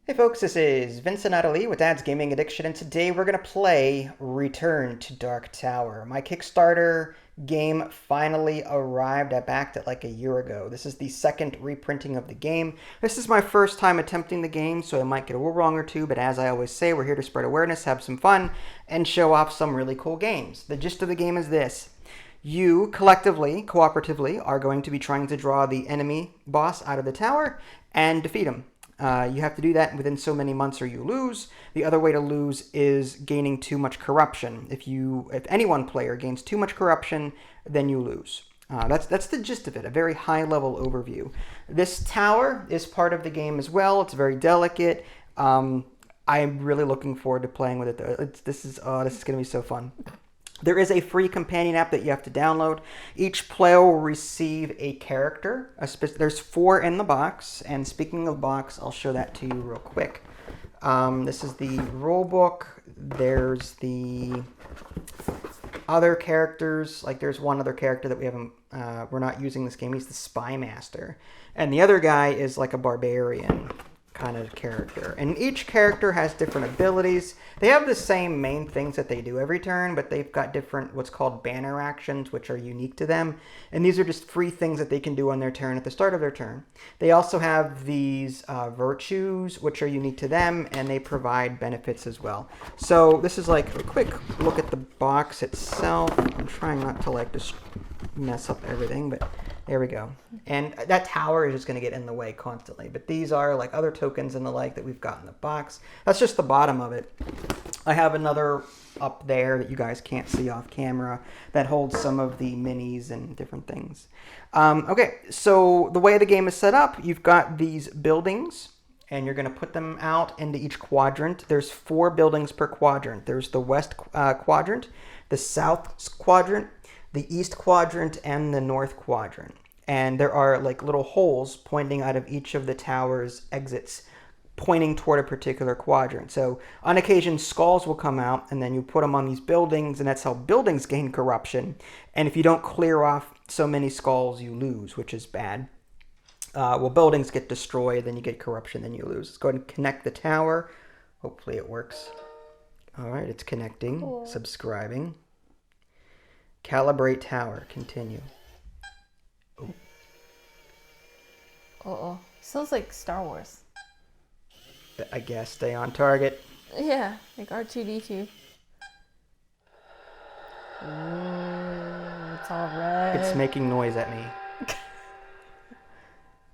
Hey folks, this is Vincent Natalie with Dad's Gaming Addiction, and today we're going to play Return to Dark Tower. My Kickstarter game finally arrived. I backed it like a year ago. This is the second reprinting of the game. This is my first time attempting the game, so I might get a little wrong or two, but as I always say, we're here to spread awareness, have some fun, and show off some really cool games. The gist of the game is this. You, collectively, cooperatively, are going to be trying to draw the enemy boss out of the tower and defeat him. You have to do that within so many months or you lose. The other way to lose is gaining too much corruption. If any one player gains too much corruption, then you lose. That's the gist of it, a very high-level overview. This tower is part of the game as well. It's very delicate. I'm really looking forward to playing with it, though. This is going to be so fun. There is a free companion app that you have to download. Each player will receive a character. There's 4 in the box. And speaking of box, I'll show that to you real quick. This is the rule book. There's the other characters. Like there's one other character that we're not using this game. He's the Spy Master. And the other guy is like a barbarian kind of character. And each character has different abilities. They have the same main things that they do every turn, but they've got different what's called banner actions, which are unique to them. And these are just free things that they can do on their turn at the start of their turn. They also have these virtues, which are unique to them, and they provide benefits as well. So this is like a quick look at the box itself. I'm trying not to like just mess up everything, but there we go. And that tower is just going to get in the way constantly. But these are like other tokens and the like that we've got in the box. That's just the bottom of it. I have another up there that you guys can't see off camera that holds some of the minis and different things. Okay, so the way the game is set up, you've got these buildings and you're going to put them out into each quadrant. There's 4 buildings per quadrant. There's the west quadrant, the south quadrant, the east quadrant, and the north quadrant. And there are like little holes pointing out of each of the tower's exits pointing toward a particular quadrant. So on occasion, skulls will come out, and then you put them on these buildings, and that's how buildings gain corruption. And if you don't clear off so many skulls, you lose, which is bad. Well, buildings get destroyed, then you get corruption, then you lose. Let's go ahead and connect the tower. Hopefully it works. All right, it's connecting, cool. Subscribing. Calibrate tower. Continue. Oh. Uh-oh. Sounds like Star Wars. I guess stay on target. Yeah, like R2-D2. Ooh, it's all red. It's making noise at me.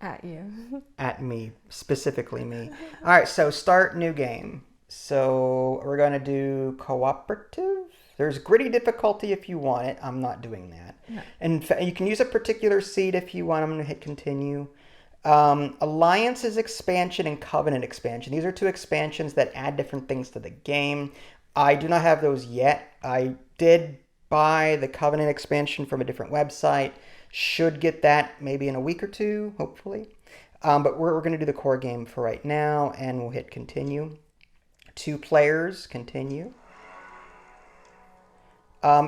At you. At me. Specifically me. All right, so start new game. So we're going to do cooperative. There's gritty difficulty if you want it. I'm not doing that. No. And you can use a particular seed if you want. I'm going to hit continue. Alliances expansion and Covenant expansion. These are 2 expansions that add different things to the game. I do not have those yet. I did buy the Covenant expansion from a different website. Should get that maybe in a week or 2, hopefully. But we're going to do the core game for right now, and we'll hit continue. 2 players, continue.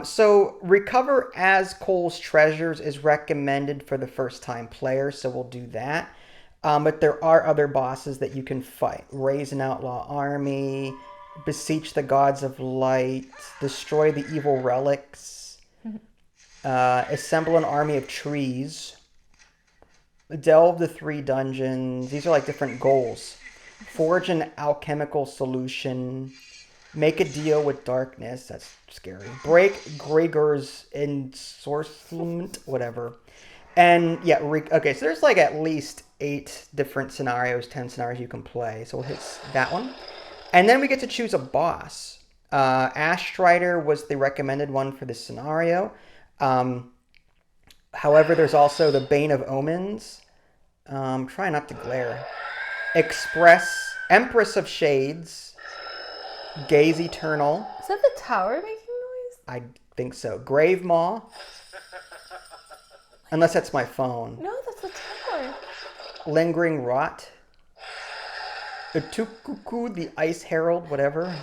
So recover as Cole's treasures is recommended for the first time player, so we'll do that. But there are other bosses that you can fight. Raise an outlaw army, beseech the gods of light, destroy the evil relics, assemble an army of trees, delve the 3 dungeons. These are like different goals. Forge an alchemical solution. Make a deal with darkness. That's scary. Break Gregor's ensorcement. Whatever. And yeah, okay, so there's like at least 8 different scenarios, 10 scenarios you can play. So we'll hit that one. And then we get to choose a boss. Ashstrider was the recommended one for this scenario. However, there's also the Bane of Omens. Try not to glare. Empress of Shades. Gaze Eternal. Is that the tower making noise? I think so. Grave Maw. Unless that's my phone. No, that's the tower. Lingering Rot. Utukuku, the Ice Herald, whatever.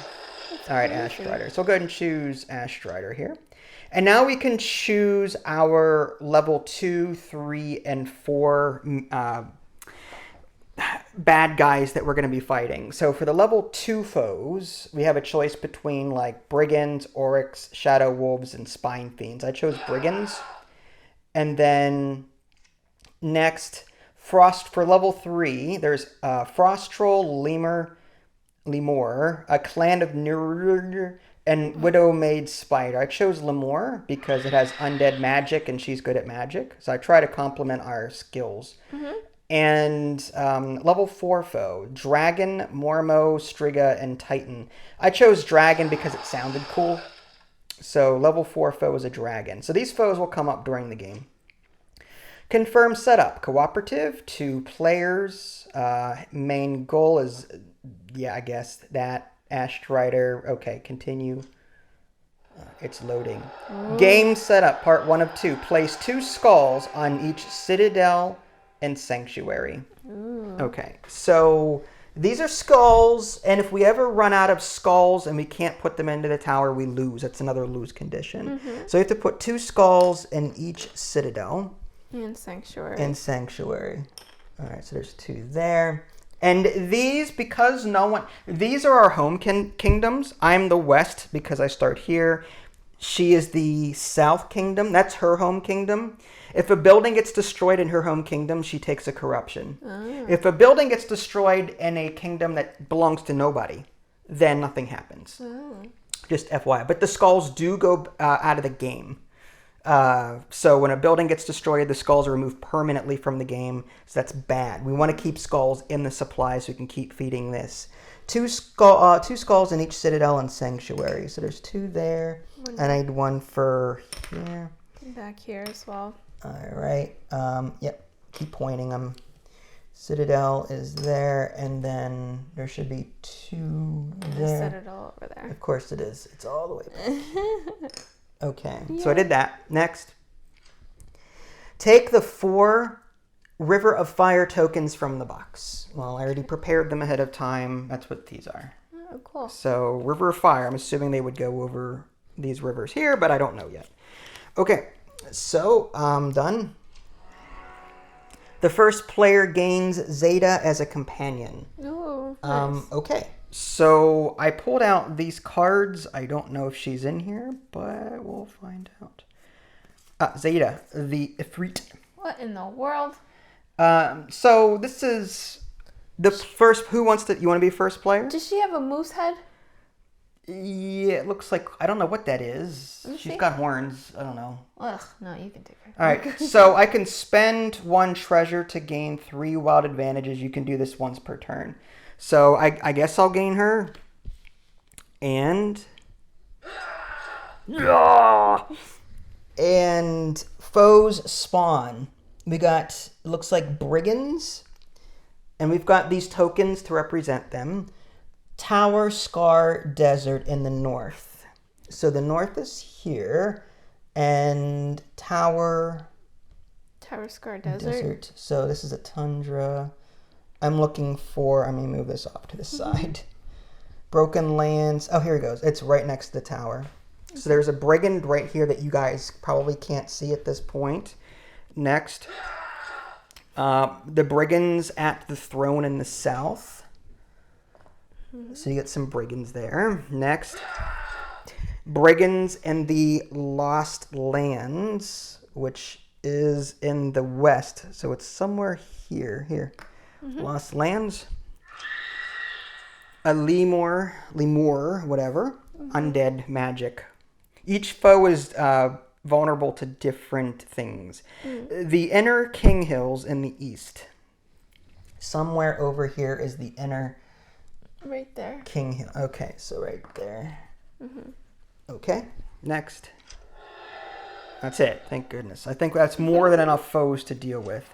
All right, Ashstrider. So we'll go ahead and choose Ashstrider here. And now we can choose our level 2, 3, and 4 bad guys that we're going to be fighting. So for the level 2 foes, we have a choice between like brigands, oryx, shadow wolves, and spine fiends. I chose brigands. And then next, for level 3, there's frost troll, lemur, a clan of and widow maid spider. I chose lemur because it has undead magic and she's good at magic. So I try to complement our skills. And level 4 foe, dragon, mormo, striga, and titan. I chose dragon because it sounded cool. So level 4 foe is a dragon. So these foes will come up during the game. Confirm setup. Cooperative, 2 players. Main goal is, yeah, I guess that. Ashstrider. Okay, continue. It's loading. Game setup, part 1 of 2. Place 2 skulls on each citadel and sanctuary. Okay, so these are skulls, and if we ever run out of skulls and we can't put them into the tower, we lose. That's another lose condition. So you have to put 2 skulls in each citadel. And sanctuary. All right, so there's 2 there. And these, because these are our home kingdoms. I'm the west because I start here. She is the south kingdom. That's her home kingdom. If a building gets destroyed in her home kingdom, she takes a corruption. If a building gets destroyed in a kingdom that belongs to nobody, then nothing happens. Just FYI. But the skulls do go out of the game. So when a building gets destroyed, the skulls are removed permanently from the game. So that's bad. We want to keep skulls in the supply so we can keep feeding this. 2 skulls in each citadel and sanctuary. So there's 2 there. And I need 1 for here. Back here as well. All right. Yep. Keep pointing them. Citadel is there, and then there should be 2 there. Citadel over there. Of course it is. It's all the way back. Okay. Yeah. So I did that. Next. Take the 4 River of Fire tokens from the box. Well, I already prepared them ahead of time. That's what these are. Oh, cool. So River of Fire. I'm assuming they would go over these rivers here, but I don't know yet. Okay. So, done. The first player gains Zaida as a companion. Ooh, nice. Okay. So, I pulled out these cards. I don't know if she's in here, but we'll find out. Zaida, the Ifrit. What in the world? So, this is the first... You want to be first player? Does she have a moose head? Yeah, it looks like... I don't know what that is. She's got horns. I don't know. Ugh, no, you can take her. All right, so I can spend 1 treasure to gain 3 wild advantages. You can do this once per turn. So I guess I'll gain her. And... And foes spawn. We got, looks like brigands. And we've got these tokens to represent them. Tower, Scar, Desert in the north. So the north is here, and Tower, Scar, Desert. So this is a tundra. I'm looking for, I'm going to move this off to the side. Broken Lands. Oh, here it goes. It's right next to the tower. So there's a brigand right here that you guys probably can't see at this point. Next. The brigands at the throne in the south. So you get some brigands there. Next, brigands in the Lost Lands, which is in the west. So it's somewhere here. Lost Lands. A lemur, whatever. Undead magic. Each foe is vulnerable to different things. The inner King Hills in the east. Somewhere over here is the inner... Right there. King Hill. Okay, so right there. Okay, next. That's it. Thank goodness. I think that's more than enough foes to deal with.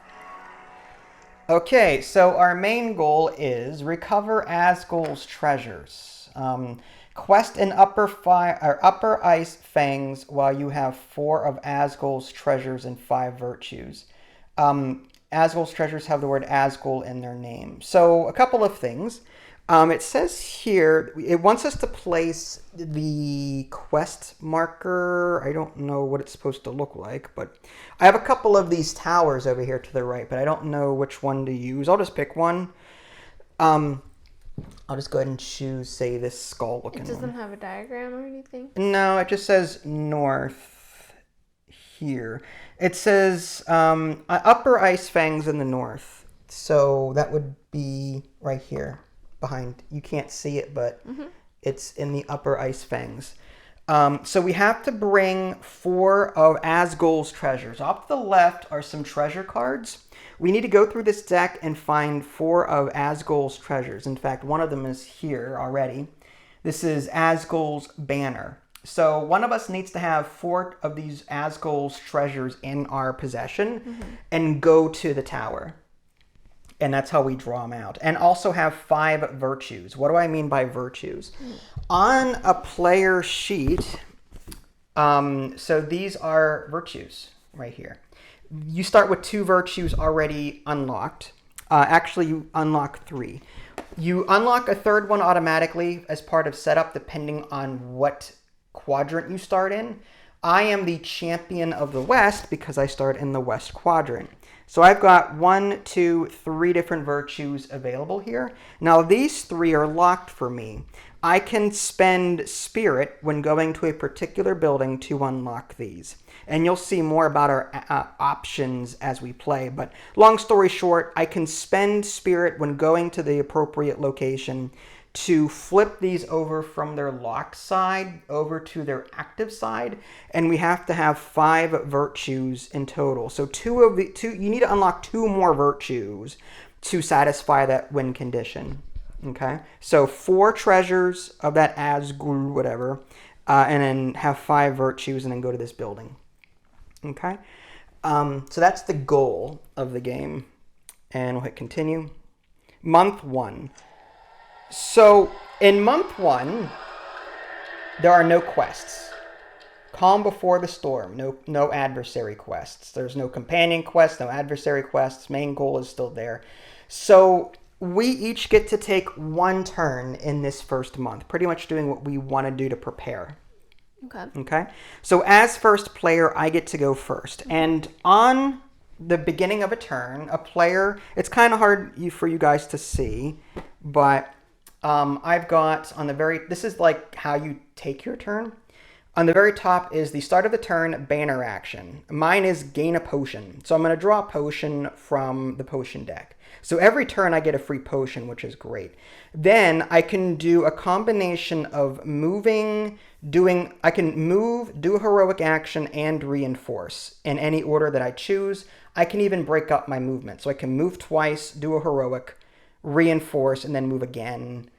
Okay, so our main goal is recover Asgul's treasures. Quest in Upper Ice Fangs while you have 4 of Asgul's treasures and 5 virtues. Asgul's treasures have the word Asgul in their name. So a couple of things. It says here, it wants us to place the quest marker. I don't know what it's supposed to look like, but I have a couple of these towers over here to the right, but I don't know which one to use. I'll just pick one. Um, I'll just go ahead and choose, say, this skull looking It one. doesn't have a diagram or anything? No, it just says north here. It says upper ice fangs in the north. So that would be right here behind. You can't see it, but it's in the upper ice fangs. So we have to bring 4 of Asgul's treasures. Off to the left are some treasure cards. We need to go through this deck and find 4 of Asgul's treasures. In fact, one of them is here already. This is Asgul's banner. So one of us needs to have 4 of these Asgul's treasures in our possession and go to the tower. And that's how we draw them out. And also have 5 virtues. What do I mean by virtues? On a player sheet, so these are virtues right here. You start with 2 virtues already unlocked. Actually, you unlock 3. You unlock a 3rd one automatically as part of setup, depending on what quadrant you start in. I am the champion of the West because I start in the West quadrant. So I've got 1, 2, 3 different virtues available here. Now these 3 are locked for me. I can spend spirit when going to a particular building to unlock these. And you'll see more about our options as we play. But long story short, I can spend spirit when going to the appropriate location to flip these over from their locked side over to their active side, and we have to have 5 virtues in total. So you need to unlock 2 more virtues to satisfy that win condition. Okay, so 4 treasures of that Asgul whatever, and then have 5 virtues, and then go to this building. Okay, so that's the goal of the game, and we'll hit continue. Month 1. So, in month 1, there are no quests. Calm before the storm. No adversary quests. There's no companion quests, no adversary quests. Main goal is still there. So, we each get to take 1 turn in this first month, pretty much doing what we want to do to prepare. Okay? So, as first player, I get to go first. And on the beginning of a turn, a player, it's kind of hard for you guys to see, but I've got on the this is like how you take your turn. On the very top is the start of the turn banner action. Mine is gain a potion. So I'm going to draw a potion from the potion deck. So every turn I get a free potion, which is great. Then I can do a combination of I can move, do a heroic action, and reinforce in any order that I choose. I can even break up my movement. So I can move twice, do a heroic, reinforce, and then move again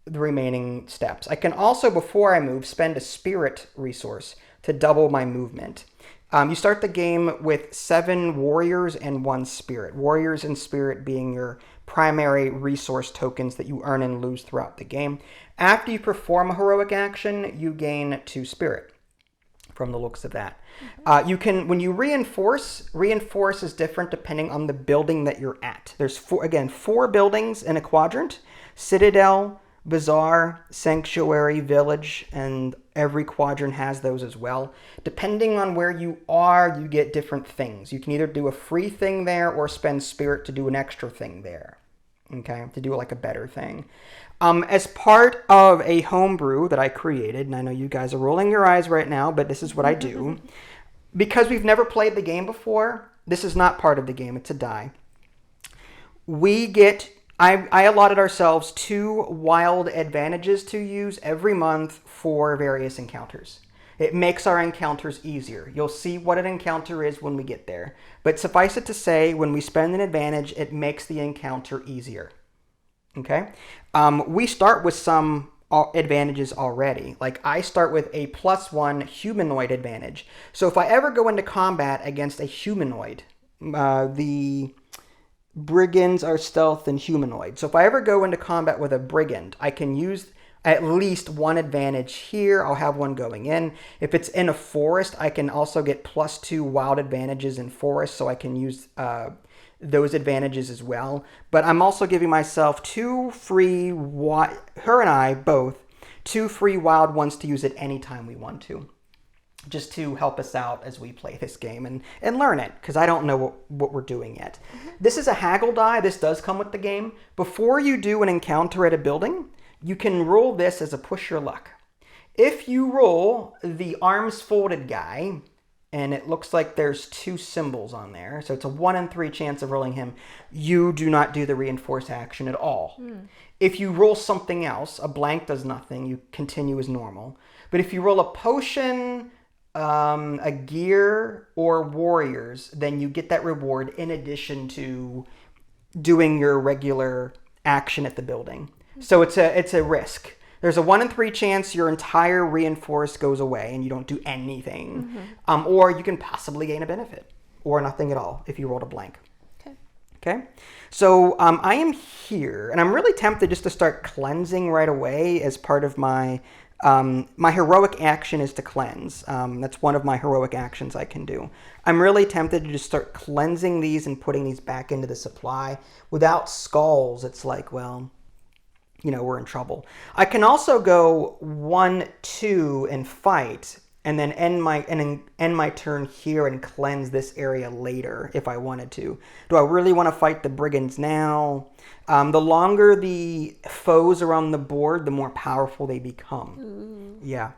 the remaining steps. I can also, before I move, spend a spirit resource to double my movement. You start the game with 7 warriors and 1 spirit. Warriors and spirit being your primary resource tokens that you earn and lose throughout the game. After you perform a heroic action, you gain 2 spirit from the looks of that. You can, when you reinforce is different depending on the building that you're at. There's 4 buildings in a quadrant: Citadel, Bazaar, Sanctuary, Village, and every quadrant has those as well. Depending on where you are, you get different things. You can either do a free thing there or spend spirit to do an extra thing there. Okay, to do like a better thing. As part of a homebrew that I created, and I know you guys are rolling your eyes right now, but this is what I do. Because we've never played the game before, this is not part of the game, it's a die. I allotted ourselves 2 wild advantages to use every month for various encounters. It makes our encounters easier. You'll see what an encounter is when we get there. But suffice it to say, when we spend an advantage, it makes the encounter easier. Okay? We start with some advantages already. Like I start with a +1 humanoid advantage. So if I ever go into combat against a humanoid, the brigands are stealth and humanoid. So if I ever go into combat with a brigand, I can use at least 1 advantage here. I'll have 1 going in. If it's in a forest, I can also get +2 wild advantages in forest, so I can use those advantages as well. But I'm also giving myself 2 free, her and I both, 2 free wild ones to use at any time we want to. just to help us out as we play this game and learn it, because I don't know what we're doing yet. This is a haggle die. This does come with the game. Before you do an encounter at a building, you can roll this as a push your luck. If you roll the arms folded guy, and it looks like there's 2 symbols on there, so it's a 1 in 3 chance of rolling him, you do not do the reinforce action at all. If you roll something else, a blank does nothing, you continue as normal. But if you roll a potion, a gear, or warriors, then you get that reward in addition to doing your regular action at the building. So it's a risk. There's a 1 in 3 chance your entire reinforce goes away and you don't do anything. Or you can possibly gain a benefit, or nothing at all if you rolled a blank. Okay. So I am here, and I'm really tempted just to start cleansing right away as part of my my heroic action is to cleanse. That's one of my heroic actions I can do. I'm really tempted to just start cleansing these and putting these back into the supply. Without skulls, it's like, well, you know, we're in trouble. I can also go 1-2 and fight, and then end my turn here and cleanse this area later if I wanted to. Do I really want to fight the brigands now? The longer the foes are on the board, the more powerful they become. Yeah.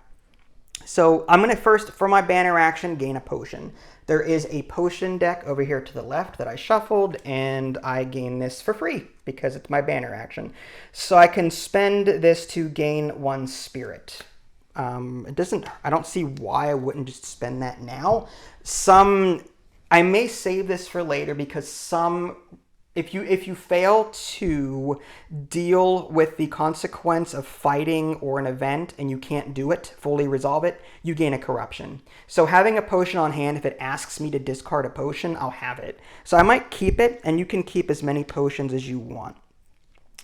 So I'm going to first, for my banner action, gain a potion. There is a potion deck over here to the left that I shuffled, and I gain this for free because it's my banner action. So I can spend this to gain 1 spirit. I don't see why I wouldn't just spend that now. I may save this for later because if you fail to deal with the consequence of fighting or an event and you can't do it, fully resolve it, you gain a corruption. So having a potion on hand, if it asks me to discard a potion, I'll have it. So I might keep it, and you can keep as many potions as you want.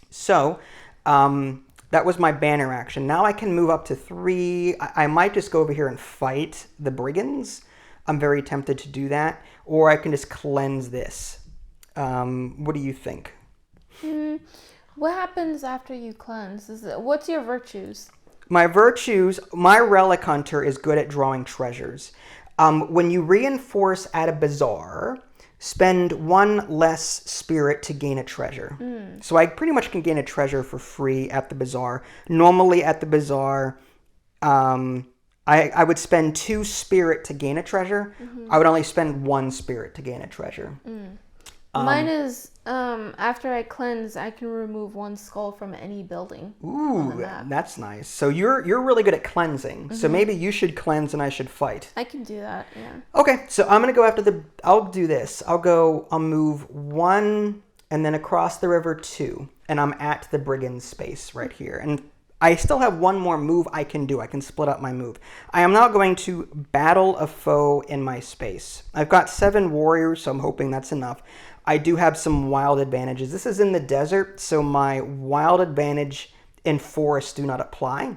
So that was my banner action. Now I can move up to 3. I might just go over here and fight the brigands. I'm very tempted to do that. Or I can just cleanse this. What do you think? What happens after you cleanse? What's your virtues? My virtues, my relic hunter is good at drawing treasures. When you reinforce at a bazaar, spend 1 less spirit to gain a treasure. So I pretty much can gain a treasure for free at the bazaar. Normally at the bazaar, I would spend 2 spirit to gain a treasure. I would only spend 1 spirit to gain a treasure. Mine is, after I cleanse, I can remove 1 skull from any building. Ooh, that's nice. So you're really good at cleansing. So maybe you should cleanse and I should fight. I can do that, yeah. Okay, so I'm going to go after I'll do this. I'll move 1 and then across the river 2. And I'm at the brigand space right here. And I still have 1 more move I can do. I can split up my move. I am now going to battle a foe in my space. I've got 7 warriors, so I'm hoping that's enough. I do have some wild advantages. This is in the desert, so my wild advantage in forest do not apply.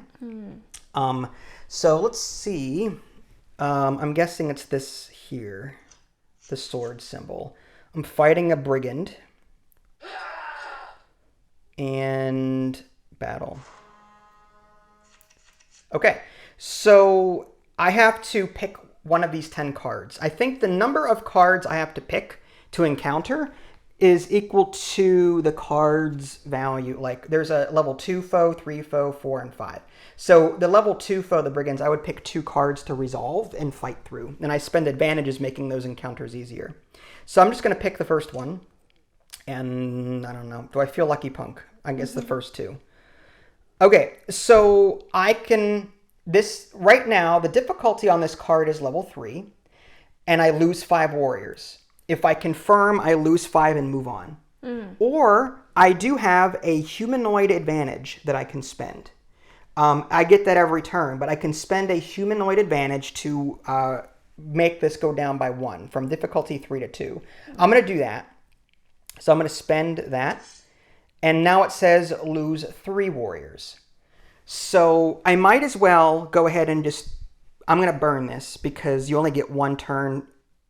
So let's see. I'm guessing it's this here, the sword symbol. I'm fighting a brigand. And battle. Okay, so I have to pick one of these 10 cards. I think the number of cards I have to pick to encounter is equal to the card's value. Like there's a level 2 foe, 3 foe, 4, and 5. So the level 2 foe, the brigands, I would pick 2 cards to resolve and fight through. And I spend advantages making those encounters easier. So I'm just going to pick the first one. And I don't know. Do I feel lucky punk? I guess the first 2. Okay, so I can... Right now, the difficulty on this card is level 3. And I lose 5 warriors. If I confirm, I lose 5 and move on. Or I do have a humanoid advantage that I can spend. I get that every turn, but I can spend a humanoid advantage to make this go down by 1 from difficulty 3 to 2. I'm going to do that. So I'm going to spend that. And now it says lose 3 warriors. So I might as well go ahead and I'm going to burn this because you only get 1 turn.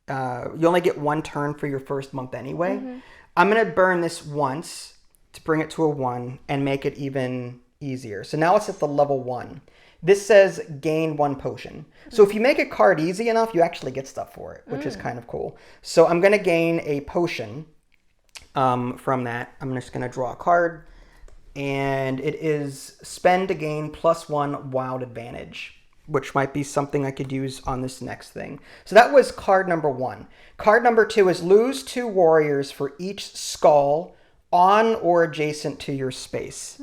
You only get 1 turn for your first month anyway. I'm going to burn this once to bring it to a 1 and make it even easier. So now it's at the level 1. This says gain 1 potion. So if you make a card easy enough, you actually get stuff for it, which is kind of cool. So I'm going to gain a potion from that. I'm just going to draw a card. And it is spend to gain +1 wild advantage, which might be something I could use on this next thing. So that was card number 1. Card number 2 is lose 2 warriors for each skull on or adjacent to your space.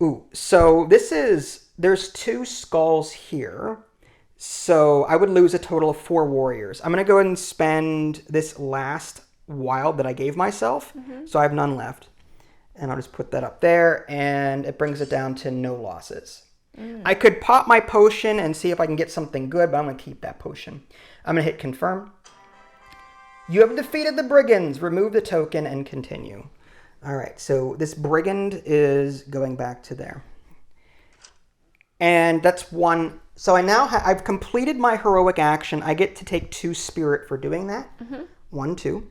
Ooh. So there's 2 skulls here. So I would lose a total of 4 warriors. I'm going to go ahead and spend this last wild that I gave myself. So I have none left. And I'll just put that up there, and it brings it down to no losses. I could pop my potion and see if I can get something good, but I'm going to keep that potion. I'm going to hit confirm. You have defeated the brigands. Remove the token and continue. All right, so this brigand is going back to there. And that's 1. So I've completed my heroic action. I get to take 2 spirit for doing that. 1, 2.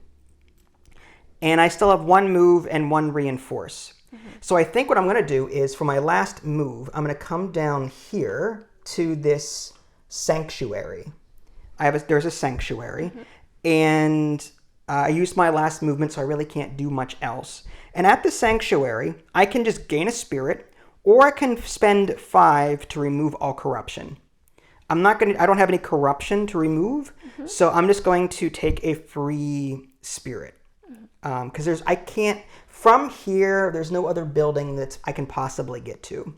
And I still have 1 move and 1 reinforce. So I think what I'm going to do is for my last move, I'm going to come down here to this sanctuary. There's a sanctuary. And I used my last movement, so I really can't do much else. And at the sanctuary, I can just gain a spirit, or I can spend 5 to remove all corruption. I don't have any corruption to remove, so I'm just going to take a free spirit. Because from here, there's no other building that I can possibly get to.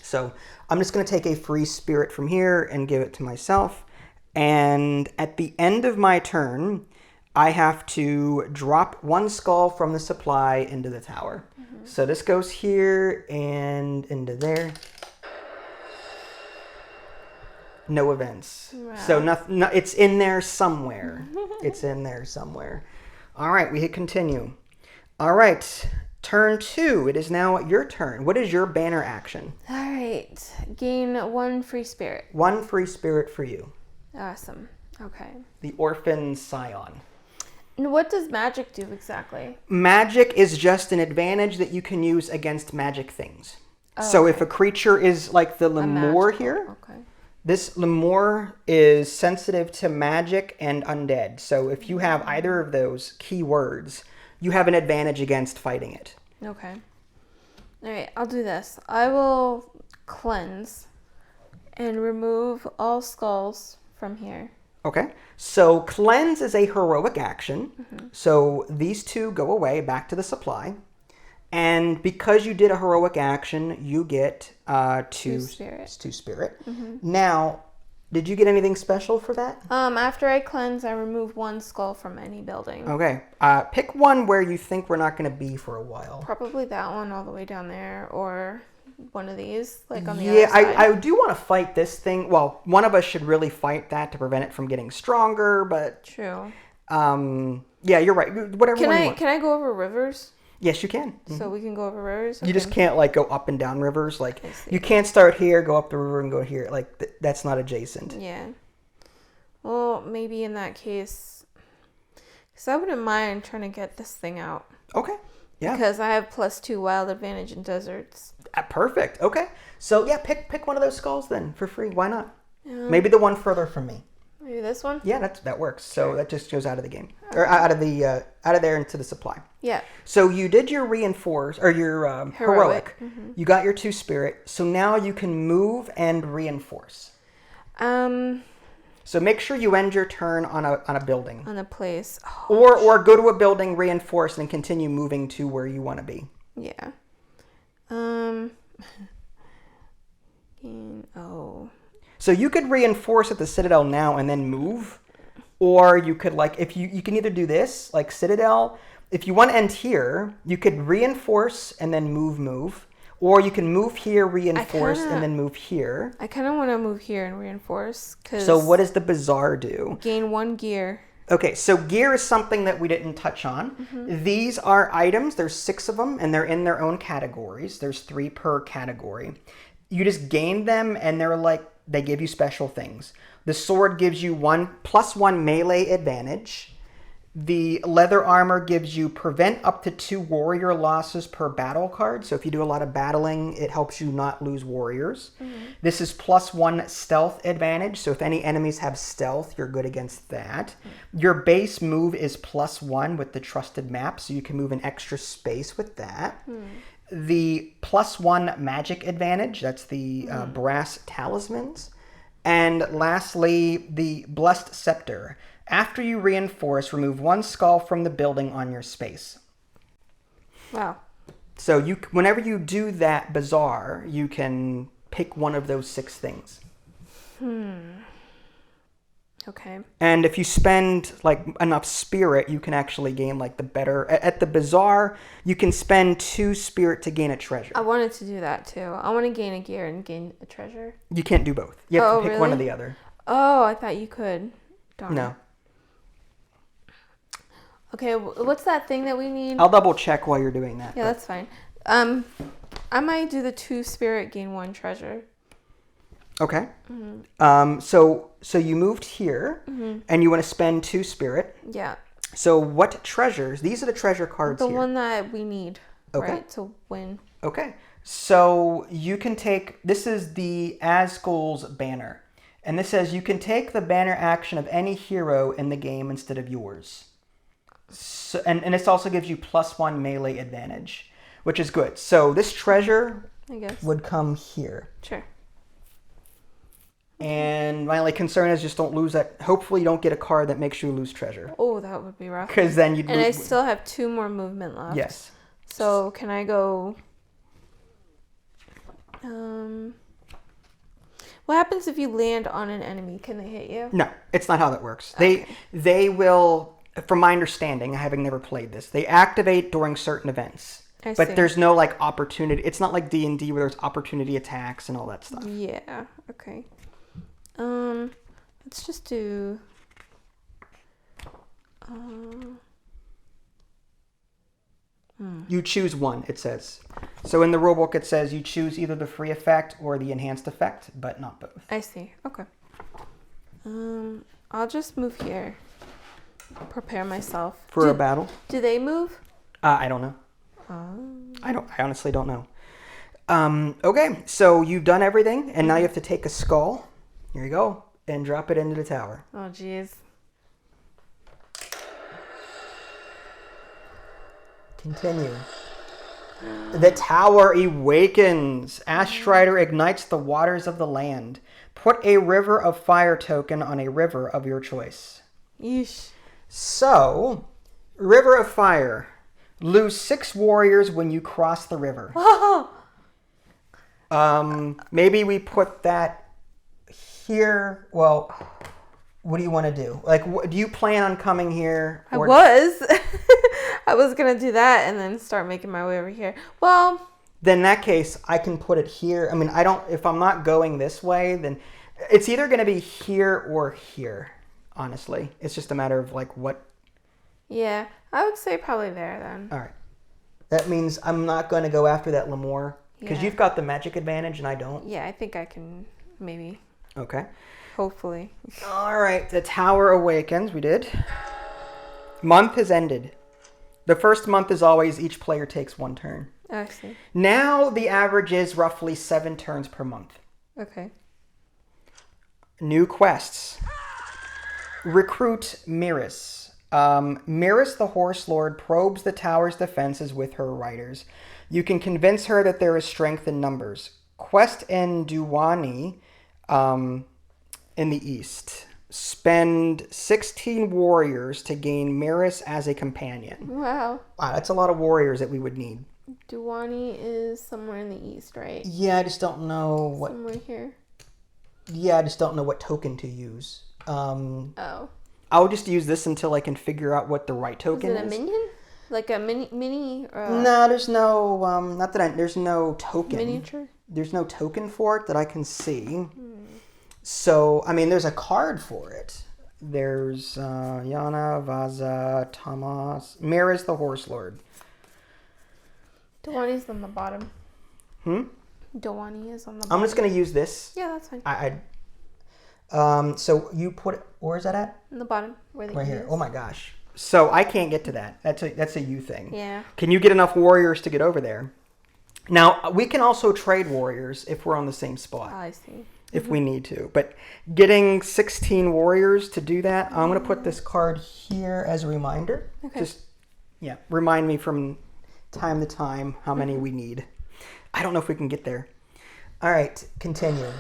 So I'm just going to take a free spirit from here and give it to myself. And at the end of my turn, I have to drop 1 skull from the supply into the tower. So this goes here and into there. No events. Wow. So it's in there somewhere. It's in there somewhere. All right, we hit continue. All right, turn 2. It is now your turn. What is your banner action? All right, gain 1 free spirit. 1 free spirit for you. Awesome. Okay. The Orphan Scion. And what does magic do exactly? Magic is just an advantage that you can use against magic things. Oh, so okay. if a creature is like the Lemur here, this Lemur is sensitive to magic and undead. So if you have either of those keywords, you have an advantage against fighting it. Okay. All right, I'll do this. I will cleanse and remove all skulls from here. Okay. So cleanse is a heroic action. So these 2 go away back to the supply. And because you did a heroic action, you get 2 spirit. Now, did you get anything special for that? After I cleanse, I remove 1 skull from any building. Okay. Pick one where you think we're not going to be for a while. Probably that one all the way down there, or one of these, like on the other side. Yeah, I do want to fight this thing. Well, one of us should really fight that to prevent it from getting stronger, but... True. Yeah, you're right. Whatever one you want. Can I go over rivers? Yes, you can. So we can go over rivers? Okay. You just can't go up and down rivers. You can't start here, go up the river, and go here. That's not adjacent. Yeah. Well, maybe in that case, because I wouldn't mind trying to get this thing out. Okay. Yeah. Because I have +2 wild advantage in deserts. Perfect. Okay. So yeah, pick one of those skulls then for free. Why not? Maybe the one further from me. Maybe this one? Yeah, that works. So that just goes out of the game, or out of there into the supply. Yeah. So you did your reinforce or your heroic. You got your 2 spirit. So now you can move and reinforce. So make sure you end your turn on a building. On a place. Oh, or go to a building, reinforce, and continue moving to where you want to be. Yeah. So you could reinforce at the Citadel now and then move, or you could if you can either do this like Citadel. If you want to end here, you could reinforce and then move, or you can move here, reinforce, and then move here. I kind of want to move here and reinforce. So what does the Bazaar do? Gain 1 gear. Okay, so gear is something that we didn't touch on. These are items. There's 6 of them, and they're in their own categories. There's 3 per category. You just gain them, and they give you special things. The sword gives you +1 melee advantage. The leather armor gives you prevent up to 2 warrior losses per battle card. So if you do a lot of battling, it helps you not lose warriors. This is +1 stealth advantage. So if any enemies have stealth, you're good against that. Your base move is +1 with the trusted map. So you can move an extra space with that. The +1 magic advantage. That's the brass talismans. And lastly, the blessed scepter. After you reinforce, remove 1 skull from the building on your space. Wow. So whenever you do that bazaar, you can pick one of those 6 things. Okay. And if you spend like enough spirit, you can actually gain like the better. At the bazaar, you can spend 2 spirit to gain a treasure. I wanted to do that too. I want to gain a gear and gain a treasure. You can't do both. You have to pick one or the other. Oh, I thought you could. Darn. No. Okay, what's that thing that we need? I'll double check while you're doing that. Yeah, that's fine. I might do the 2 spirit, gain 1 treasure. Okay. So you moved here, and you want to spend 2 spirit. Yeah. So what treasures? These are the treasure cards The here. one that we need, Okay. right, to win. Okay. So you can take, this is the Askul's banner. And this says you can take the banner action of any hero in the game instead of yours. So, and this also gives you +1 melee advantage, which is good. So this treasure I guess. would come here. Sure. And my only concern is just don't lose that. Hopefully you don't get a card that makes you lose treasure. Oh, that would be rough. Because then you'd And I still have 2 more movement left. Yes. So can I go... What happens if you land on an enemy? Can they hit you? No, it's not how that works. Okay. They will, from my understanding, having never played this, they activate during certain events. I But see. there's no like opportunity. It's not like D&D where there's opportunity attacks and all that stuff. Yeah, okay. Let's just do... You choose one, it says. So in the rulebook it says you choose either the free effect or the enhanced effect, but not both. I see. Okay. I'll just move here. Prepare myself. For a battle? Do they move? I don't know. Oh. I honestly don't know. Okay, so you've done everything, and now you have to take a skull. Here you go, and drop it into the tower. Oh, jeez. Continue. The tower awakens. Ashstrider ignites the waters of the land. Put a river of fire token on a river of your choice. Yeesh. So, river of fire. Lose 6 warriors when you cross the river. Maybe we put that here. Well, what do you want to do? Like, do you plan on coming here? I was. I was going to do that and then start making my way over here. Well... Then in that case, I can put it here. I mean, if I'm not going this way, then it's either going to be here or here, honestly. It's just a matter of, like, what... Yeah, I would say probably there, then. All right. That means I'm not going to go after that Lemore, because you've got the magic advantage and I don't. Yeah, I think I can, maybe. Okay. Hopefully. All right, the tower awakens. We did. Month has ended. The first month is always each player takes 1 turn. Oh, I see. Now the average is roughly 7 turns per month. Okay. New quests. Recruit Miris. Miris the Horse Lord probes the tower's defenses with her riders. You can convince her that there is strength in numbers. Quest in Duwani in the east. Spend 16 warriors to gain Miris as a companion. Wow. Wow, that's a lot of warriors that we would need. Duwani is somewhere in the east, right? Yeah, I just don't know what... Somewhere here. Yeah, I just don't know what token to use. Oh. I'll just use this until I can figure out what the right token is. Is it a minion? Like a mini or a No, there's no, there's no token. miniature? There's no token for it that I can see. So, I mean, there's a card for it. There's Yana, Vaza, Tomas. Miris the Horse Lord. Duwani's on the bottom. Duwani is on the bottom. I'm just going to use this. Yeah, that's fine. So you put it, where is that at? On the bottom. Where the Right E here. is. Oh my gosh. So I can't get to that. That's a you thing. Yeah. Can you get enough warriors to get over there? Now, we can also trade warriors if we're on the same spot. Oh, I see. If we need to. But getting 16 warriors to do that, I'm going to put this card here as a reminder. Okay. Just, yeah, remind me from time to time how many we need. I don't know if we can get there. All right, continue.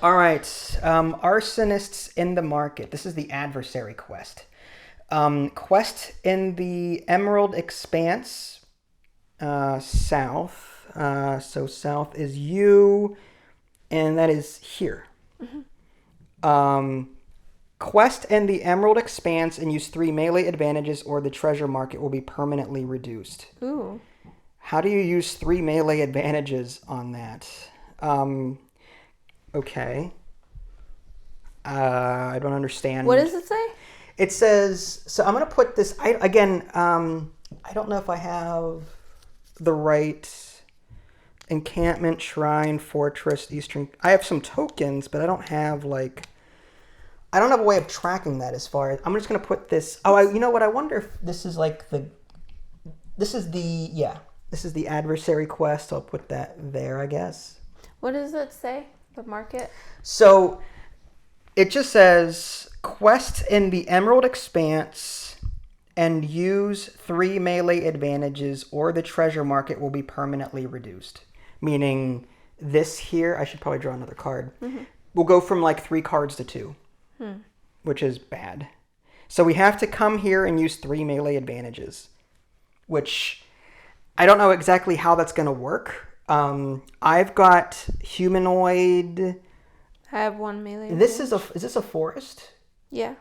All right, arsonists in the market. This is the Adversary quest. Quest in the Emerald Expanse, south. So south is you, and that is here. Quest in the Emerald Expanse and use 3 melee advantages, or the treasure market will be permanently reduced. Ooh. How do you use 3 melee advantages on that? Okay. I don't understand. What does it say? It says, so I'm going to put this, I don't know if I have the right encampment, shrine, fortress, eastern. I have some tokens, but I don't have I don't have a way of tracking that as far as, I'm just going to put this, you know what, I wonder if this is this is the Adversary quest. I'll put that there, I guess. What does it say? The market? So it just says quest in the Emerald Expanse and use 3 melee advantages, or the treasure market will be permanently reduced. Meaning this here, I should probably draw another card. We'll go from 3 cards to 2, which is bad. So we have to come here and use 3 melee advantages, which I don't know exactly how that's going to work. I've got humanoid. I have 1 melee. Is this a forest? Yeah.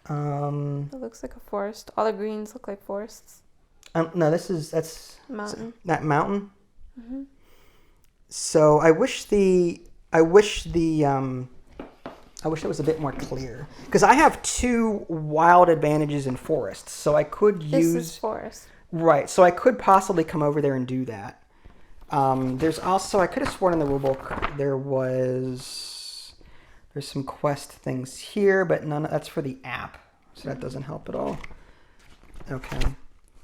It looks like a forest. All the greens look like forests. No, that's Mountain. That mountain. So I wish it was a bit more clear, because I have 2 wild advantages in forests, so I could use. This is forest. Right, so I could possibly come over there and do that. There's also, I could have sworn in the rulebook there's some quest things here, but that's for the app, so that doesn't help at all. Okay,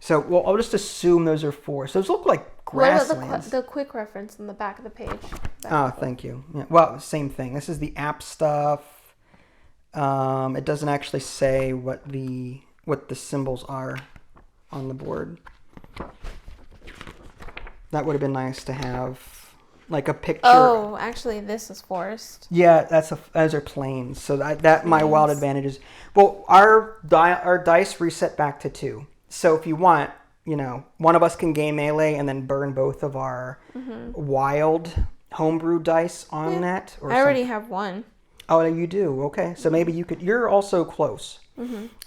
so I'll just assume those are forests. Those look like grasslands. What about the quick reference in the back of the page? Thank you. Yeah, well, same thing. This is the app stuff. It doesn't actually say what the symbols are on the board. That would have been nice to have, a picture. Oh, actually, this is forest. Yeah, those are plains. So that my wild advantages. Well, our dice reset back to 2. So if you want, one of us can gain melee and then burn both of our wild homebrew dice on that. Or I already have 1. Oh, you do. Okay, so maybe you could. You're also close.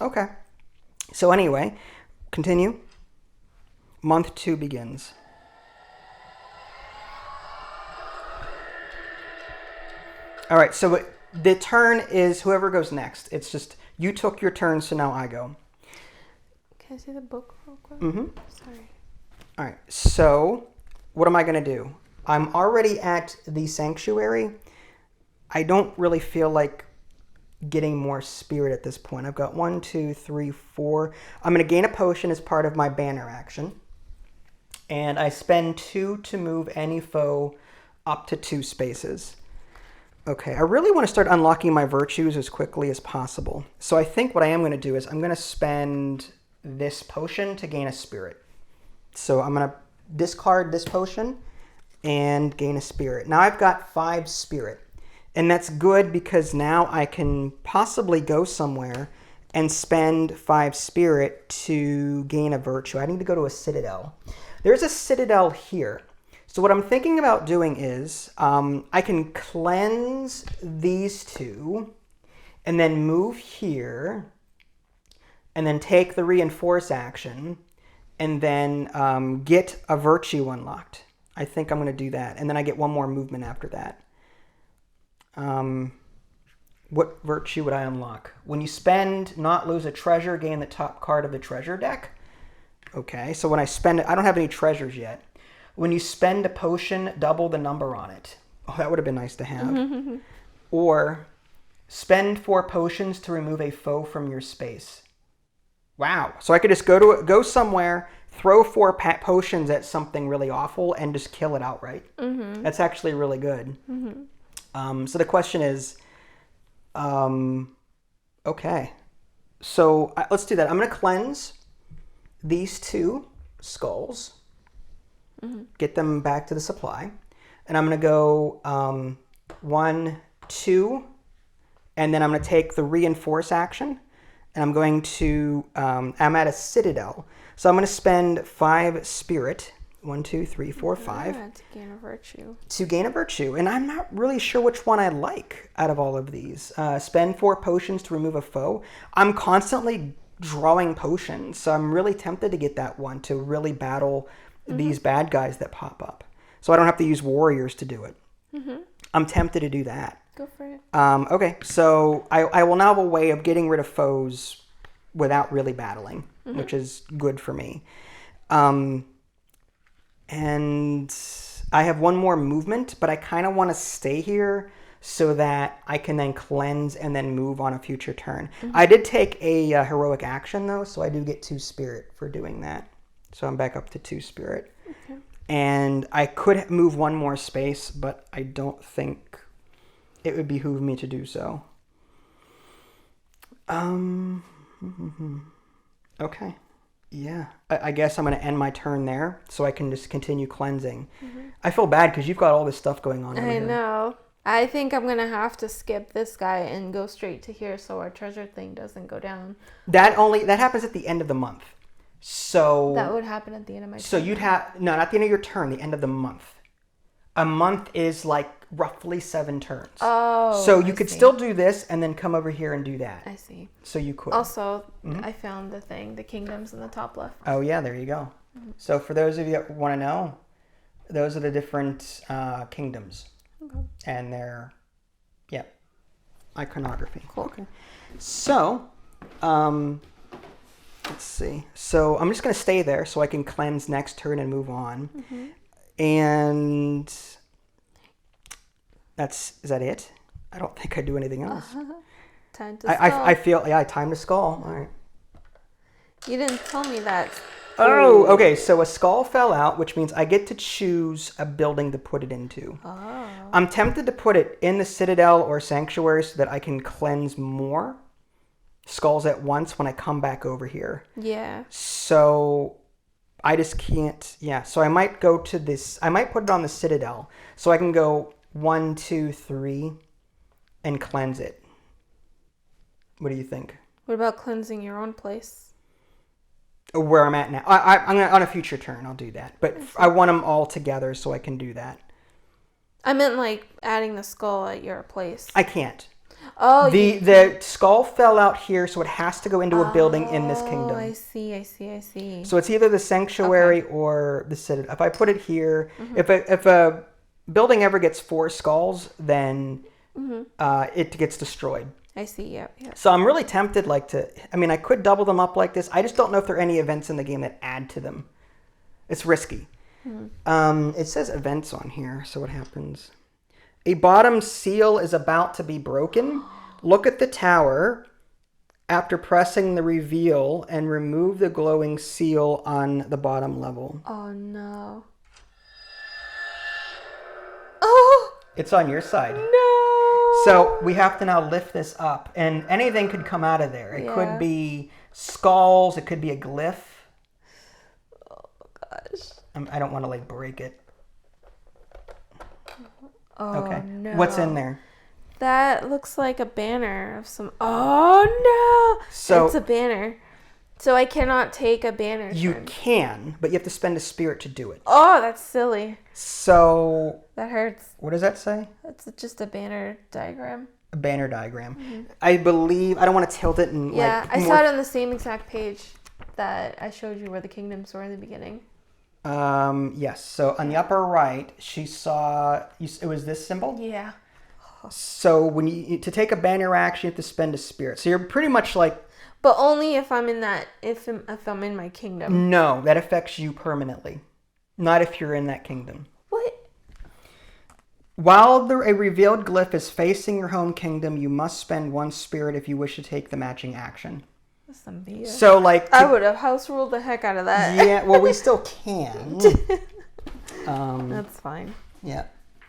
Okay. So anyway. Continue. Month 2 begins. All right, so the turn is whoever goes next. It's just you took your turn, so now I go. Can I see the book real quick? Sorry. All right, so what am I going to do? I'm already at the sanctuary. I don't really feel like getting more spirit at this point. I've got 1, 2, 3, 4. I'm going to gain a potion as part of my banner action. And I spend 2 to move any foe up to 2 spaces. Okay, I really want to start unlocking my virtues as quickly as possible. So I think what I am going to do is I'm going to spend this potion to gain a spirit. So I'm going to discard this potion and gain a spirit. Now I've got 5 spirit. And that's good because now I can possibly go somewhere and spend 5 spirit to gain a virtue. I need to go to a citadel. There's a citadel here. So what I'm thinking about doing is I can cleanse these 2 and then move here and then take the reinforce action and then get a virtue unlocked. I think I'm going to do that. And then I get 1 more movement after that. What virtue would I unlock? When you spend, not lose a treasure, gain the top card of the treasure deck. Okay, so when I spend it, I don't have any treasures yet. When you spend a potion, double the number on it. Oh, that would have been nice to have. Or Spend 4 potions to remove a foe from your space. Wow. So I could just go somewhere, throw 4 potions at something really awful, and just kill it outright. Mm-hmm. That's actually really good. Mm-hmm. So the question is, okay. So let's do that. I'm going to cleanse these 2 skulls, get them back to the supply, and I'm going to go 1, 2, and then I'm going to take the reinforce action, and I'm going to, I'm at a citadel, so I'm going to spend 5 spirit, 1, 2, 3, 4, 5. To gain a virtue. To gain a virtue, and I'm not really sure which one I like out of all of these. Spend 4 potions to remove a foe. I'm constantly drawing potions, so I'm really tempted to get that one to really battle these bad guys that pop up. So I don't have to use warriors to do it. I'm tempted to do that. Go for it. Okay, so I will now have a way of getting rid of foes without really battling, which is good for me. And I have 1 more movement, but I kind of want to stay here so that I can then cleanse and then move on a future turn. I did take a heroic action, though, so I do get 2 spirit for doing that. So I'm back up to 2 spirit. Okay. And I could move 1 more space, but I don't think it would behoove me to do so. Okay. Yeah. I guess I'm going to end my turn there so I can just continue cleansing. I feel bad because you've got all this stuff going on over I here. know. I think I'm going to have to skip this guy and go straight to here so our treasure thing doesn't go down. That happens at the end of the month. So that would happen at the end of my turn. So you'd have, no, not the end of your turn, the end of the month. A month is like roughly 7 turns. Oh, so you could still do this and then come over here and do that. I see. So you could. Also, I found the kingdoms in the top left. Oh yeah, there you go. So for those of you that want to know, those are the different kingdoms. Okay. And their, iconography. Cool. Okay. So, let's see. So I'm just going to stay there so I can cleanse next turn and move on. And is that it? I don't think I do anything else. Time to skull. I feel, time to skull. All right. You didn't tell me that. Oh, okay. So a skull fell out, which means I get to choose a building to put it into. Oh. I'm tempted to put it in the citadel or sanctuary so that I can cleanse more skulls at once when I come back over here. Yeah. So I just can't. Yeah. So I might go to this. I might put it on the citadel so I can go 1, 2, 3 and cleanse it. What do you think? What about cleansing your own place? Where I'm at now. I'm gonna, on a future turn, I'll do that. But I want them all together so I can do that. I meant like adding the skull at your place. I can't. Oh, the skull fell out here, so it has to go into a building in this kingdom. I see. So it's either the sanctuary or the citadel. If I put it here, if a building ever gets 4 skulls, then it gets destroyed. I see, yeah. So I'm really tempted, I could double them up like this. I just don't know if there are any events in the game that add to them. It's risky. It says events on here, so what happens? A bottom seal is about to be broken. Look at the tower after pressing the reveal and remove the glowing seal on the bottom level. Oh, no. Oh! It's on your side. No! So we have to now lift this up, and anything could come out of there. It could be skulls. It could be a glyph. Oh, gosh. I don't want to, break it. Oh, okay. No. What's in there? That looks like a banner of some... Oh, no! So it's a banner. So I cannot take a banner. You can, but you have to spend a spirit to do it. Oh, that's silly. So... That hurts. What does that say? It's just a banner diagram. A banner diagram. I believe... I don't want to tilt it and, I saw it on the same exact page that I showed you where the kingdoms were in the beginning. Yes. So on the upper right, she saw... It was this symbol? Yeah. So when to take a banner action, you have to spend a spirit. So you're pretty much like... But only if I'm in that... If I'm in my kingdom. No, that affects you permanently. Not if you're in that kingdom. What? While a revealed glyph is facing your home kingdom, you must spend 1 spirit if you wish to take the matching action. That's some BS. So, like... I would have house ruled the heck out of that. Yeah, well, we still can. That's fine. Yeah.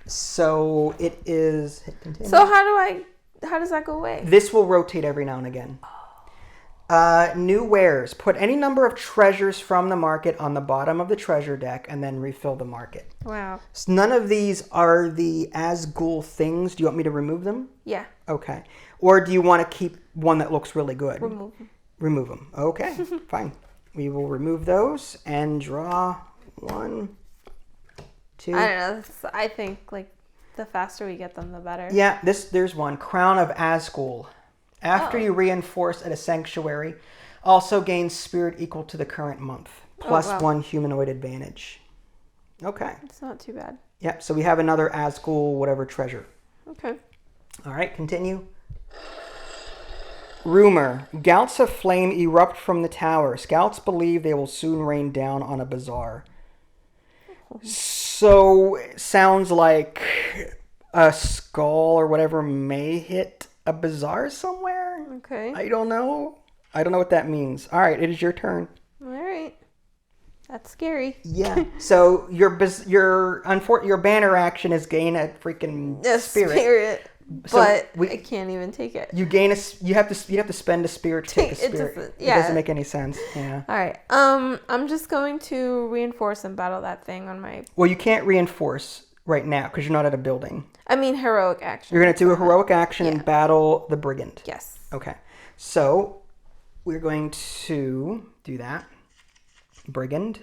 So, it is... Hit continue. So, how does that go away? This will rotate every now and again. New wares. Put any number of treasures from the market on the bottom of the treasure deck and then refill the market. Wow. So none of these are the Asgul things. Do you want me to remove them? Yeah. Okay. Or do you want to keep one that looks really good? Remove them. Remove them. Okay. Fine. We will remove those and draw 1, 2. I don't know. I think like the faster we get them, the better. Yeah. There's one. Crown of Asgul. After you reinforce at a sanctuary, also gains spirit equal to the current month, plus 1 humanoid advantage. Okay. It's not too bad. Yep, so we have another Asgul whatever treasure. Okay. All right, continue. Rumor. Gouts of flame erupt from the tower. Scouts believe they will soon rain down on a bazaar. So, sounds like a skull or whatever may hit a bazaar somewhere. Okay. I don't know what that means. All right, it is your turn. All right. That's scary. Yeah. So your banner action is gain a freaking spirit. But I can't even take it. You have to spend a spirit to take a spirit. It doesn't make any sense. Yeah. All right. I'm just going to reinforce and battle that thing on my. Well, you can't reinforce right now because you're not at a building. I mean, heroic action. You're going to do a heroic action and battle the brigand. Yes. Okay. So we're going to do that. Brigand.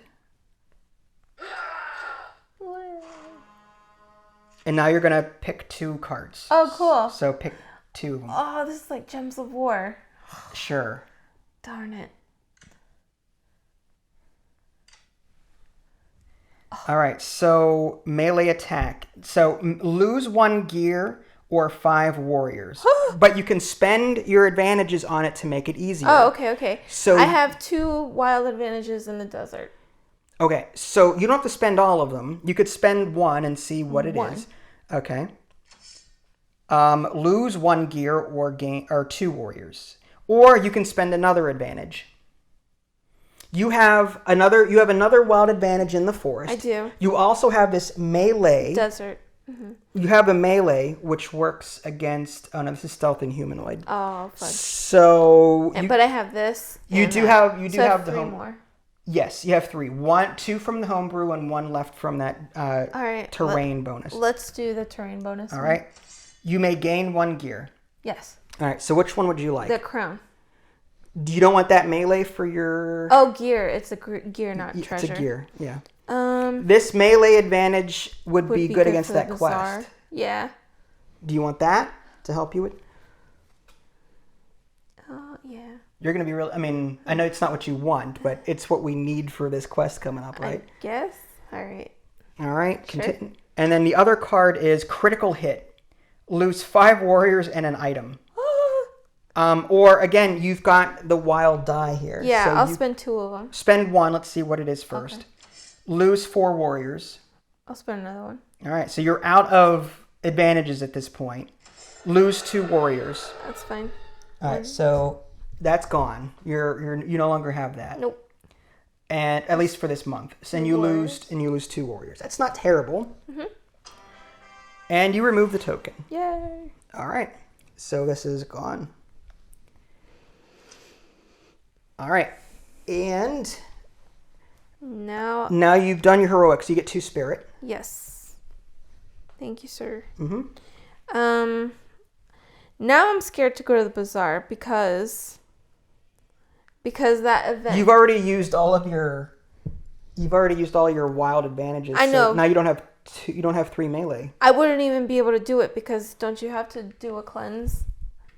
And now you're going to pick 2 cards. Oh, cool. So pick 2 of them. Oh, this is like Gems of War. Sure. Darn it. All right, so melee attack. So lose 1 gear or 5 warriors. But you can spend your advantages on it to make it easier. Oh, okay. So I have 2 wild advantages in the desert. Okay, so you don't have to spend all of them. You could spend 1 and see what it is. Okay. Lose 1 gear or gain 2 warriors. Or you can spend another advantage. You have another wild advantage in the forest. I do. You also have this melee. Desert. Mm-hmm. You have a melee which works against. Oh no, this is stealth and humanoid. Oh, fudge. So. But I have this. You do have the 3 home. more. Yes, you have 3. 2 from the homebrew and 1 left from that all right, terrain bonus. Let's do the terrain bonus. All right. You may gain 1 gear. Yes. All right. So which one would you like? The crown. You don't want that melee for your... Oh, gear. It's a gear, not treasure. It's a gear, yeah. This melee advantage would be good against that quest. Yeah. Do you want that to help you with... Yeah. You're going to be real... I mean, I know it's not what you want, but it's what we need for this quest coming up, right? I guess. All right. All right. Sure. And then the other card is critical hit. Lose 5 warriors and an item. Or, again, you've got the wild die here. Yeah, so I'll spend 2 of them. Spend 1. Let's see what it is first. Okay. Lose 4 warriors. I'll spend another one. All right, so you're out of advantages at this point. Lose 2 warriors. That's fine. All right, so that's gone. You no longer have that. Nope. And at least for this month. So, and you lose 2 warriors. That's not terrible. Mm-hmm. And you remove the token. Yay. All right. So this is gone. All right. And now you've done your heroics. You get 2 spirit. Yes. Thank you, sir. Mm-hmm. Now I'm scared to go to the bazaar because that event. You've already used all your wild advantages. I know. So now you don't have 3 melee. I wouldn't even be able to do it because don't you have to do a cleanse?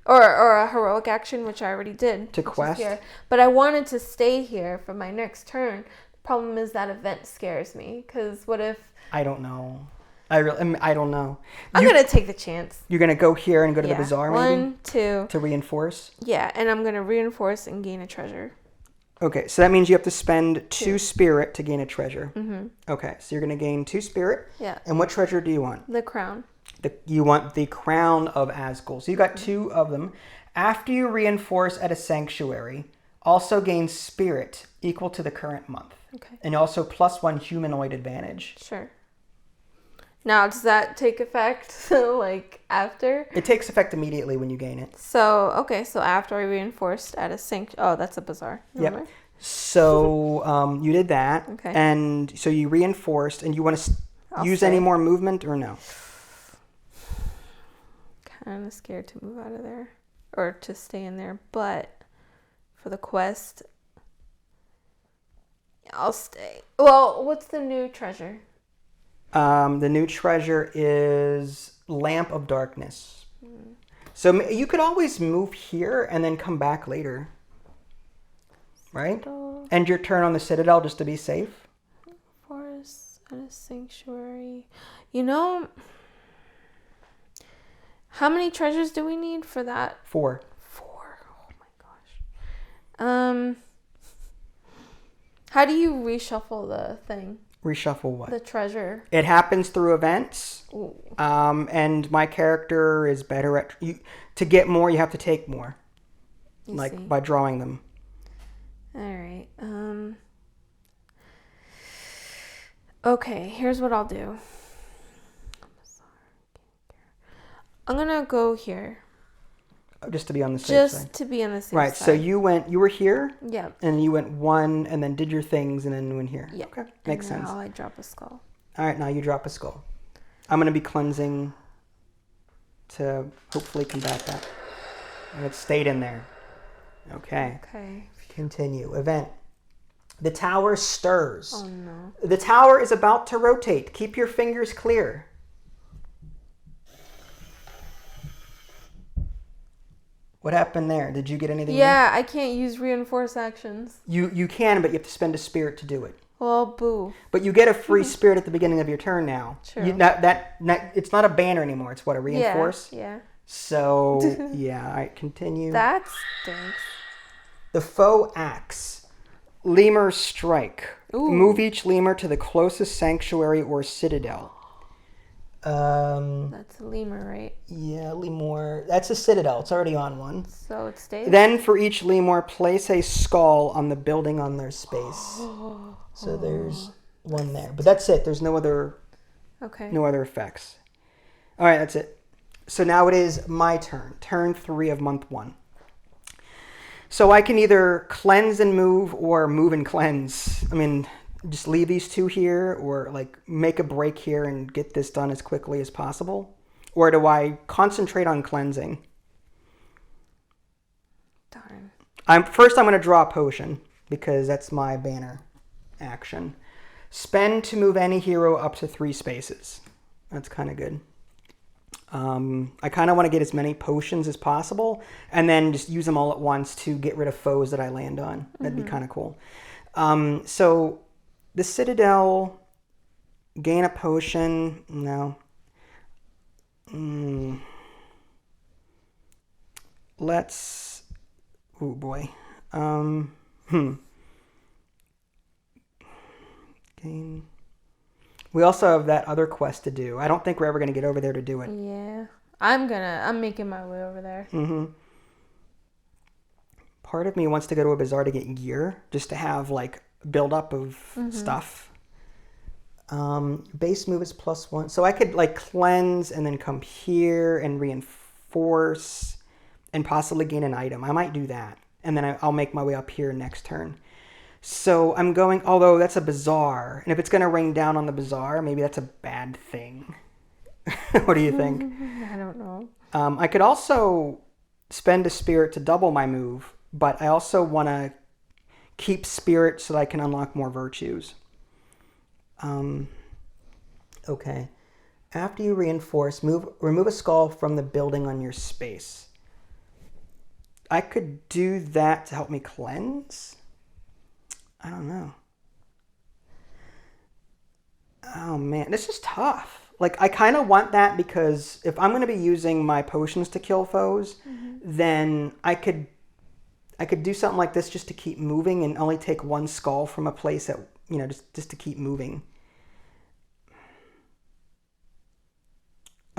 Or a heroic action, which I already did. To quest? But I wanted to stay here for my next turn. The problem is that event scares me. Because what if... I don't know. I don't know. I'm going to take the chance. You're going to go here and go to the bazaar, maybe? 1, 2. To reinforce? Yeah, and I'm going to reinforce and gain a treasure. Okay, so that means you have to spend 2 spirit to gain a treasure. Mm-hmm. Okay, so you're going to gain 2 spirit. Yeah. And what treasure do you want? The crown. You want the Crown of Asgul. So you got 2 of them. After you reinforce at a sanctuary, also gain spirit equal to the current month. Okay. And also +1 humanoid advantage. Sure. Now, does that take effect, like, after? It takes effect immediately when you gain it. So, okay, so after I reinforced at a sanctuary... Oh, that's a bazaar. Yep. So, you did that. Okay. And so you reinforced, and you want to use stay. any more movement or no? Kind of scared to move out of there. Or to stay in there, but for the quest, I'll stay. Well, what's the new treasure? The new treasure is Lamp of Darkness. So you could always move here and then come back later. Right? End your turn on the Citadel just to be safe. Forest at a sanctuary. You know, how many treasures do we need for that? 4. 4. Oh my gosh. How do you reshuffle the thing? Reshuffle what? The treasure. It happens through events. Ooh. And my character is better at... to get more, you have to take more. See. By drawing them. All right. Okay, here's what I'll do. I'm gonna go here. Just to be on the safe side. Just to be on the safe right, side. so you were here? Yeah. And you went 1 and then did your things and then went here. Yeah. Okay, makes and sense. now I drop a skull. All right, now you drop a skull. I'm going to be cleansing to hopefully combat that. And it stayed in there. Okay. Okay. Continue. Event. The tower stirs. Oh no. The tower is about to rotate. Keep your fingers clear. What happened there? Did you get anything? Yeah, I can't use reinforce actions. You can, but you have to spend a spirit to do it. Well, boo. But you get a free spirit at the beginning of your turn now. True. It's not a banner anymore. It's what, a reinforce? Yeah. So, yeah, all right, continue. That stinks. The foe axe. Lemur strike. Ooh. Move each lemur to the closest sanctuary or citadel. That's a lemur, right? Yeah, lemur. That's a citadel. It's already on one. So it stays. Then for each lemur, place a skull on the building on their space. So there's one there. But that's it. There's no other effects. All right, that's it. So now it is my turn. Turn 3 of month 1. So I can either cleanse and move or move and cleanse. I mean, just leave these 2 here or like make a break here and get this done as quickly as possible. Or do I concentrate on cleansing? Darn. First I'm going to draw a potion because that's my banner action. Spend to move any hero up to 3 spaces. That's kind of good. I kind of want to get as many potions as possible and then just use them all at once to get rid of foes that I land on. That'd be kind of cool. So the Citadel, gain a potion. No. Let's... Oh boy. Gain... We also have that other quest to do. I don't think we're ever going to get over there to do it. Yeah. I'm making my way over there. Mm-hmm. Part of me wants to go to a bazaar to get gear, just to have, like, build-up of stuff. Base move is +1. So I could, like, cleanse and then come here and reinforce and possibly gain an item. I might do that. And then I'll make my way up here next turn. So I'm going, although that's a bazaar, and if it's going to rain down on the bazaar, maybe that's a bad thing. What do you think? I don't know. I could also spend a spirit to double my move, but I also want to keep spirit so that I can unlock more virtues. Okay. After you reinforce, remove a skull from the building on your space. I could do that to help me cleanse. I don't know. Oh man, this is tough. Like, I kind of want that because if I'm going to be using my potions to kill foes, then I could do something like this just to keep moving and only take 1 skull from a place that, you know, just to keep moving.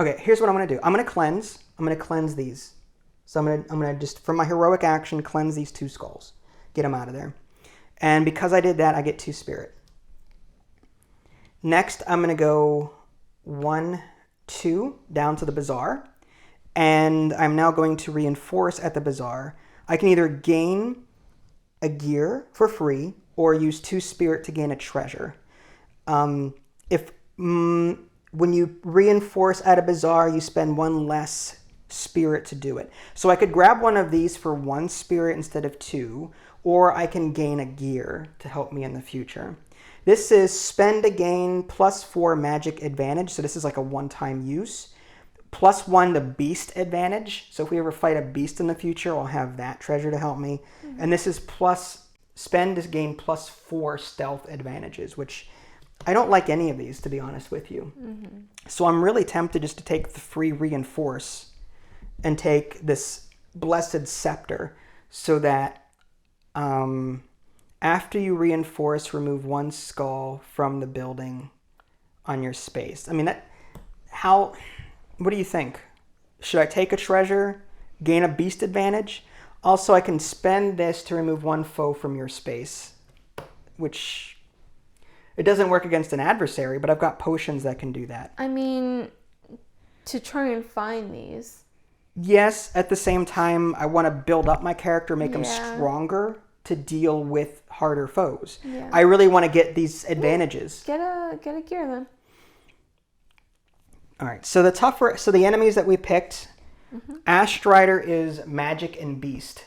Okay, here's what I'm going to do. I'm going to cleanse. I'm going to cleanse these. So I'm gonna just, from my heroic action, cleanse these 2 skulls. Get them out of there. And because I did that, I get 2 spirit. Next, I'm going to go 1, 2 down to the bazaar. And I'm now going to reinforce at the bazaar. I can either gain a gear for free or use 2 spirit to gain a treasure. When you reinforce at a bazaar, you spend 1 less spirit to do it. So I could grab one of these for 1 spirit instead of 2, or I can gain a gear to help me in the future. This is spend to gain +4 magic advantage. So this is like a one-time use. +1 to beast advantage. So if we ever fight a beast in the future, I'll have that treasure to help me. Mm-hmm. And this is spend to gain +4 stealth advantages, which I don't like any of these, to be honest with you. Mm-hmm. So I'm really tempted just to take the free reinforce and take this blessed scepter so that after you reinforce, remove 1 skull from the building on your space. I mean, what do you think? Should I take a treasure, gain a beast advantage? Also, I can spend this to remove 1 foe from your space, which it doesn't work against an adversary, but I've got potions that can do that. I mean, to try and find these. Yes, at the same time, I want to build up my character, make him stronger to deal with harder foes. Yeah. I really want to get these advantages. Get a gear then. All right, so the enemies that we picked, Ashstrider is magic and beast.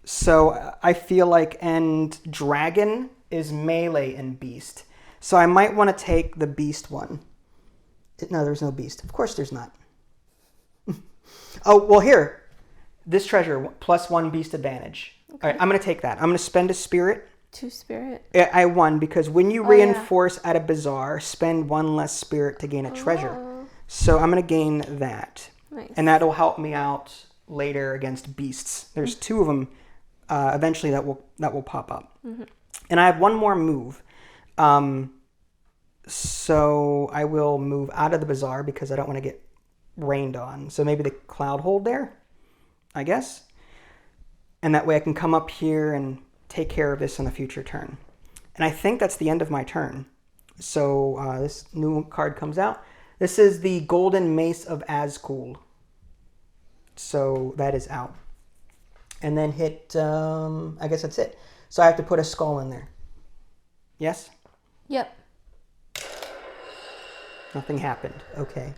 So I feel like, and dragon is melee and beast. So I might want to take the beast one. No, there's no beast. Of course there's not. Oh, well here, this treasure, +1 beast advantage. Okay. All right, I'm going to take that. I'm going to spend a spirit. 2 spirit? I won because when you reinforce at a bazaar, spend 1 less spirit to gain a treasure. So I'm going to gain that. Nice. And that'll help me out later against beasts. There's 2 of them eventually that will pop up. Mm-hmm. And I have 1 more move. So I will move out of the bazaar because I don't want to get rained on. So maybe the cloud hold there, I guess. And that way I can come up here and take care of this on a future turn. And I think that's the end of my turn. So this new card comes out. This is the Golden Mace of Azkul. So that is out. And then hit, I guess that's it. So I have to put a skull in there. Yes? Yep. Nothing happened. Okay.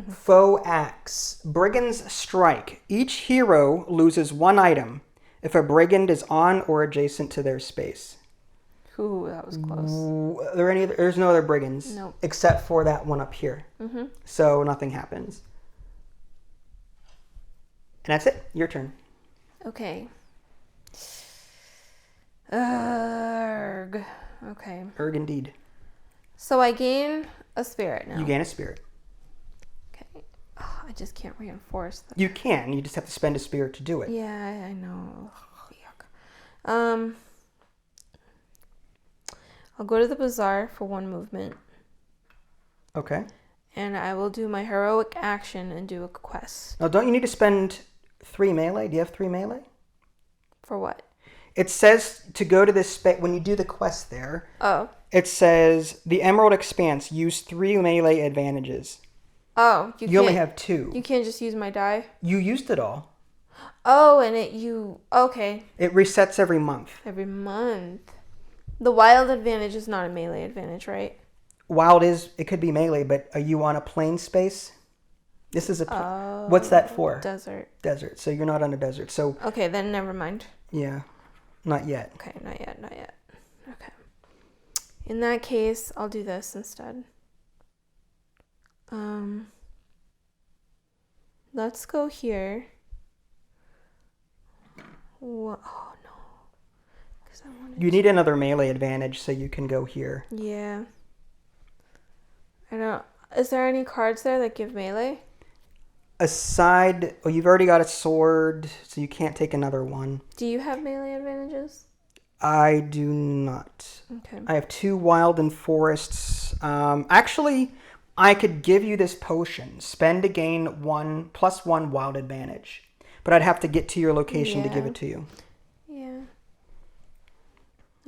Foe Axe. Brigand's Strike. Each hero loses 1 item if a brigand is on or adjacent to their space. Ooh, that was close. There's no other brigands. Nope. Except for that one up here. Mm-hmm. So nothing happens. And that's it. Your turn. Okay. Erg. Okay. Erg indeed. So I gain a spirit now. You gain a spirit. Okay. Oh, I just can't reinforce that. You can. You just have to spend a spirit to do it. Yeah, I know. Yuck. I'll go to the bazaar for 1 movement. Okay. And I will do my heroic action and do a quest. Now, don't you need to spend 3 melee? Do you have 3 melee? For what? It says to go to this space, when you do the quest there, it says, the Emerald Expanse, use 3 melee advantages. Oh, you only have 2. You can't just use my die? You used it all. Oh, and okay. It resets every month. Every month. The wild advantage is not a melee advantage, right? Wild it could be melee, but are you on a plain space? This is what's that for? Desert. Desert. So you're not on a desert. So okay, then never mind. Yeah, not yet. Okay, not yet. Okay. In that case, I'll do this instead. Let's go here. What? Oh no. You need another melee advantage so you can go here. Yeah. Is there any cards there that give melee? You've already got a sword, so you can't take another one. Do you have melee advantages? I do not. Okay. I have 2 wild and forests. Actually, I could give you this potion, spend to gain 1+1 wild advantage. But I'd have to get to your location to give it to you. Yeah.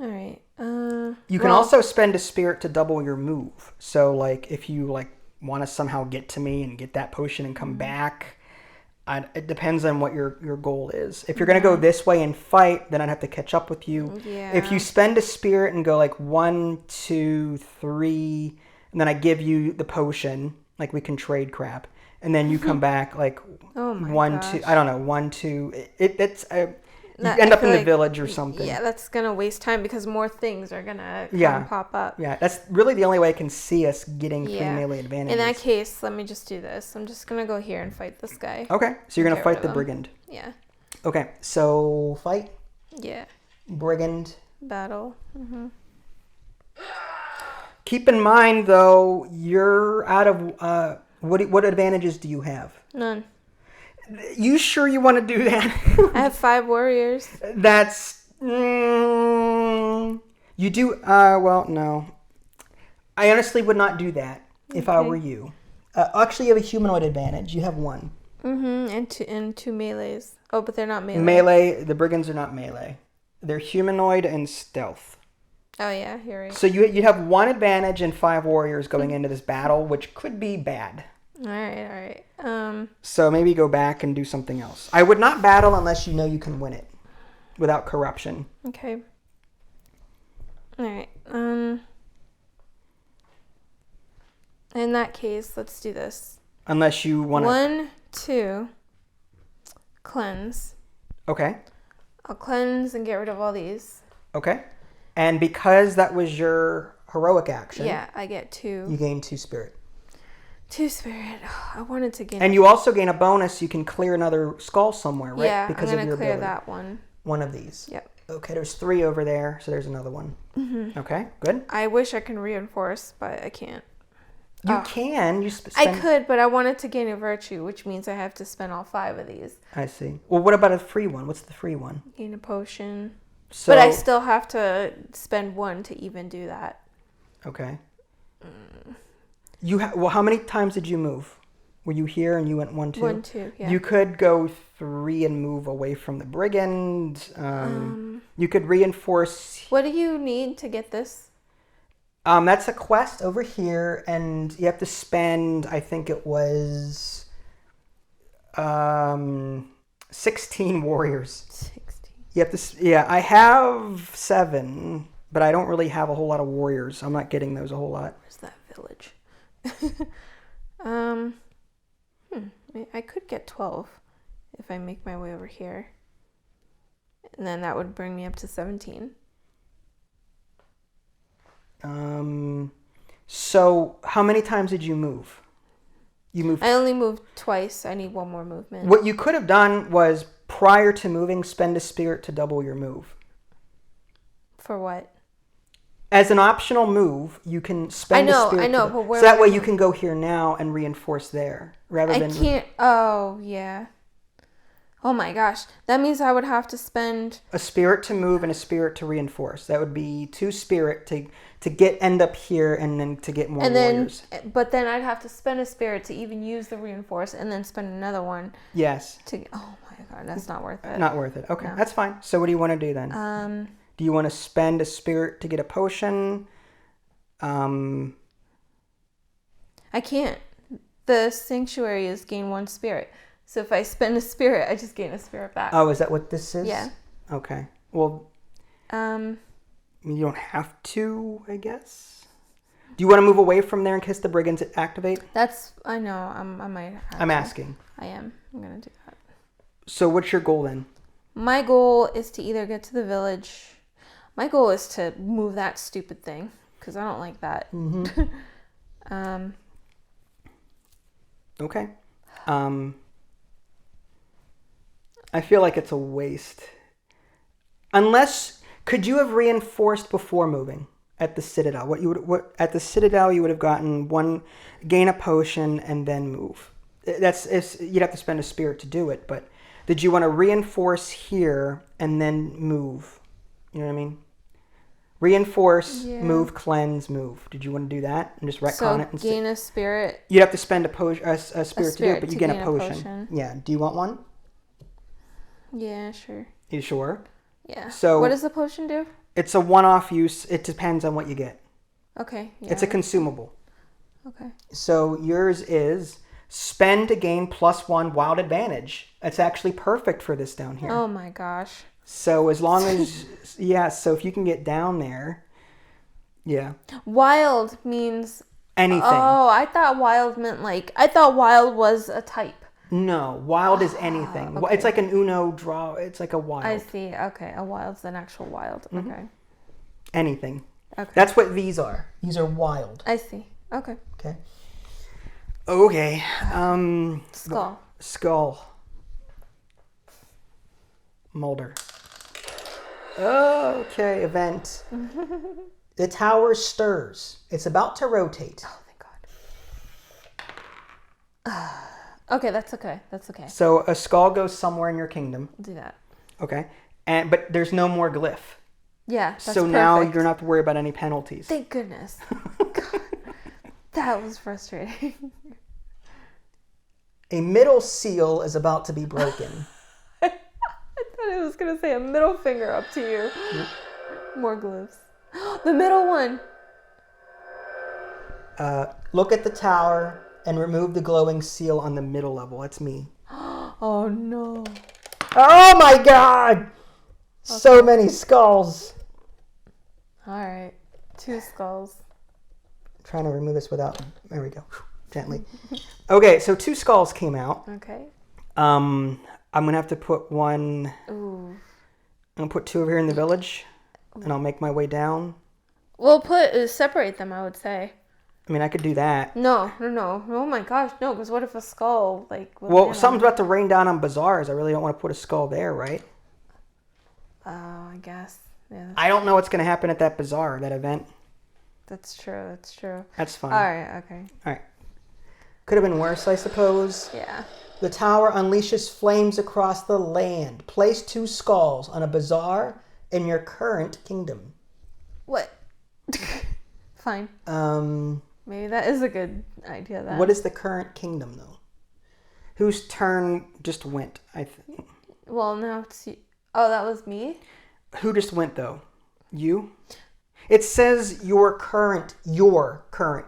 All right. You can also spend a spirit to double your move. So, like, if you, like, want to somehow get to me and get that potion and come back, it depends on what your goal is. If you're going to go this way and fight, then I'd have to catch up with you. Yeah. If you spend a spirit and go, like, 1, 2, 3, and then I give you the potion, like, we can trade crap. And then you come back, like, oh my 1, gosh. 2, I don't know, 1, 2. You end up in the village or something. Yeah, that's going to waste time because more things are going to pop up. Yeah, that's really the only way I can see us getting 3 melee advantages. In that case, let me just do this. I'm just going to go here and fight this guy. Okay, so you're going to fight the brigand. Yeah. Okay, so fight. Yeah. Brigand. Battle. Mm-hmm. Keep in mind, though, you're out of... what advantages do you have? None. You sure you want to do that? I have 5 warriors. That's... you do... well, no. I honestly would not do that if I were you. Actually, you have a humanoid advantage. You have 1. Mm-hmm. And two melees. Oh, but they're not melee. Melee. The brigands are not melee. They're humanoid and stealth. Oh, yeah. You're right. So you have 1 advantage and 5 warriors going into this battle, which could be bad. All right. So maybe go back and do something else. I would not battle unless you know you can win it without corruption. Okay. All right. In that case, let's do this. Unless you want to... 1, 2, cleanse. Okay. I'll cleanse and get rid of all these. Okay. And because that was your heroic action... Yeah, I get 2. You gain 2 spirit. 2 spirit. Oh, I wanted to gain... And you also gain a bonus. You can clear another skull somewhere, right? Yeah, because I'm going of your to clear ability. that one. One of these. Yep. Okay, there's 3 over there, so there's another one. Mm-hmm. Okay, good. I wish I can reinforce, but I can't. You can. I could, but I wanted to gain a virtue, which means I have to spend all 5 of these. I see. Well, what about a free one? What's the free one? Gain a potion. So, but I still have to spend 1 to even do that. Okay. Well, how many times did you move? Were you here and you went 1, 2? 1, 2, yeah. You could go 3 and move away from the brigand. You could reinforce. What do you need to get this? That's a quest over here, and you have to spend, I think it was 16 warriors. 16. You have to, yeah, I have 7, but I don't really have a whole lot of warriors. I'm not getting those a whole lot. Where's that village? I could get 12 if I make my way over here. And then that would bring me up to 17. So how many times did you move? You moved. I only moved twice. I need 1 more movement. What you could have done was prior to moving, spend a spirit to double your move. For what? As an optional move, you can spend a spirit. I know, but where? So that way you can go here now and reinforce there rather than. I can't. Oh yeah. Oh my gosh, that means I would have to spend a spirit to move and a spirit to reinforce. That would be 2 spirit to end up here and then to get more warriors. But then I'd have to spend a spirit to even use the reinforce and then spend another one. Yes. Oh my god, that's not worth it. Not worth it. Okay, no. That's fine. So what do you want to do then? Do you want to spend a spirit to get a potion? I can't. The sanctuary is gain 1 spirit. So if I spend a spirit, I just gain a spirit back. Oh, is that what this is? Yeah. Okay. Well, you don't have to, I guess. Do you want to move away from there in case the brigands activate? I know. I might. I'm asking. I am. I'm gonna do that. So what's your goal then? My goal is to either get to the village. My goal is to move that stupid thing because I don't like that. Mm-hmm. Okay. I feel like it's a waste. Unless, could you have reinforced before moving at the Citadel? At the Citadel you would have gotten 1, gain a potion and then move. You'd have to spend a spirit to do it. But did you want to reinforce here and then move? You know what I mean? Reinforce, Yeah. move, cleanse, move. Did you want to do that and just retcon So it? And gain a spirit. you'd have to spend a spirit to do it, but you to gain gain a a potion. potion. Yeah. Do you want one? Yeah, sure. You sure? Yeah. So what does the potion do? it's a one-off use. It depends on what you get. Okay. Yeah. It's a consumable. Okay. So yours is spend to gain +1 wild advantage. It's actually perfect for this down here. Oh my gosh. So as long as, yeah, so if you can get down there, yeah. Wild means... Anything. Oh, I thought wild meant I thought wild was a type. No, wild is anything. Okay. It's like an Uno draw. It's like a wild. I see. Okay. A wild's an actual wild. Mm-hmm. Okay. Anything. Okay. That's what these are. These are wild. I see. Okay. Okay. Okay. Skull. Skull. Mulder. Okay, event. The tower stirs. It's about to rotate. Oh, thank God. Okay, that's okay. That's okay. So a skull goes somewhere in your kingdom. I'll do that. Okay. But there's no more glyph. Yeah, that's So now perfect. you're not have to worry about any penalties. Thank goodness. God, that was frustrating. A middle seal is about to be broken. I thought it was going to say a middle finger up to you. More glyphs. The middle one. Look at the tower and remove the glowing seal on the middle level. That's me. Oh, no. Oh my god! Okay. So many skulls. All right. 2 skulls. I'm trying to remove this without... There we go. Gently. Okay, so 2 skulls came out. Okay. I'm going to have to put one... Ooh. I'm going to put 2 over here in the village. And I'll make my way down. We'll separate them, I would say. I mean, I could do that. No. Oh my gosh, no, because what if a skull, Well, something's about to rain down on bazaars. I really don't want to put a skull there, right? Oh, I guess. Yeah. I don't know what's going to happen at that bazaar, that event. That's true. That's fine. All right, okay. All right. Could have been worse, I suppose. Yeah. The tower unleashes flames across the land. Place 2 skulls on a bazaar in your current kingdom. What? Fine. Maybe that is a good idea then. What is the current kingdom, though? Whose turn just went? Well, now it's you. Oh, that was me? Who just went, though? You? It says your current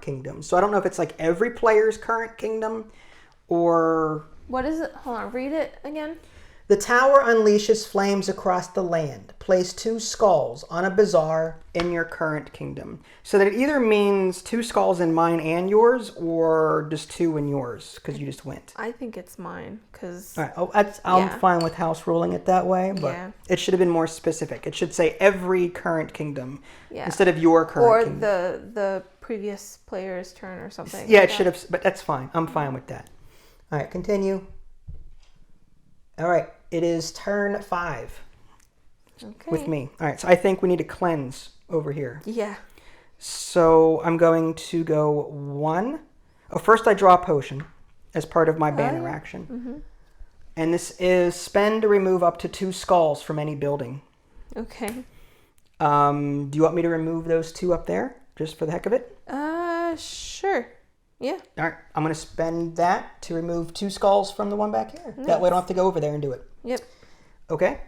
kingdom. So I don't know if it's like every player's current kingdom or... What is it? Hold on, read it again. The tower unleashes flames across the land. Place 2 skulls on a bazaar in your current kingdom. So that it either means 2 skulls in mine and yours, or just 2 in yours because you just went. I think it's mine because. All right. I'm fine with house ruling it that way, but it should have been more specific. It should say every current kingdom instead of your current kingdom. Or the previous player's turn or something. Yeah, it should have, but that's fine. I'm fine with that. All right, continue. All right. It is turn 5 with me. All right, so I think we need to cleanse over here. Yeah. So I'm going to go 1. Oh, first I draw a potion as part of my banner action. Mm-hmm. And this is spend to remove up to 2 skulls from any building. Okay. Do you want me to remove those 2 up there just for the heck of it? Sure. Yeah. All right, I'm going to spend that to remove 2 skulls from the one back here. Nice. That way I don't have to go over there and do it. Yep. Okay.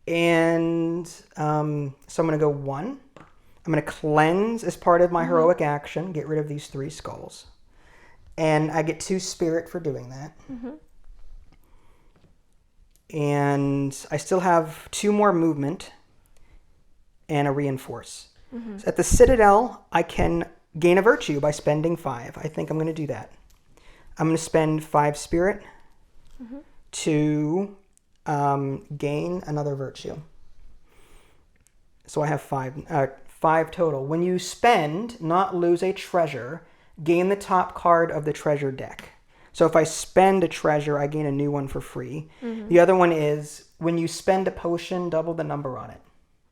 And so I'm going to go 1. I'm going to cleanse as part of my heroic action, get rid of these 3 skulls. And I get 2 spirit for doing that. Mm-hmm. And I still have 2 more movement and a reinforce. Mm-hmm. So at the Citadel, I can gain a virtue by spending 5. I think I'm going to do that. I'm going to spend 5 spirit to gain another virtue. So I have 5 total. When you spend, not lose a treasure, gain the top card of the treasure deck. So if I spend a treasure, I gain a new one for free. Mm-hmm. The other one is when you spend a potion, double the number on it.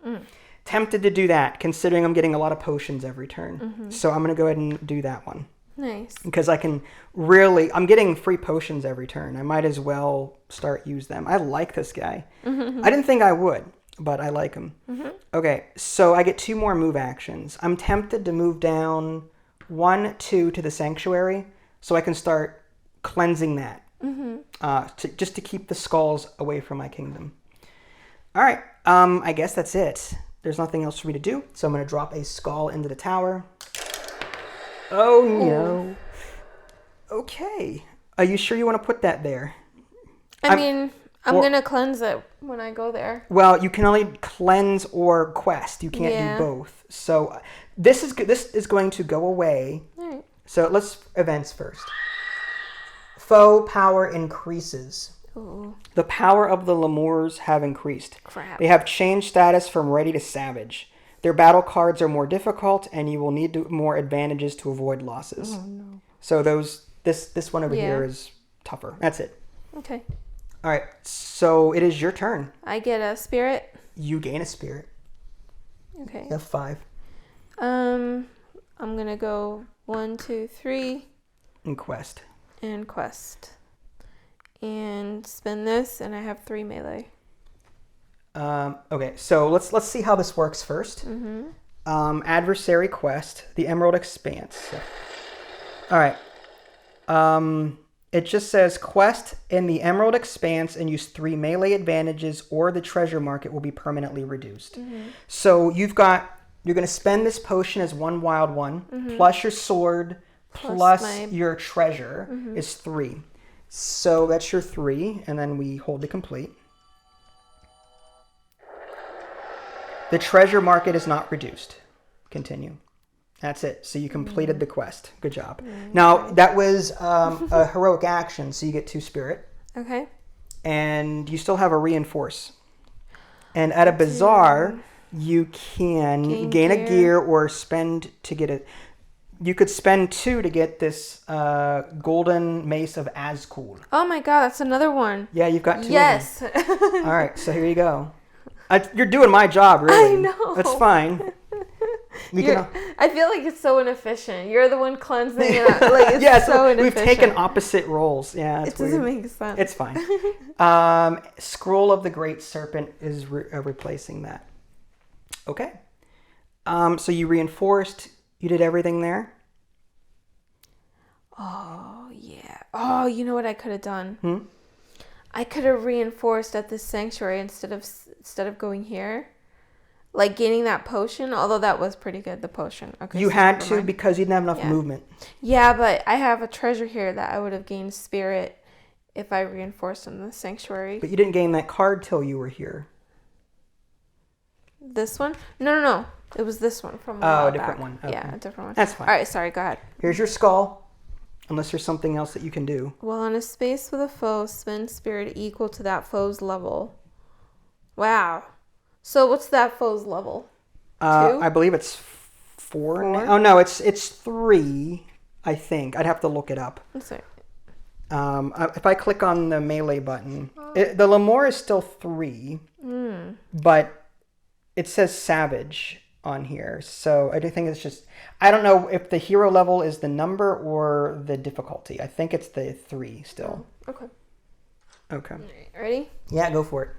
Mm. Tempted to do that, considering I'm getting a lot of potions every turn. Mm-hmm. So I'm going to go ahead and do that one. Nice. Because I can really... I'm getting free potions every turn. I might as well use them. I like this guy. Mm-hmm. I didn't think I would. but I like them. Mm-hmm. Okay, so I get 2 more move actions. I'm tempted to move down 1, 2 to the sanctuary so I can start cleansing that. Just to keep the skulls away from my kingdom. All right, I guess that's it. There's nothing else for me to do, so I'm going to drop a skull into the tower. Oh, no. Okay. Are you sure you want to put that there? I'm going to cleanse it when I go there. Well, you can only cleanse or quest. You can't do both. So this is going to go away. All right. So let's events first. Foe power increases. Ooh. The power of the Lemurs have increased. Crap. They have changed status from ready to savage. Their battle cards are more difficult, and you will need more advantages to avoid losses. Oh, no. So this one over here is tougher. That's it. Okay. All right. So it is your turn. I get a spirit. You gain a spirit. Okay. You have 5. I'm gonna go 1, 2, 3. And quest. And quest. And spin this, and I have 3 melee. Okay, so let's see how this works first. Adversary quest, the Emerald Expanse. All right. It just says quest in the Emerald Expanse and use 3 melee advantages, or the treasure market will be permanently reduced. So you're going to spend this potion as 1 wild one, plus your sword, plus your treasure is 3. So that's your 3, and then we hold to complete. The treasure market is not reduced. Continue. That's it. So you completed the quest. Good job. Now, that was a heroic action, so you get 2 spirit. Okay. And you still have a reinforce. And at a bazaar, you can gain a gear or spend to get it. You could spend 2 to get this golden mace of Azkul. Oh my god, that's another one. Yeah, you've got 2 Yes. of them. All right, so here you go. You're doing my job, really. I know. That's fine. I feel like it's so inefficient. You're the one cleansing it. Like, it's so inefficient. We've taken opposite roles. Yeah, it doesn't make sense. It's fine. Scroll of the Great Serpent is replacing that. Okay. So you reinforced. You did everything there? Oh, yeah. Oh, you know what I could have done? I could have reinforced at this sanctuary instead of going here. Like gaining that potion, although that was pretty good, the potion. Okay. You had to because you didn't have enough movement. Yeah, but I have a treasure here that I would have gained spirit if I reinforced in the sanctuary. But you didn't gain that card till you were here. This one? No. It was this one from a while a different back. one. Okay. Yeah, a different one. That's fine. All right, sorry, go ahead. Here's your skull, unless there's something else that you can do. While on a space with a foe, spend spirit equal to that foe's level. Wow. So what's that foe's level? 2? I believe it's 4 now. Oh, no, it's 3, I think. I'd have to look it up. That's right. If I click on the melee button, the Lemur is still 3, but it says Savage on here. So I do think it's just, I don't know if the hero level is the number or the difficulty. I think it's the 3 still. Okay. Okay. Ready? Yeah, go for it.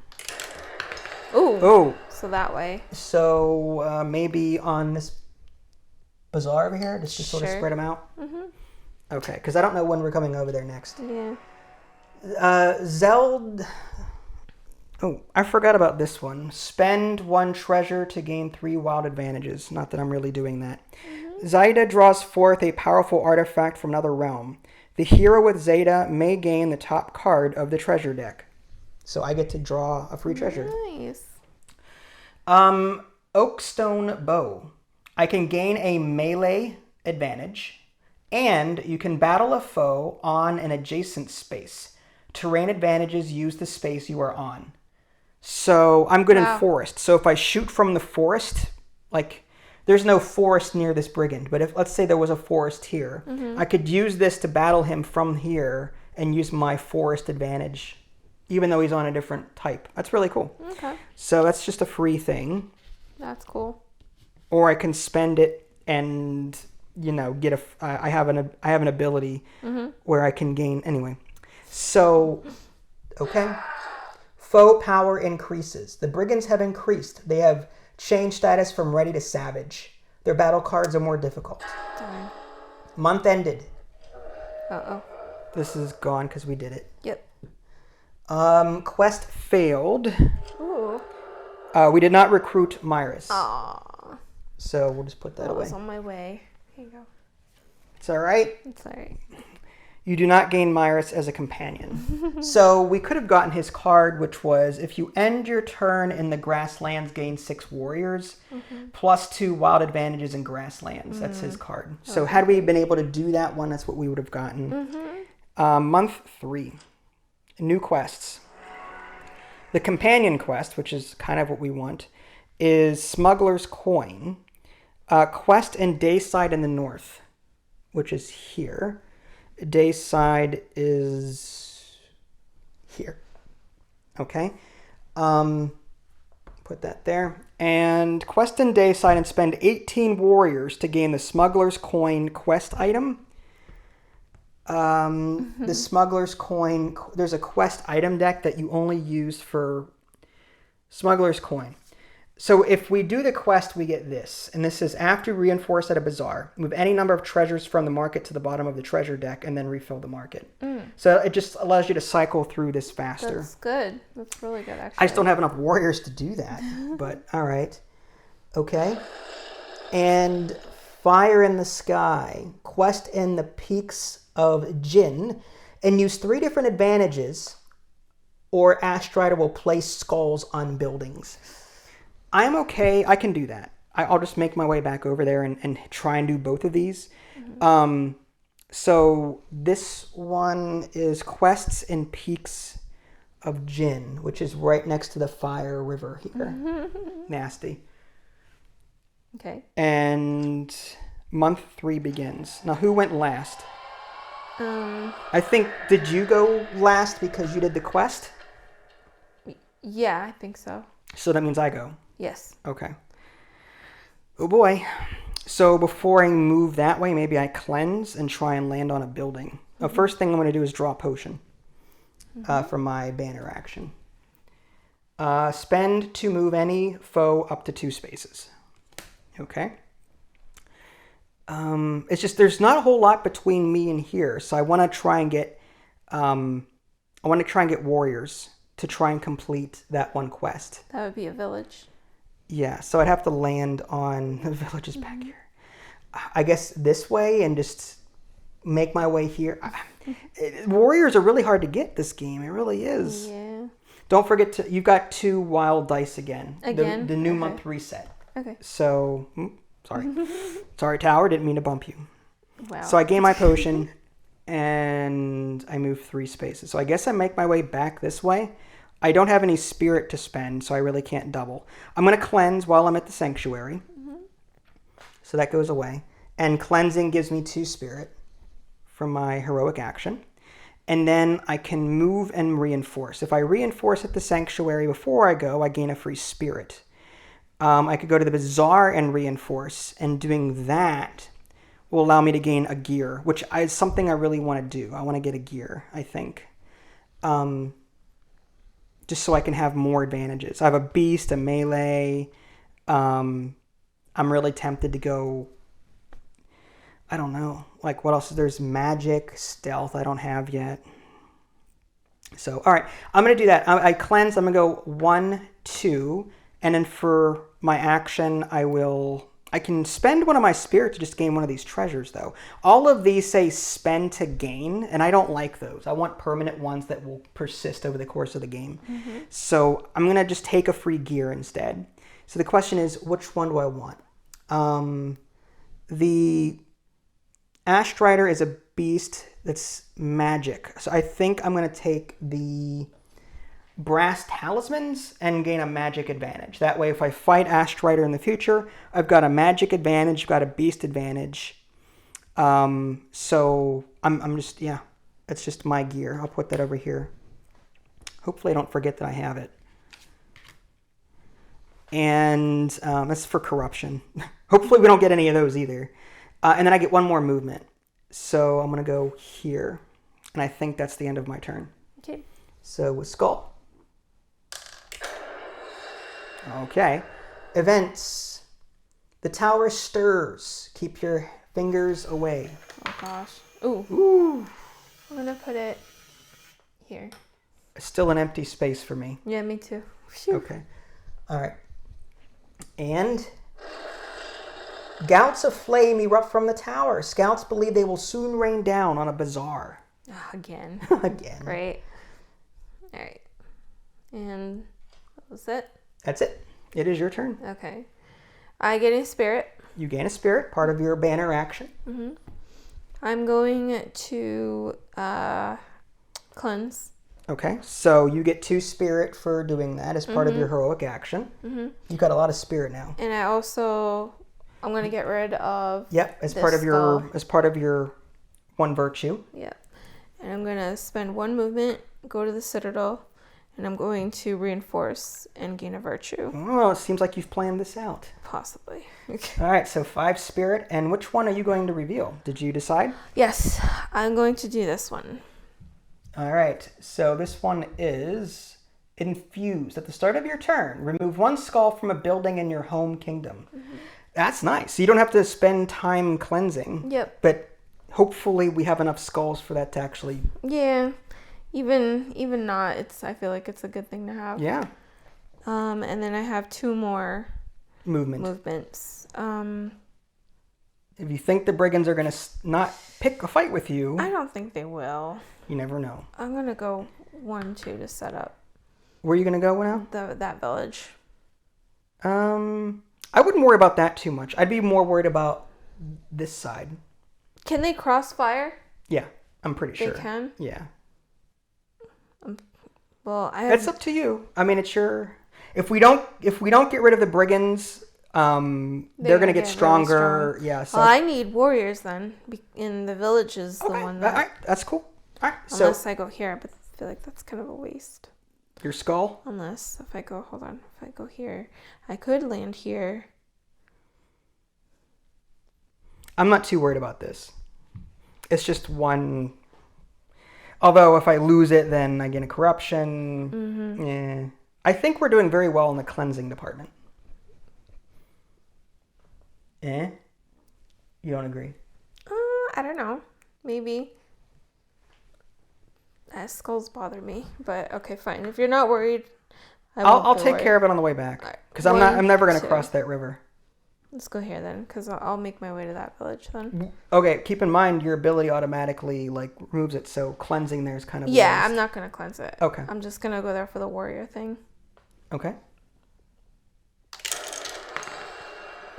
Ooh. Oh. So that way. So maybe on this bazaar over here, just to sort of spread them out? Okay, because I don't know when we're coming over there next. Yeah. Zeld... Oh, I forgot about this one. Spend 1 treasure to gain 3 wild advantages. Not that I'm really doing that. Zaida draws forth a powerful artifact from another realm. The hero with Zaida may gain the top card of the treasure deck. So I get to draw a free treasure. Nice. Oakstone Bow. I can gain a melee advantage, and you can battle a foe on an adjacent space. Terrain advantages use the space you are on. So I'm good in forest. So if I shoot from the forest, like there's no forest near this brigand, but if let's say there was a forest here, I could use this to battle him from here and use my forest advantage, even though he's on a different type. That's really cool. Okay. So that's just a free thing. That's cool. Or I can spend it and get a. I have an ability where I can gain anyway. So, okay. Foe power increases. The brigands have increased. They have changed status from ready to savage. Their battle cards are more difficult. Darn. Month ended. Uh-oh. This is gone because we did it. Yep. Quest failed. Ooh. We did not recruit Myris. Aww. So we'll just put that away. I was on my way. Here you go. It's all right. It's all right. You do not gain Myris as a companion. So we could have gotten his card, which was if you end your turn in the grasslands, gain 6 warriors, plus 2 wild advantages in grasslands. That's his card. So had we been able to do that one, that's what we would have gotten. Month 3. New quests. The companion quest, which is kind of what we want, is Smuggler's Coin. Quest in Dayside in the north, which is here. Dayside is here. Okay. Put that there. And quest in Dayside and spend 18 warriors to gain the Smuggler's Coin quest item. The Smuggler's Coin, there's a quest item deck that you only use for Smuggler's Coin. So if we do the quest, we get this. And this is after reinforce at a bazaar. Move any number of treasures from the market to the bottom of the treasure deck and then refill the market. So it just allows you to cycle through this faster. That's good. That's really good, actually. I just don't have enough warriors to do that. But all right. Okay. And Fire in the Sky. Quest in the Peaks of Jinn. And use 3 different advantages, or Ashstrider will place skulls on buildings. I'm okay. I can do that. I'll just make my way back over there and try and do both of these. So this one is Quests in Peaks of Jinn, which is right next to the Fire River here. Nasty. Okay. And month 3 begins. Now, who went last? I think, did you go last because you did the quest? Yeah, I think so. So that means I go. Yes. Okay. Oh boy. So before I move that way, maybe I cleanse and try and land on a building. The first thing I'm going to do is draw a potion for my banner action. Spend to move any foe up to 2 spaces. Okay. It's just there's not a whole lot between me and here, so I want to try and get warriors to try and complete that one quest. That would be a village. Yeah, so I'd have to land on the villages back here. I guess this way and just make my way here. Warriors are really hard to get this game. It really is. Yeah. Don't forget you've got 2 wild dice again. The new month reset. Okay. So, sorry. Sorry, Tower. Didn't mean to bump you. Wow. So I gain my potion and I move 3 spaces. So I guess I make my way back this way. I don't have any spirit to spend, so I really can't double. I'm going to cleanse while I'm at the sanctuary. So that goes away. And cleansing gives me 2 spirit from my heroic action. And then I can move and reinforce. If I reinforce at the sanctuary before I go, I gain a free spirit. I could go to the bazaar and reinforce, and doing that will allow me to gain a gear, which is something I really want to do. I want to get a gear, I think. Just so I can have more advantages. I have a beast, a melee. I'm really tempted to go, I don't know, like what else? There's magic, stealth I don't have yet. So, all right, I'm going to do that. I cleanse. I'm going to go 1, 2, and then for my action, I can spend one of my spirit to just gain one of these treasures, though. All of these say spend to gain, and I don't like those. I want permanent ones that will persist over the course of the game. So I'm going to just take a free gear instead. So the question is, which one do I want? The Ashstrider is a beast that's magic. So I think I'm going to take the brass talismans and gain a magic advantage. That way, if I fight Ashstrider in the future, I've got a magic advantage, I've got a beast advantage. So I'm just, yeah, it's just my gear. I'll put that over here. Hopefully I don't forget that I have it. And that's for corruption. Hopefully we don't get any of those either. And then I get 1 more movement. So I'm going to go here. And I think that's the end of my turn. Okay. So with Skull. Okay. Events. The tower stirs. Keep your fingers away. Oh gosh. Ooh. Ooh. I'm gonna put it here. It's still an empty space for me. Yeah, me too. Phew. Okay. All right. And gouts of flame erupt from the tower. Scouts believe they will soon rain down on a bazaar. Again. Again. Great. All right. And what was it? That's it. It is your turn. Okay. I get a spirit. You gain a spirit, part of your banner action. Mm-hmm. I'm going to cleanse. Okay, so you get 2 spirit for doing that as part of your heroic action. You've got a lot of spirit now. And I'm going to get rid of. Yep, as part of your 1 virtue. Yep. And I'm going to spend 1 movement, go to the citadel, and I'm going to reinforce and gain a virtue. Oh, it seems like you've planned this out. Possibly. All right, so 5 spirit, and which one are you going to reveal? Did you decide? Yes, I'm going to do this one. All right, so this one is infused. At the start of your turn, remove 1 skull from a building in your home kingdom. That's nice. So you don't have to spend time cleansing. Yep. But hopefully we have enough skulls for that to actually... Yeah. Even not, I feel like it's a good thing to have. Yeah. And then I have 2 more If movements. you think the brigands are going to not pick a fight with you... I don't think they will. You never know. I'm going to go 1, 2 to set up. Where are you going to go now? That village. I wouldn't worry about that too much. I'd be more worried about this side. Can they crossfire? Yeah, I'm pretty sure. They can? Yeah. Well, It's up to you. I mean, it's your... If we don't get rid of the brigands, they're going to get stronger. Really strong. Yeah. So well, I need warriors then. In the village is the one that... All right, that's cool. All right, unless I go here, but I feel like that's kind of a waste. Your skull? Unless if I go here, I could land here. I'm not too worried about this. It's just 1. Although if I lose it, then I get a corruption. Yeah. I think we're doing very well in the cleansing department. You don't agree? I don't know. Maybe. Skulls bother me, but okay, fine. If you're not worried, I'll take care of it on the way back because I'm never going to cross that river. Let's go here then, because I'll make my way to that village then. Okay, keep in mind your ability automatically removes it, so cleansing there is kind of yeah. waste. I'm not gonna cleanse it. Okay, I'm just gonna go there for the warrior thing. Okay.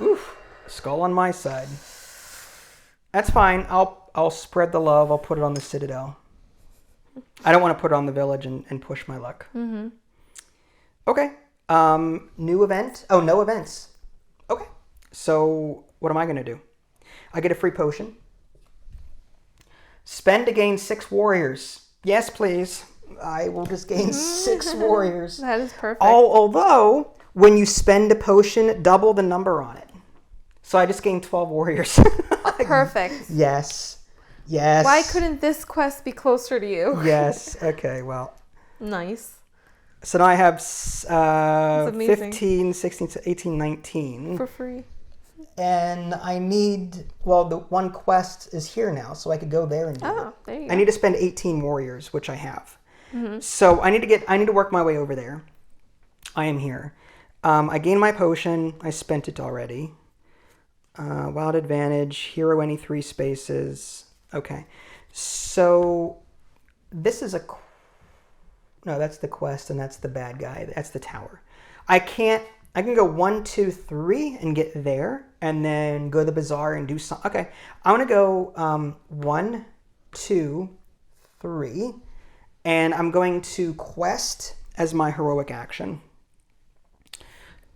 Oof, skull on my side. That's fine. I'll spread the love. I'll put it on the citadel. I don't want to put it on the village and push my luck. Okay. New event. Oh, no events. Okay. So what am I going to do? I get a free potion. Spend to gain 6 warriors. Yes, please. I will just gain 6 warriors. That is perfect. Although, when you spend a potion, double the number on it. So I just gained 12 warriors. Perfect. Yes. Yes. Why couldn't this quest be closer to you? Yes. Okay, well. Nice. So now I have 15, 16, 18, 19. For free. And I need, the 1 quest is here now, so I could go there and do it. Oh, there you go. I need to spend 18 warriors, which I have. So I need to work my way over there. I am here. I gained my potion. I spent it already. Wild advantage, hero any 3 spaces. Okay. So this is no, that's the quest and that's the bad guy. That's the tower. I can go 1, 2, 3 and get there and then go to the bazaar and do something. Okay. I want to go 1, 2, 3 and I'm going to quest as my heroic action.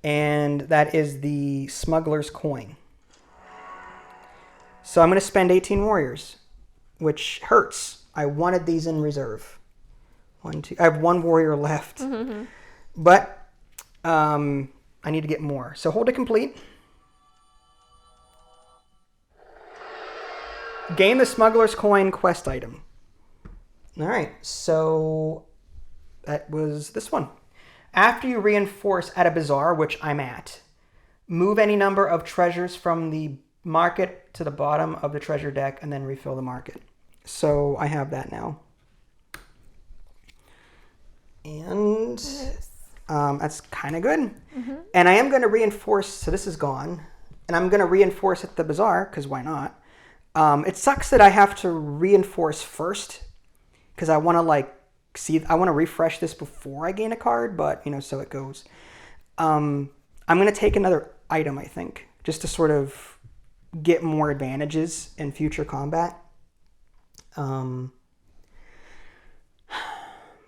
And that is the smuggler's coin. So I'm going to spend 18 warriors, which hurts. I wanted these in reserve. 1, 2. I have 1 warrior left. But I need to get more. So hold to complete. Gain the smuggler's coin quest item. All right. So that was this one. After you reinforce at a bazaar, which I'm at, move any number of treasures from the market to the bottom of the treasure deck and then refill the market. So I have that now. And that's kind of good. And I am going to reinforce, so this is gone. And I'm going to reinforce at the bazaar, because why not? It sucks that I have to reinforce first, because I want to I want to refresh this before I gain a card, but so it goes. I'm going to take another item, I think, just to sort of get more advantages in future combat.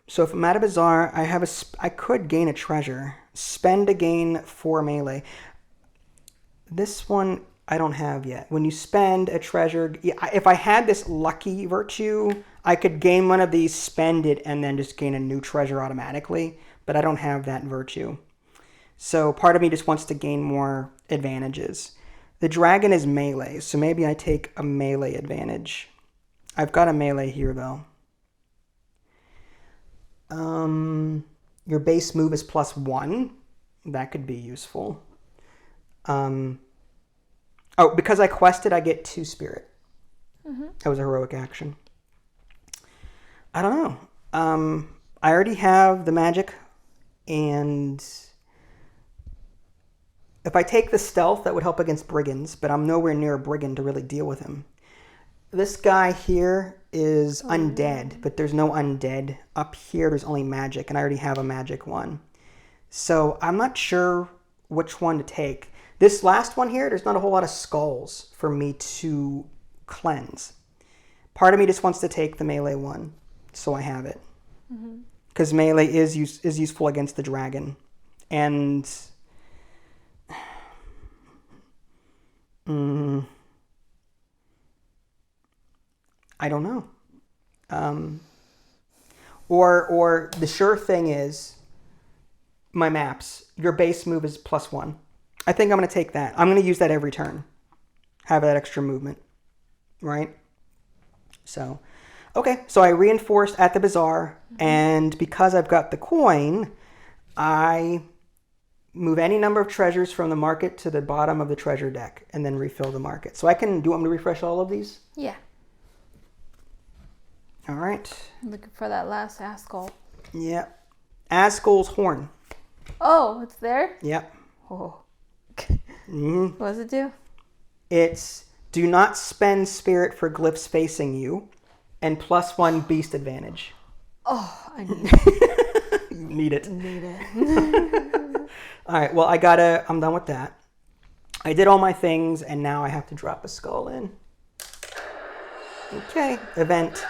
So if I'm at a bazaar, I could gain a treasure. Spend to gain 4 melee. This one I don't have yet. When you spend a treasure, if I had this lucky virtue, I could gain one of these, spend it, and then just gain a new treasure automatically. But I don't have that virtue. So part of me just wants to gain more advantages. The dragon is melee, so maybe I take a melee advantage. I've got a melee here, though. Your base move is +1. That could be useful. Because I quested, I get 2 spirit. That was a heroic action. I don't know. I already have the magic, and if I take the stealth, that would help against brigands, but I'm nowhere near a brigand to really deal with him. This guy here is undead, but there's no undead. Up here, there's only magic, and I already have a magic one. So I'm not sure which one to take. This last one here, there's not a whole lot of skulls for me to cleanse. Part of me just wants to take the melee one, so I have it. Because melee is useful against the dragon. And I don't know. Or the sure thing is my maps. Your base move is +1. I think I'm going to take that. I'm going to use that every turn. Have that extra movement. Right? So, okay. So I reinforced at the bazaar. And because I've got the coin, I move any number of treasures from the market to the bottom of the treasure deck and then refill the market. So do you want me to refresh all of these? Yeah. All right. I'm looking for that last Ascol. Yeah. Ascol's horn. Oh, it's there? Yep. Oh. What does it do? It's do not spend spirit for glyphs facing you, and +1 beast advantage. Oh, I need it. You need it. Need it. All right. Well, I'm done with that. I did all my things, and now I have to drop a skull in. Okay. Event.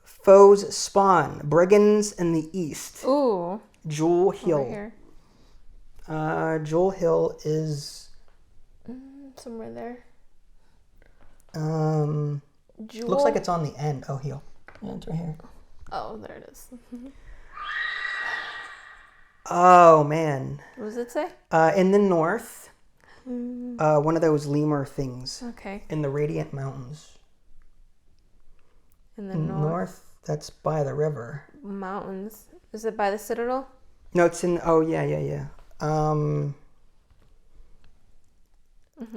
Foes spawn. Brigands in the east. Ooh. Jewel Hill. Over here. Jewel Hill is somewhere there. Jewel? Looks like it's on the end. Oh, Hill. Yeah, it's right here. Oh, there it is. Oh, man. What does it say? In the north, one of those lemur things. Okay. In the Radiant Mountains. In the north? That's by the river. Mountains. Is it by the Citadel? No, it's in... Oh, yeah.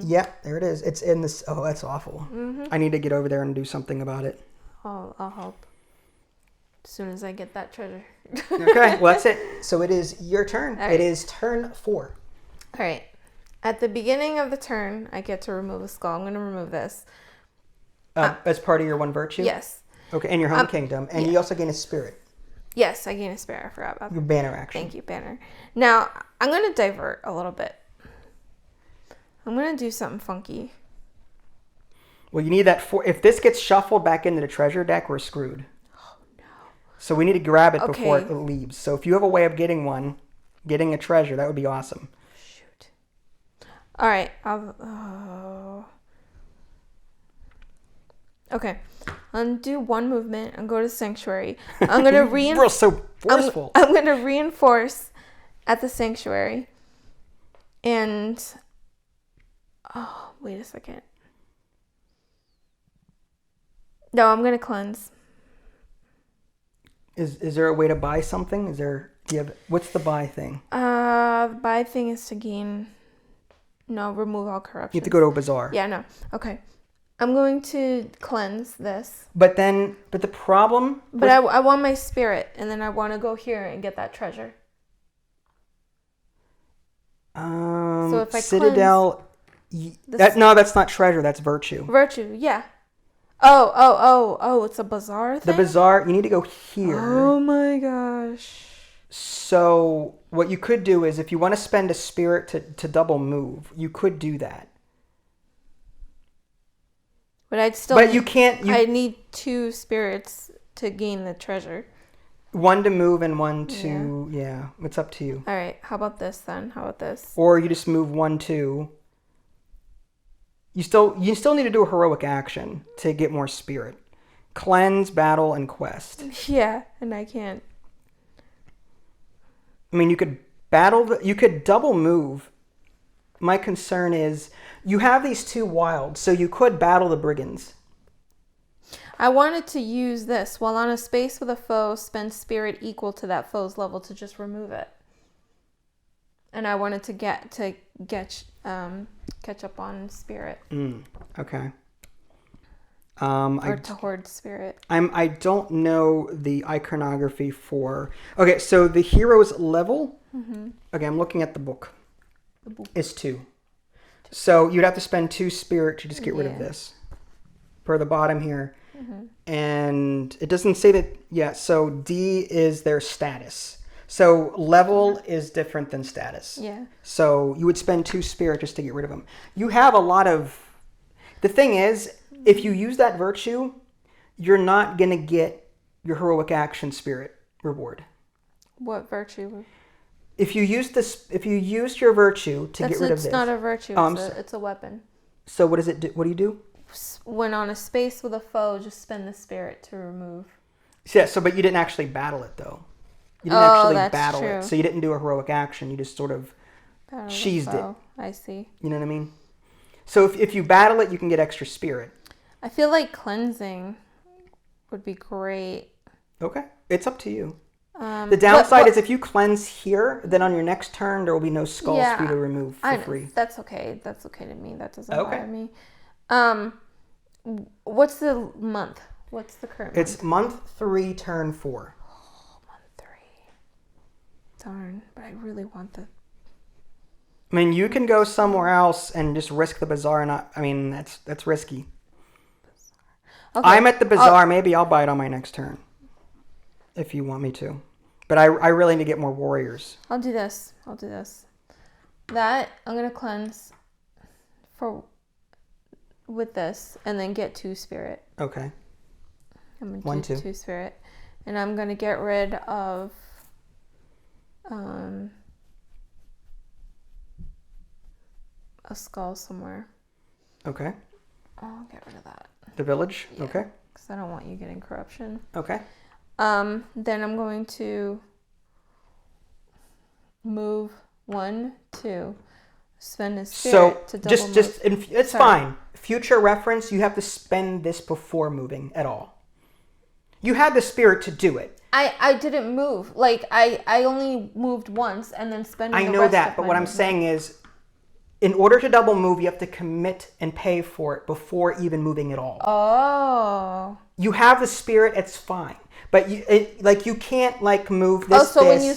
Yeah, there it is. It's in this... Oh, that's awful. I need to get over there and do something about it. I'll help. As soon as I get that treasure. Okay, well, that's it. So it is your turn. Right. It is turn 4. All right. At the beginning of the turn, I get to remove a skull. I'm going to remove this. As part of your one virtue? Yes. Okay, and your home kingdom. And you also gain a spirit. Yes, I gain a spirit. I forgot about that. Your banner action. Thank you, banner. Now, I'm going to divert a little bit. I'm going to do something funky. Well, you need that if this gets shuffled back into the treasure deck, we're screwed. Oh, no. So we need to grab it before it leaves. So if you have a way of getting a treasure, that would be awesome. Shoot. All right. Okay. Undo one movement and go to Sanctuary. I'm going to We're so forceful. I'm going to reinforce at the Sanctuary. And... Oh, wait a second. No, I'm going to cleanse. Is there a way to buy something? Is there What's the buy thing? The buy thing is to gain. No, remove all corruption. You have to go to a bazaar. Yeah, no. Okay. I'm going to cleanse this. But the problem... But I want my spirit, and then I want to go here and get that treasure. So if I Citadel... No, that's not treasure. That's virtue. Virtue, yeah. Oh, it's a bazaar thing? The bazaar, you need to go here. Oh my gosh. So what you could do is if you want to spend a spirit to double move, you could do that. But I'd still... But you can't... I need 2 spirits to gain the treasure. 1 to move and 1 to... Yeah, it's up to you. All right, how about this then? How about this? Or you just move 1, 2... You still need to do a heroic action to get more spirit. Cleanse, battle, and quest. Yeah, and I can't. I mean, you could you could double move. My concern is you have these 2 wilds, so you could battle the brigands. I wanted to use this. While on a space with a foe, spend spirit equal to that foe's level to just remove it. And I wanted to catch up on spirit. Okay. Or to hoard spirit. I don't know the iconography for... Okay, so the hero's level... Mm-hmm. Okay, I'm looking at the book. Is 2. So you'd have to spend 2 spirit to just get rid of this. For the bottom here. Mm-hmm. And it doesn't say that... Yeah, so D is their status. So level is different than status. Yeah. So you would spend 2 spirit just to get rid of them. You have a lot of... The thing is, if you use that virtue, you're not going to get your heroic action spirit reward. What virtue? If you used your virtue to get rid of this... It's not a virtue. It's a weapon. So what does it do? What do you do? When on a space with a foe, just spend the spirit to remove. Yeah, but you didn't actually battle it, though. You didn't actually battle true. it. So you didn't do a heroic action. You just sort of cheesed it. I see. You know what I mean? So if you battle it, you can get extra spirit. I feel like cleansing would be great. Okay. It's up to you. The downside is if you cleanse here, then on your next turn, there will be no skulls for you to remove for free. That's okay. That's okay to me. That doesn't bother me. What's the month? What's the current month? It's month 3, turn 4. Darn, but I really want the... I mean, you can go somewhere else and just risk the bazaar. That's risky. Okay. I'm at the bazaar. Maybe I'll buy it on my next turn. If you want me to. But I really need to get more warriors. I'll do this. That, I'm going to cleanse with this and then get 2 spirit. Okay. I'm going to do 2 spirit. And I'm going to get rid of... a skull somewhere. Okay. I'll get rid of that. The village? Yeah, okay. Because I don't want you getting corruption. Okay. Then I'm going to move 1, 2. Spend a spirit to double move. It's fine. Future reference, you have to spend this before moving at all. You had the spirit to do it. I didn't move. Like, I only moved once and then spending I know that, but what I'm saying is, in order to double move, you have to commit and pay for it before even moving at all. Oh. You have the spirit, it's fine. But you can't move this. When you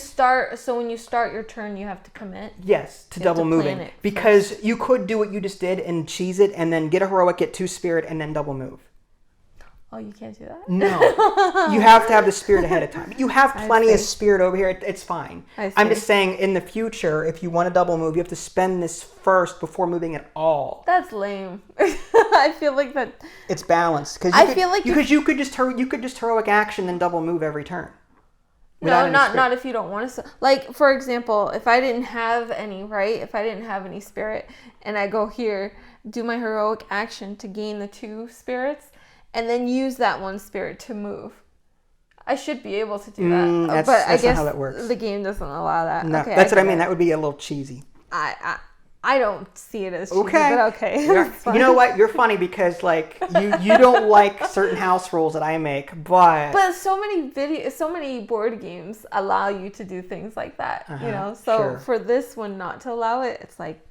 start your turn, you have to commit. Yes, to double moving, because you could do what you just did and cheese it, and then get a heroic, get 2 spirit, and then double move. Oh, you can't do that? No. You have to have the spirit ahead of time. You have plenty of spirit over here. It's fine. I'm just saying, in the future, if you want to double move, you have to spend this first before moving at all. That's lame. I feel like that... It's balanced. Because you could just heroic action and double move every turn. No, not if you don't want to. Like, for example, if I didn't have any, right? If I didn't have any spirit, and I go here, do my heroic action to gain the 2 spirits... and then use that 1 spirit to move. I should be able to do that. That's I guess not how that works. The game doesn't allow that. No, okay, that's what I mean. That would be a little cheesy. I don't see it as cheesy, Okay. but okay. You know what? You're funny because like you don't like certain house rules that I make, But so many board games allow you to do things like that, So sure. for this one not to allow it, it's like,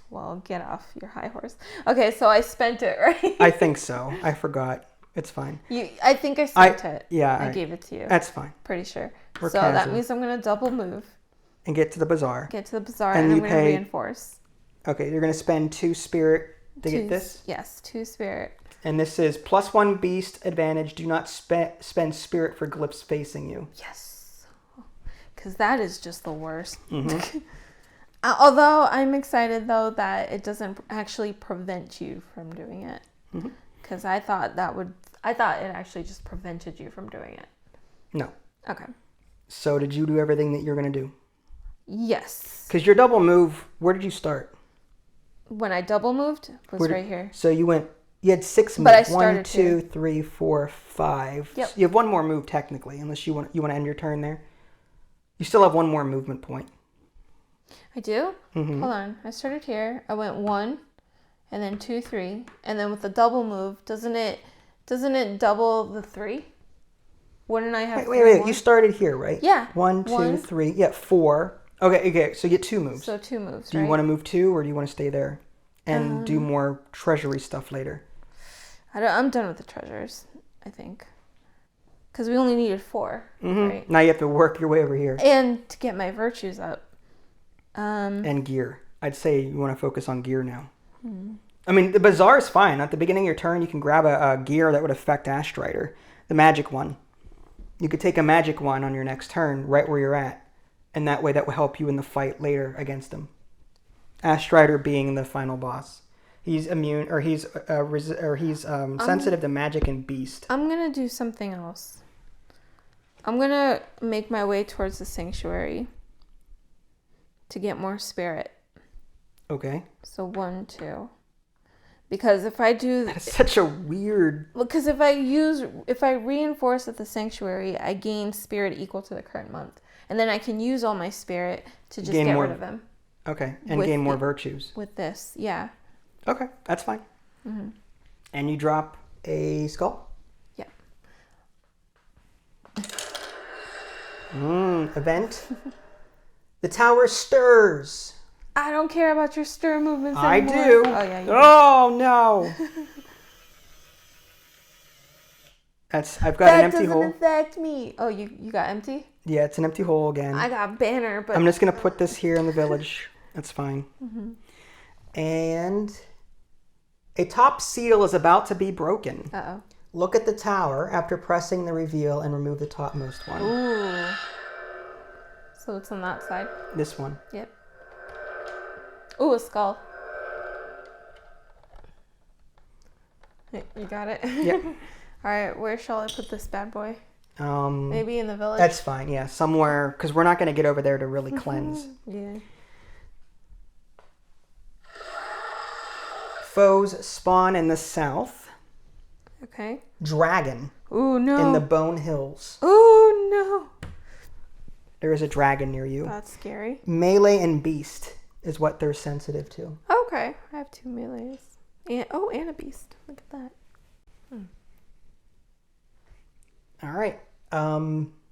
well, get off your high horse. Okay, so I spent it, right? I think so. I forgot. It's fine. I think I spent it. Yeah. I gave it to you. That's fine. Pretty sure. We're so casual. that means I'm gonna double move. And get to the bazaar. Get to the bazaar, and I'm gonna reinforce. Okay, you're gonna spend 2 spirit to get this. Yes, 2 spirit. And this is +1 beast advantage. Do not spend spirit for glyphs facing you. Yes, because that is just the worst. Mm-hmm. Although I'm excited though that it doesn't actually prevent you from doing it, because I thought it actually just prevented you from doing it. No. Okay. So did you do everything that you're gonna do? Yes. Because your double move, where did you start? When I double moved, was right here. So you had 6 moves. But I started 1, 2, 3, 4, 5. Yep. So you have 1 more move technically, unless you want to end your turn there. You still have 1 more movement point. I do? Mm-hmm. Hold on. I started here. I went 1, and then 2, 3. And then with the double move, doesn't it double the 3? Wouldn't I have Wait. You started here, right? Yeah. 1, 2, 3. Yeah, 4. Okay. So you get 2 moves. So 2 moves, Do you want to move 2 or do you want to stay there and do more treasury stuff later? I'm done with the treasures, I think. Because we only needed 4, right? Now you have to work your way over here. And to get my virtues up. And gear. I'd say you want to focus on gear now. I mean, the bazaar is fine. At the beginning of your turn, you can grab a gear that would affect Ashstrider, the magic one. You could take a magic one on your next turn, right where you're at, and that way that will help you in the fight later against him. Ashstrider being the final boss. He's immune, or he's sensitive to magic and beast. I'm gonna do something else. I'm gonna make my way towards the sanctuary to get more spirit. Okay. So 1, 2. Because if I do... That's such a weird... Because if I reinforce at the sanctuary, I gain spirit equal to the current month. And then I can use all my spirit to just get rid of him. Okay, and gain more virtues. With this, yeah. Okay, that's fine. And you drop a skull? Yeah. Event. The tower stirs. I don't care about your stir movements I anymore. do. Oh, yeah, you Oh, no. I've got an empty hole. That doesn't affect me. Oh, you got empty? Yeah, it's an empty hole again. I got banner, but... I'm just going to put this here in the village. That's fine. And a top seal is about to be broken. Uh-oh. Look at the tower after pressing the reveal and remove the topmost one. Ooh. So it's on that side? This one. Yep. Ooh, a skull. You got it? Yep. All right, where shall I put this bad boy? Um, Maybe in the village? That's fine, yeah. Somewhere, because we're not going to get over there to really cleanse. Yeah. Foes spawn in the south. Okay. Dragon. Ooh, no. In the Bone Hills. Ooh, no. There is a dragon near you. That's scary. Melee and beast is what they're sensitive to. Okay. I have 2 melees. And a beast. Look at that. All right.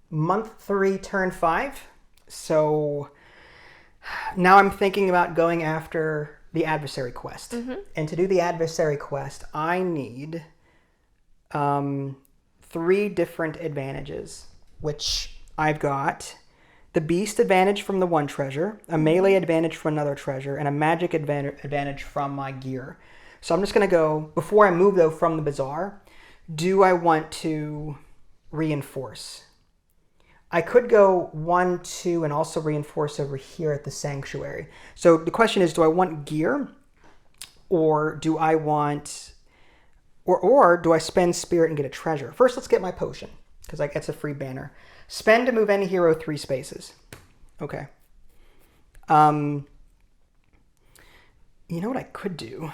Month 3, turn 5. So now I'm thinking about going after the Adversary quest. And to do the Adversary quest, I need 3 different advantages, which I've got the beast advantage from the one treasure, a melee advantage from another treasure, and a magic advantage from my gear. So I'm just going to go, before I move though from the bazaar, do I want to reinforce? I could go 1, 2, and also reinforce over here at the sanctuary. So the question is, do I want gear, or do I want, or do I spend spirit and get a treasure? First, let's get my potion, because it's a free banner. Spend to move any hero 3 spaces. Okay. You know what I could do?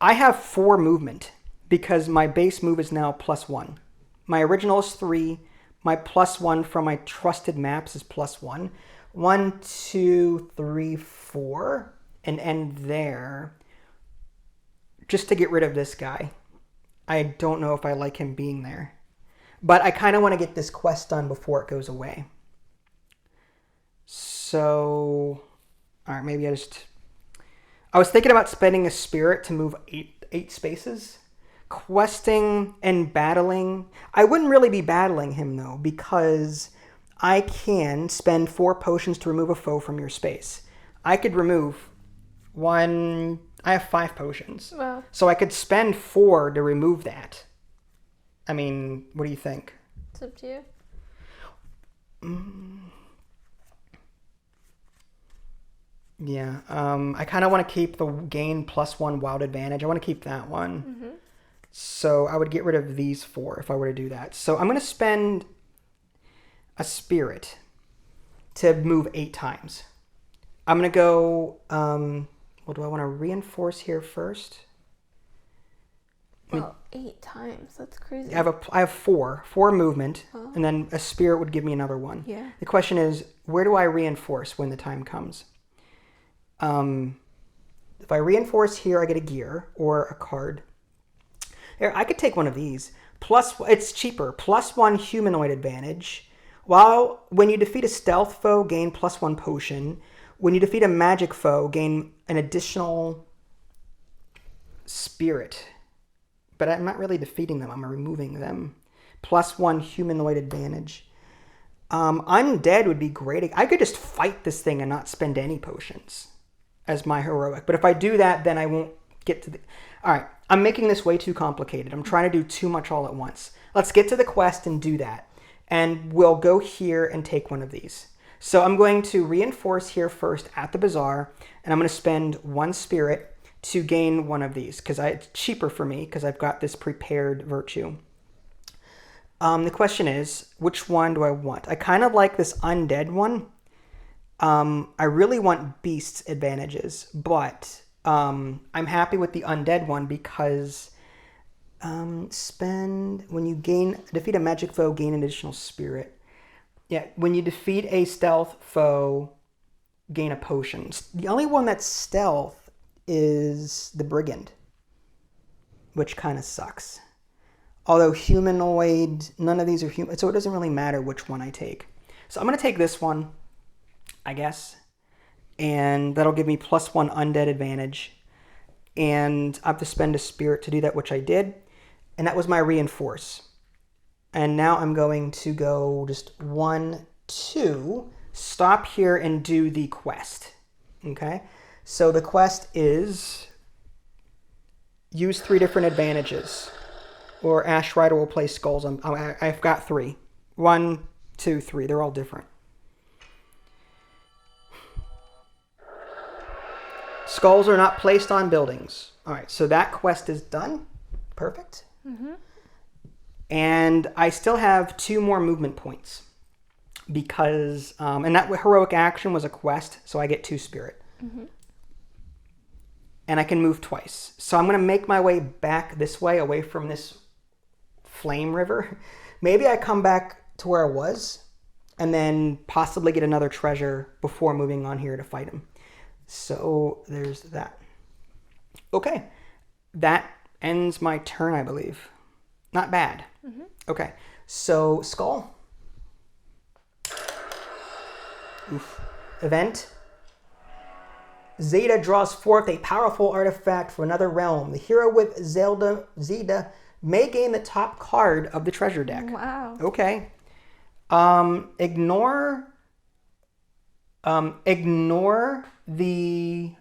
I have 4 movement because my base move is now +1. My original is 3. My +1 from my trusted maps is +1. 1, 2, 3, 4, and end there. Just to get rid of this guy. I don't know if I like him being there. But I kind of want to get this quest done before it goes away. So, all right, maybe I was thinking about spending a spirit to move eight spaces. Questing and battling. I wouldn't really be battling him, though, because I can spend 4 potions to remove a foe from your space. I could remove 1... I have 5 potions. Wow. So I could spend 4 to remove that. I mean, what do you think? It's up to you. Yeah. I kind of want to keep the gain +1 wild advantage. I want to keep that one. Mm-hmm. So I would get rid of these 4 if I were to do that. So I'm going to spend a spirit to move 8 times. I'm going to go... well, do I want to reinforce here first? Well, 8 times. That's crazy. I have 4 movement, and then a spirit would give me another 1. Yeah. The question is, where do I reinforce when the time comes? If I reinforce here, I get a gear or a card. Here, I could take one of these. It's cheaper. +1 humanoid advantage. When you defeat a stealth foe, gain +1 potion. When you defeat a magic foe, gain an additional spirit. But I'm not really defeating them. I'm removing them. +1 humanoid advantage. Undead would be great. I could just fight this thing and not spend any potions as my heroic. But if I do that, then I won't get to the... All right. I'm making this way too complicated. I'm trying to do too much all at once. Let's get to the quest and do that. And we'll go here and take one of these. So I'm going to reinforce here first at the bazaar, and I'm going to spend 1 spirit to gain one of these, because it's cheaper for me, because I've got this prepared virtue. The question is, which one do I want? I kind of like this undead one. I really want beasts advantages, but I'm happy with the undead one because when you defeat a magic foe, gain an additional spirit. Yeah, when you defeat a stealth foe, gain a potion. The only one that's stealth is the brigand, which kind of sucks. Although humanoid, none of these are human, so it doesn't really matter which one I take. So I'm going to take this one, I guess, and that'll give me +1 undead advantage. And I have to spend a spirit to do that, which I did, and that was my reinforce. And now I'm going to go just 1, 2, stop here and do the quest. Okay? So the quest is use 3 different advantages. Or Ashstrider will play skulls. I've got 3. 1, 2, 3. They're all different. Skulls are not placed on buildings. All right, so that quest is done. Perfect. Mm-hmm. And I still have 2 more movement points because, and that heroic action was a quest, so I get 2 spirit. Mm-hmm. And I can move twice. So I'm going to make my way back this way, away from this flame river. Maybe I come back to where I was and then possibly get another treasure before moving on here to fight him. So there's that. Okay. That ends my turn, I believe. Not bad. Mm-hmm. Okay. So, skull. Oof. Event. Zaida draws forth a powerful artifact from another realm. The hero with Zaida may gain the top card of the treasure deck. Wow. Okay. Ignore the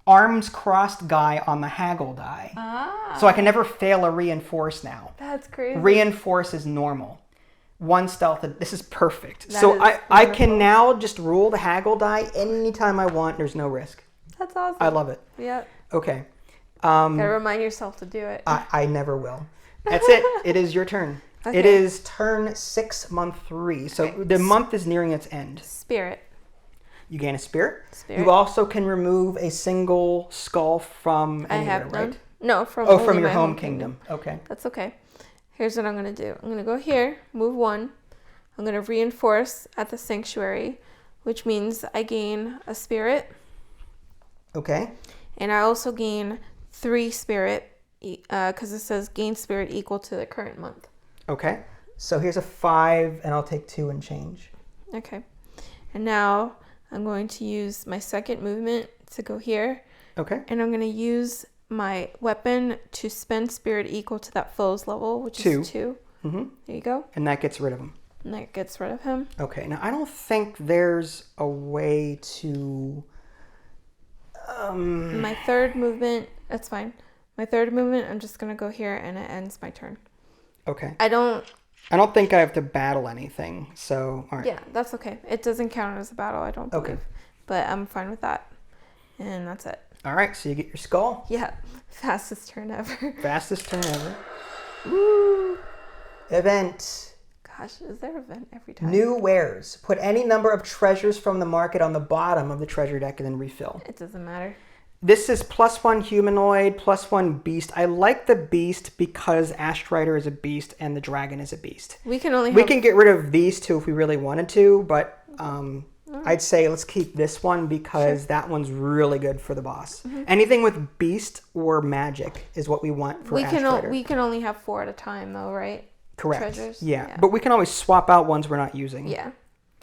arms crossed guy on the haggle die. Ah. So I can never fail a reinforce now. That's crazy. Reinforce is normal. 1 stealth. This is perfect. So I can now just roll the haggle die anytime I want. There's no risk. That's awesome. I love it. Yep. Okay. Gotta remind yourself to do it. I never will. That's it. It is your turn. Okay. It is turn 6, month 3. So okay. The month is nearing its end. Spirit. You gain a spirit. You also can remove a single skull from anywhere, right? No, from your home kingdom. Okay. That's okay. Here's what I'm going to do. I'm going to go here, move 1. I'm going to reinforce at the sanctuary, which means I gain a spirit. Okay. And I also gain 3 spirit, because it says gain spirit equal to the current month. Okay. So here's a 5, and I'll take 2 and change. Okay. And now I'm going to use my second movement to go here. Okay. And I'm going to use my weapon to spend spirit equal to that foe's level, which is 2. Mm-hmm. There you go. And that gets rid of him. And that gets rid of him. Okay. Now, I don't think there's a way to... My third movement, that's fine. My third movement, I'm just going to go here, and it ends my turn. Okay. I don't think I have to battle anything, so... All right. Yeah, that's okay. It doesn't count as a battle, I don't believe. Okay. But I'm fine with that. And that's it. All right, so you get your skull. Yeah, fastest turn ever. Fastest turn ever. Woo! Event. Gosh, is there an event every time? New wares. Put any number of treasures from the market on the bottom of the treasure deck and then refill. It doesn't matter. This is +1 humanoid, +1 beast. I like the beast because Ashstrider is a beast and the dragon is a beast. We can get rid of these two if we really wanted to, but I'd say let's keep this one because that one's really good for the boss. Mm-hmm. Anything with beast or magic is what we want for Ashstrider. We can only have 4 at a time though, right? Correct. Treasures? Yeah, but we can always swap out ones we're not using. Yeah,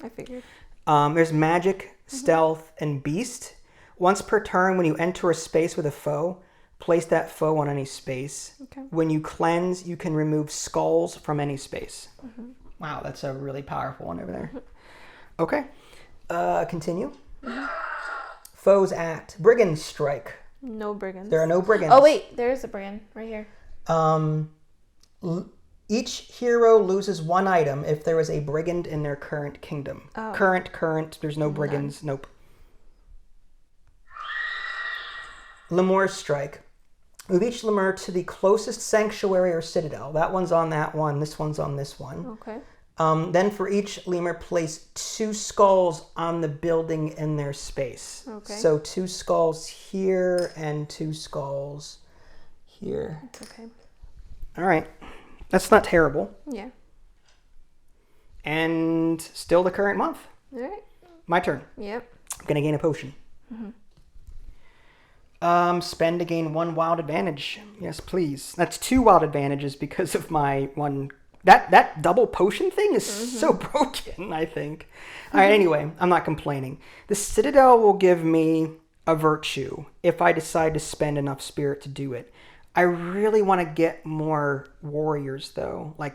I figured. There's magic, stealth, and beast. Once per turn, when you enter a space with a foe, place that foe on any space. Okay. When you cleanse, you can remove skulls from any space. Mm-hmm. Wow, that's a really powerful one over there. Okay. Continue. Mm-hmm. Foes act. Brigand strike. No brigands. There are no brigands. Oh, wait. There is a brigand right here. Each hero loses 1 item if there is a brigand in their current kingdom. Oh. Current. There's no brigands. None. Nope. Lemur's strike. Move each lemur to the closest sanctuary or citadel. That one's on that one. This one's on this one. Okay. Then for each lemur, place 2 skulls on the building in their space. Okay. So 2 skulls here and 2 skulls here. Okay. All right. That's not terrible. Yeah. And still the current month. All right. My turn. Yep. I'm going to gain a potion. Mm-hmm. Spend to gain 1 wild advantage. Yes, please. That's 2 wild advantages because of my one... That double potion thing is so broken, I think. All right, anyway, I'm not complaining. The Citadel will give me a virtue if I decide to spend enough spirit to do it. I really want to get more warriors, though. I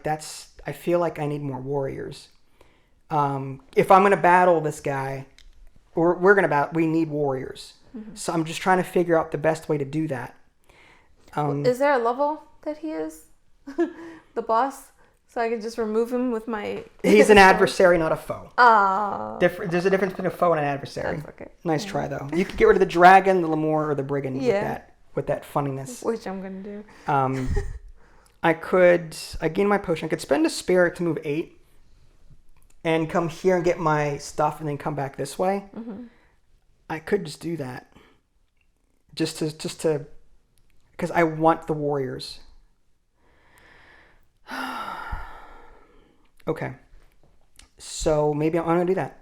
feel like I need more warriors. If I'm going to battle this guy, we need warriors. Mm-hmm. So I'm just trying to figure out the best way to do that. Is there a level that he is? The boss? So I can just remove him with my... He's an adversary, not a foe. Oh. There's a difference between a foe and an adversary. That's okay. Nice try, though. You could get rid of the dragon, the lemur, or the brigand with that funniness. Which I'm going to do. I gain my potion. I could spend a spirit to move 8 and come here and get my stuff and then come back this way. Mm-hmm. I could just do that. Just to, because I want the warriors. Okay. So maybe I'm going to do that.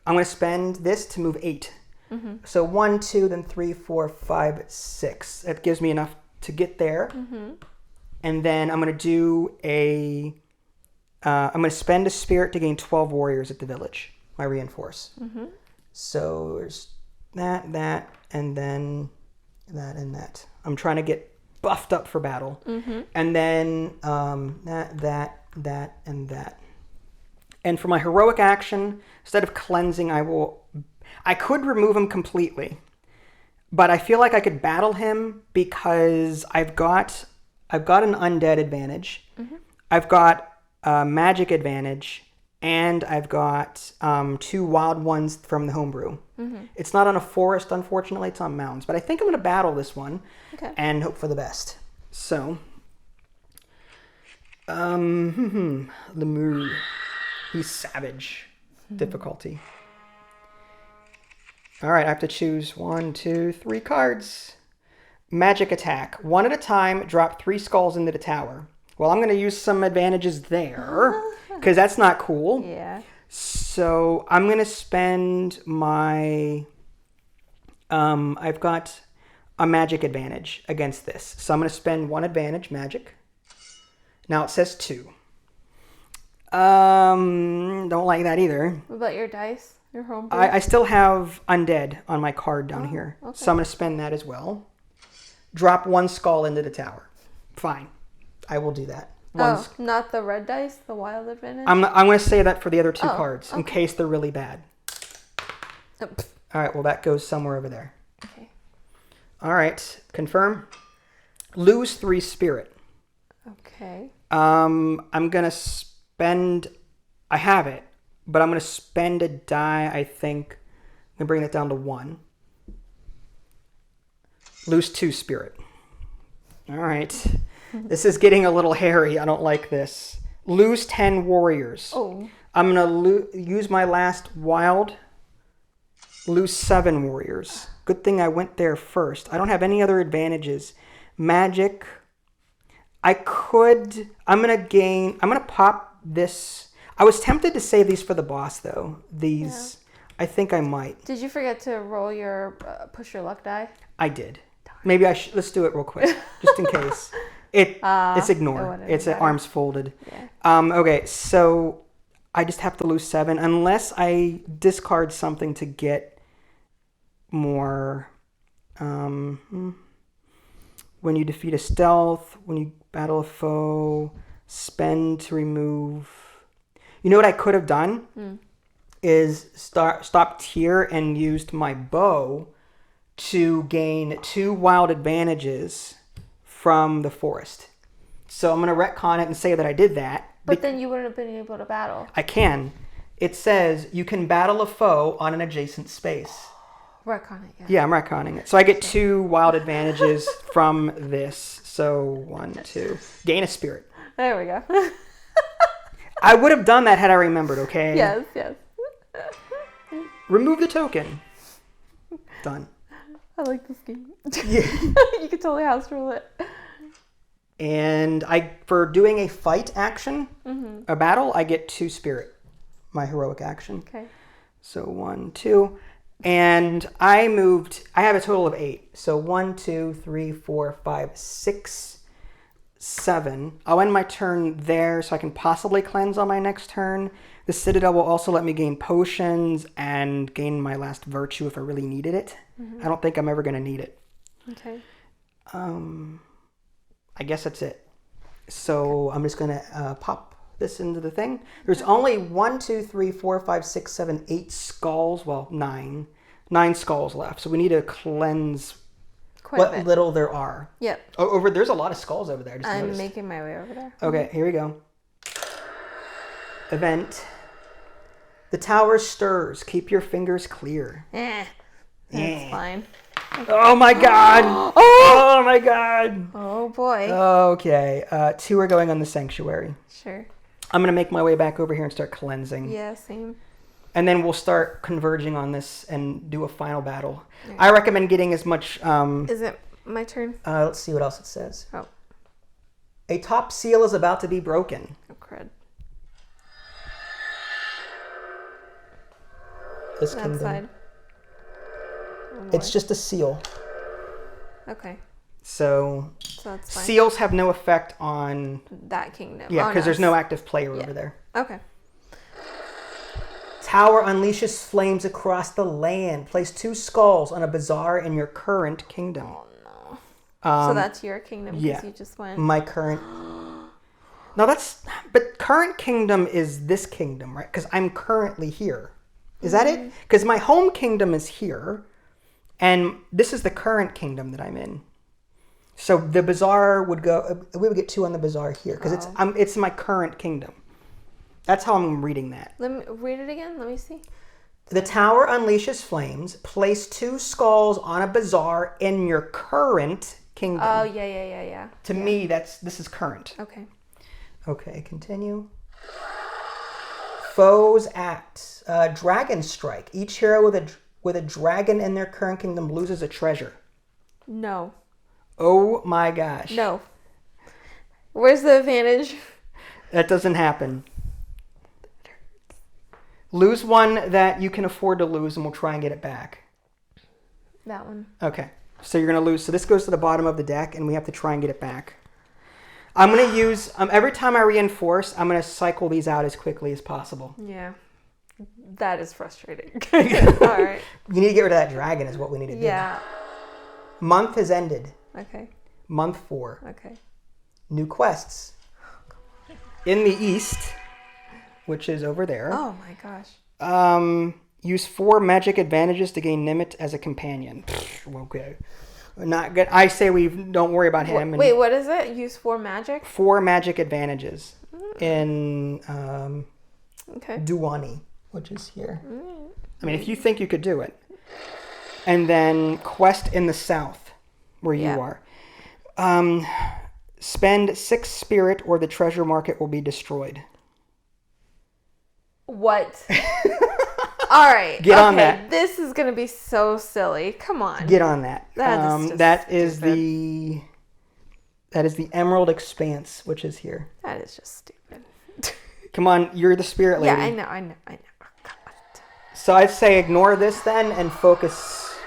I'm going to spend this to move 8. Mm-hmm. So 1, 2, then 3, 4, 5, 6. That gives me enough to get there. Mm-hmm. And then I'm going to do I'm going to spend a spirit to gain 12 warriors at the village. My reinforce. Mm-hmm. So there's that, and then that and that. I'm trying to get buffed up for battle. Mm-hmm. And then that, and that. And for my heroic action, instead of cleansing, I could remove him completely. But I feel like I could battle him because I've got an undead advantage. Mm-hmm. I've got a magic advantage. And I've got 2 wild ones from the homebrew. Mm-hmm. It's not on a forest, unfortunately. It's on mountains. But I think I'm going to battle this one and hope for the best. So, Lemur. He's savage. Mm-hmm. Difficulty. All right, I have to choose 1, 2, 3 cards. Magic attack. 1 at a time, drop 3 skulls into the tower. Well, I'm going to use some advantages there. Because that's not cool. Yeah. So I'm going to spend my... I've got a magic advantage against this. So I'm going to spend 1 advantage, magic. Now it says 2. Don't like that either. What about your dice? Your home? I still have undead on my card down here. Okay. So I'm going to spend that as well. Drop 1 skull into the tower. Fine. I will do that. Not the red dice, the wild advantage? I'm going to say that for the other 2 cards in case they're really bad. Oh. All right, well, that goes somewhere over there. Okay. All right, confirm. Lose 3 spirit. Okay. I'm going to spend... I have it, but I'm going to spend a die, I think. I'm going to bring it down to 1. Lose 2 spirit. All right. This is getting a little hairy. I don't like this. Lose 10 warriors. Oh. I'm going to use my last wild. Lose 7 warriors. Good thing I went there first. I don't have any other advantages. Magic. I'm going to pop this. I was tempted to save these for the boss, though. These, yeah. I think I might. Did you forget to roll your, push your luck die? I did. Maybe let's do it real quick, just in case. It's ignore. It's at arms folded. Yeah. Okay, so I just have to lose 7 unless I discard something to get more. When you defeat a stealth, when you battle a foe, spend to remove. You know what I could have done is stopped here and used my bow to gain 2 wild advantages from the forest. So I'm going to retcon it and say that I did that. But then you wouldn't have been able to battle. I can. It says you can battle a foe on an adjacent space. Retcon it, yeah. Yeah, I'm retconning it. So I get 2 wild advantages from this. So 1, 2. Gain a spirit. There we go. I would have done that had I remembered, okay? Yes. Remove the token. Done. I like this game. Yeah. You can totally house rule it. And for doing a fight action, a battle, I get 2 spirit. My heroic action. Okay. So 1, 2. And I have a total of 8. So 1, 2, 3, 4, 5, 6, 7. I'll end my turn there so I can possibly cleanse on my next turn. The Citadel will also let me gain potions and gain my last virtue if I really needed it. I don't think I'm ever going to need it. Okay. I guess that's it. So I'm just going to pop this into the thing. There's only 1, 2, 3, 4, 5, 6, 7, 8 skulls. Well, 9 skulls left. So we need to cleanse what little there are. Yep. There's a lot of skulls over there. I'm making my way over there. Okay, here we go. Event. The tower stirs. Keep your fingers clear. That's fine. Oh my god! Oh my god! Oh boy. Okay, 2 are going on the sanctuary. Sure. I'm going to make my way back over here and start cleansing. Yeah, same. And then we'll start converging on this and do a final battle. Right. I recommend getting as much... Is it my turn? Let's see what else it says. Oh. A top seal is about to be broken. Oh, crud. This kingdom. Side. It's just a seal. Okay. So that's fine. Seals have no effect on... that kingdom. Yeah, because there's no active player over there. Okay. Tower unleashes flames across the land. Place 2 skulls on a bazaar in your current kingdom. Oh, no. So that's your kingdom because you just went... My current... No, but current kingdom is this kingdom, right? Because I'm currently here. Is that it? Because my home kingdom is here, and this is the current kingdom that I'm in. So the bazaar would go... We would get 2 on the bazaar here, because it's my current kingdom. That's how I'm reading that. Let me read it again. Let me see. The tower unleashes flames. Place 2 skulls on a bazaar in your current kingdom. Oh, yeah. To me, this is current. Okay. Okay, continue. Foes act. Dragon strike. Each hero with a dragon in their current kingdom loses a treasure. No. Oh my gosh. No. Where's the advantage? That doesn't happen. Lose one that you can afford to lose, and we'll try and get it back. That one. Okay. So you're going to lose. So this goes to the bottom of the deck, and we have to try and get it back. I'm going to use... every time I reinforce, I'm going to cycle these out as quickly as possible. Yeah. That is frustrating. All right. You need to get rid of that dragon is what we need to do. Yeah. Month has ended. Okay. Month 4. Okay. New quests. In the east, which is over there. Oh my gosh. Use 4 magic advantages to gain Nimit as a companion. Okay. Not good. I say we don't worry about him. Wait, what is it? Use 4 magic? 4 magic advantages in Okay. Duwani, which is here. I mean, if you think you could do it. And then quest in the south, where you are. Spend 6 spirit or the treasure market will be destroyed. What? All right. Get on that. This is going to be so silly. Come on. Get on that. That is the Emerald Expanse, which is here. That is just stupid. Come on, you're the spirit lady. Yeah, I know. Oh, God. So I'd say ignore this then and focus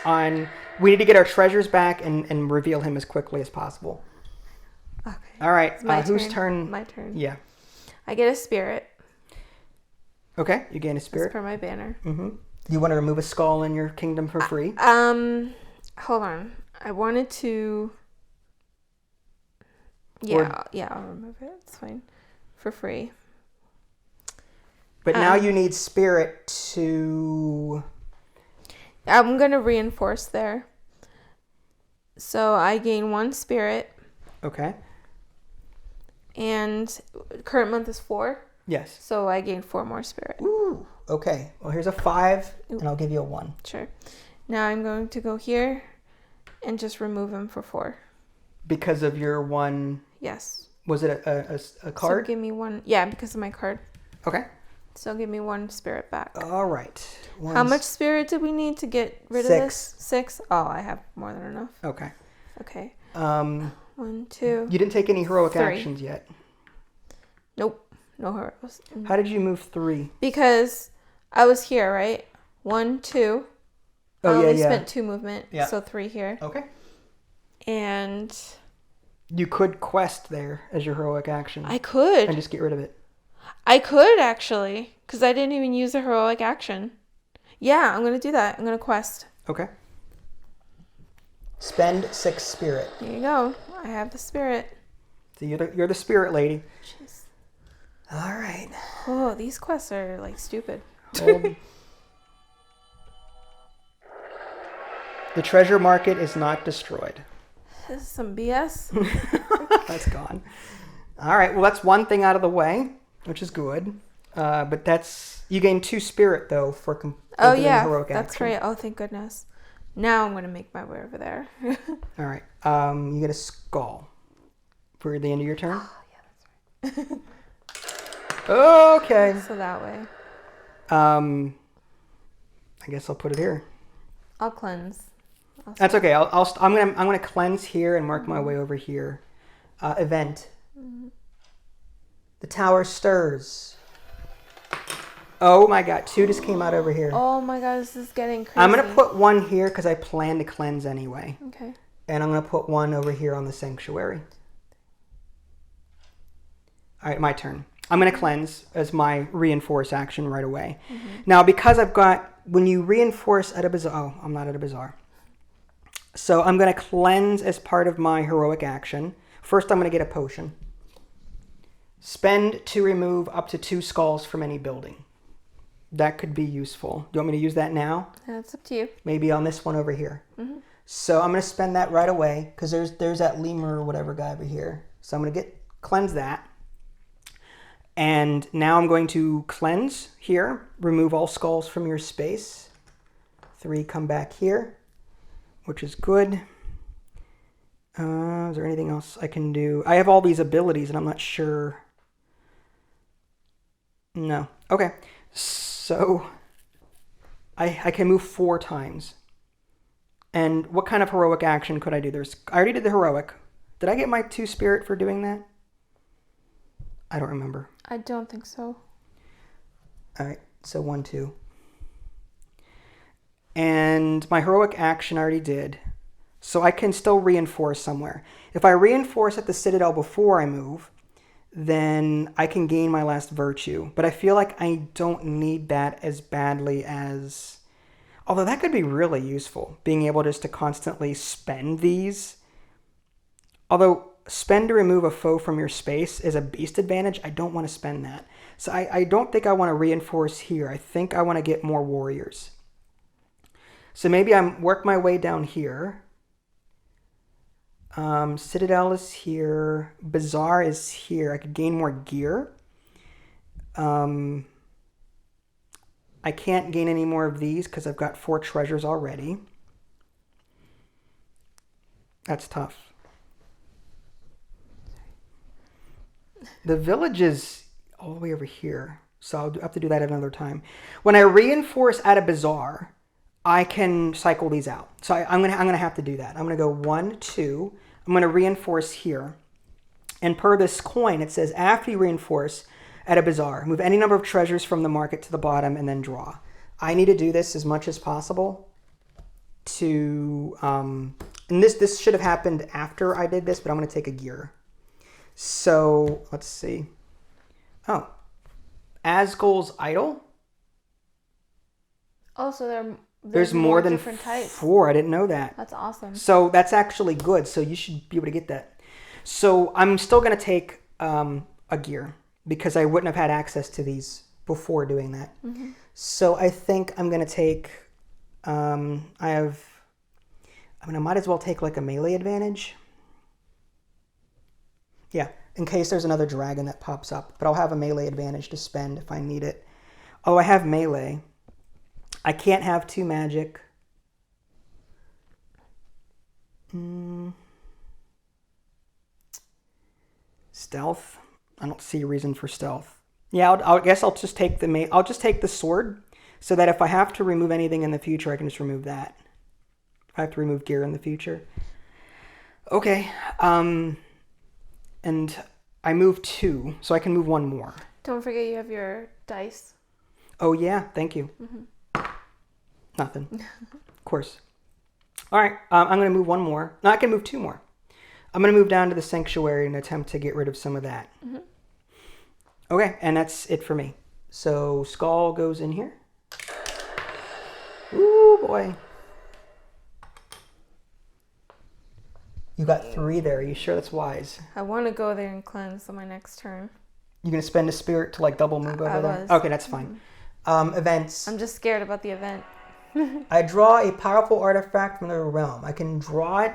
on... We need to get our treasures back and reveal him as quickly as possible. Okay. All right. Whose turn? turn? My turn. Yeah. I get a spirit. Okay, you gain a spirit. That's for my banner. Mm-hmm. You want to remove a skull in your kingdom for free? Hold on. I wanted to... Yeah, I'll remove it. It's fine. For free. But now you need spirit to... I'm going to reinforce there. So I gain 1 spirit. Okay. And current month is 4. Yes. So I gain 4 more spirit. Ooh. Okay. Well, here's a 5, and I'll give you a 1. Sure. Now I'm going to go here and just remove him for 4. Because of your 1... Yes. Was it a card? So give me 1... Yeah, because of my card. Okay. So give me 1 spirit back. All right. How much spirit did we need to get rid of this? 6? Oh, I have more than enough. Okay. Okay. 1, 2... You didn't take any heroic 3. actions yet. Nope. No heroes. How did you move 3? Because I was here, right? 1, 2. Oh, I yeah, only yeah. spent 2 movement. Yeah. So 3 here. Okay. And... You could quest there as your heroic action. I could. And just get rid of it. I could, actually. Because I didn't even use a heroic action. Yeah, I'm going to do that. I'm going to quest. Okay. Spend 6 spirit. Here you go. I have the spirit. So you're the spirit lady. Jeez. All right. Oh, these quests are, like, stupid. The treasure market is not destroyed. This is some BS. That's gone. All right. Well, that's one thing out of the way, which is good. But that's... You gain 2 spirit, though, for doing heroic that's action. right. Oh, thank goodness. Now I'm going to make my way over there. All right. You get a skull for the end of your turn. Oh, yeah, that's right. Okay. So that way. I guess I'll put it here. I'll cleanse. That's okay. I'm gonna cleanse here and mark my way over here. Event. The tower stirs. Oh my god! 2 just came out over here. Oh my god! This is getting crazy. I'm gonna put 1 here because I plan to cleanse anyway. Okay. And I'm gonna put 1 over here on the sanctuary. All right, my turn. I'm gonna cleanse as my reinforce action right away. Now, because I've got when you reinforce at a bazaar. Oh, I'm not at a bazaar. So I'm going to cleanse as part of my heroic action. First, I'm going to get a potion. Spend to remove up to 2 skulls from any building. That could be useful. Do you want me to use that now? That's up to you. Maybe on this one over here. So I'm going to spend that right away because there's that lemur or whatever guy over here. So I'm going to cleanse that. And now I'm going to cleanse here. Remove all skulls from your space. 3 come back here, which is good. Is there anything else I can do? I have all these abilities and I'm not sure. No. Okay. So I can move 4 times. And what kind of heroic action could I do? I already did the heroic. Did I get my 2 spirit for doing that? I don't remember. I don't think so. All right, so 1, 2. And my heroic action I already did. So I can still reinforce somewhere. If I reinforce at the Citadel before I move, then I can gain my last virtue. But I feel like I don't need that as badly as... Although that could be really useful, being able just to constantly spend these. Although spend to remove a foe from your space is a beast advantage, I don't want to spend that. So I don't think I want to reinforce here. I think I want to get more warriors. So maybe I work my way down here. Citadel is here. Bazaar is here. I could gain more gear. I can't gain any more of these because I've got 4 treasures already. That's tough. The village is all the way over here, so I'll have to do that another time. When I reinforce at a bazaar, I can cycle these out. So I'm gonna have to do that. I'm gonna go 1, 2. I'm gonna reinforce here, and per this coin, it says after you reinforce at a bazaar, move any number of treasures from the market to the bottom and then draw. I need to do this as much as possible to, and this should have happened after I did this, but I'm going to take a gear. So let's see. Oh, Asgul's Idol. Oh, so there's more than different types. 4. I didn't know that. That's awesome. So that's actually good. So you should be able to get that. So I'm still going to take a gear because I wouldn't have had access to these before doing that. Mm-hmm. So I think I'm going to take, I might as well take like a melee advantage. Yeah, in case there's another dragon that pops up. But I'll have a melee advantage to spend if I need it. Oh, I have melee. I can't have 2 magic. Stealth. I don't see a reason for stealth. Yeah, I guess I'll just take the sword, so that if I have to remove anything in the future, I can just remove that. If I have to remove gear in the future. Okay. And I move 2, so I can move 1 more. Don't forget you have your dice. Oh yeah, thank you. Mm-hmm. Nothing. Of course. All right, I'm going to move 1 more. No, I can move 2 more. I'm going to move down to the sanctuary and attempt to get rid of some of that. Mm-hmm. Okay, and that's it for me. So Skull goes in here. Ooh, boy. You got 3 there. Are you sure that's wise? I want to go there and cleanse on my next turn. You going to spend a spirit to like double move over there? Okay, that's fine. Events. I'm just scared about the event. I draw a powerful artifact from the realm. I can draw it,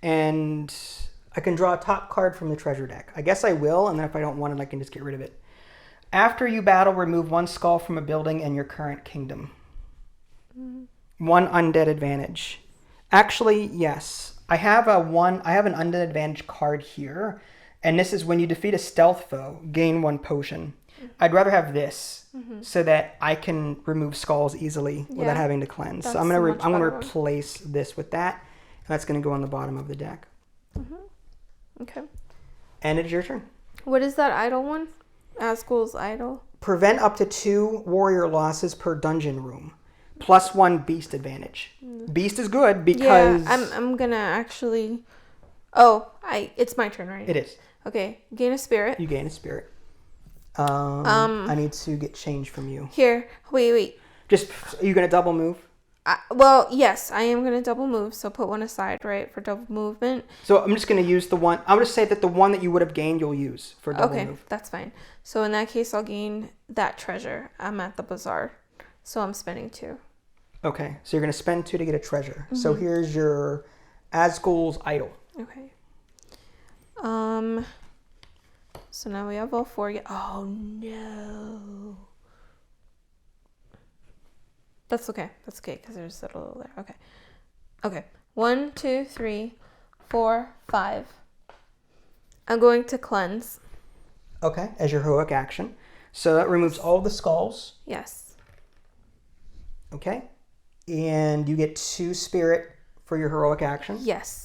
and I can draw a top card from the treasure deck. I guess I will, and then if I don't want it, I can just get rid of it. After you battle, remove 1 skull from a building in your current kingdom. 1 undead advantage. Actually, yes. I have an undead advantage card here, and this is when you defeat a stealth foe, gain 1 potion. I'd rather have this so that I can remove skulls easily without having to cleanse. So I'm gonna replace this with that, and that's gonna go on the bottom of the deck. Okay. And it's your turn. What is that idol one? Asgul's Idol. Prevent up to 2 warrior losses per dungeon room. Plus 1 beast advantage. Beast is good because... Yeah, I'm gonna actually... Oh, it's my turn, right? It is. Okay, gain a spirit. You gain a spirit. I need to get change from you. Here, wait. Just, are you going to double move? Well, yes, I am going to double move, so put 1 aside, right, for double movement. So I'm just going to use the one, I'm going to say that the one that you would have gained, you'll use for double move. Okay, that's fine. So in that case, I'll gain that treasure. I'm at the bazaar, so I'm spending 2. Okay, so you're going to spend 2 to get a treasure. So here's your Asgul's Idol. Okay. So now we have all 4 again. Oh, no. That's okay. That's okay, because there's a little there. Okay. Okay. 1, 2, 3, 4, 5. I'm going to cleanse. Okay, as your heroic action. So that removes all the skulls. Yes. Okay. And you get 2 spirit for your heroic action. Yes.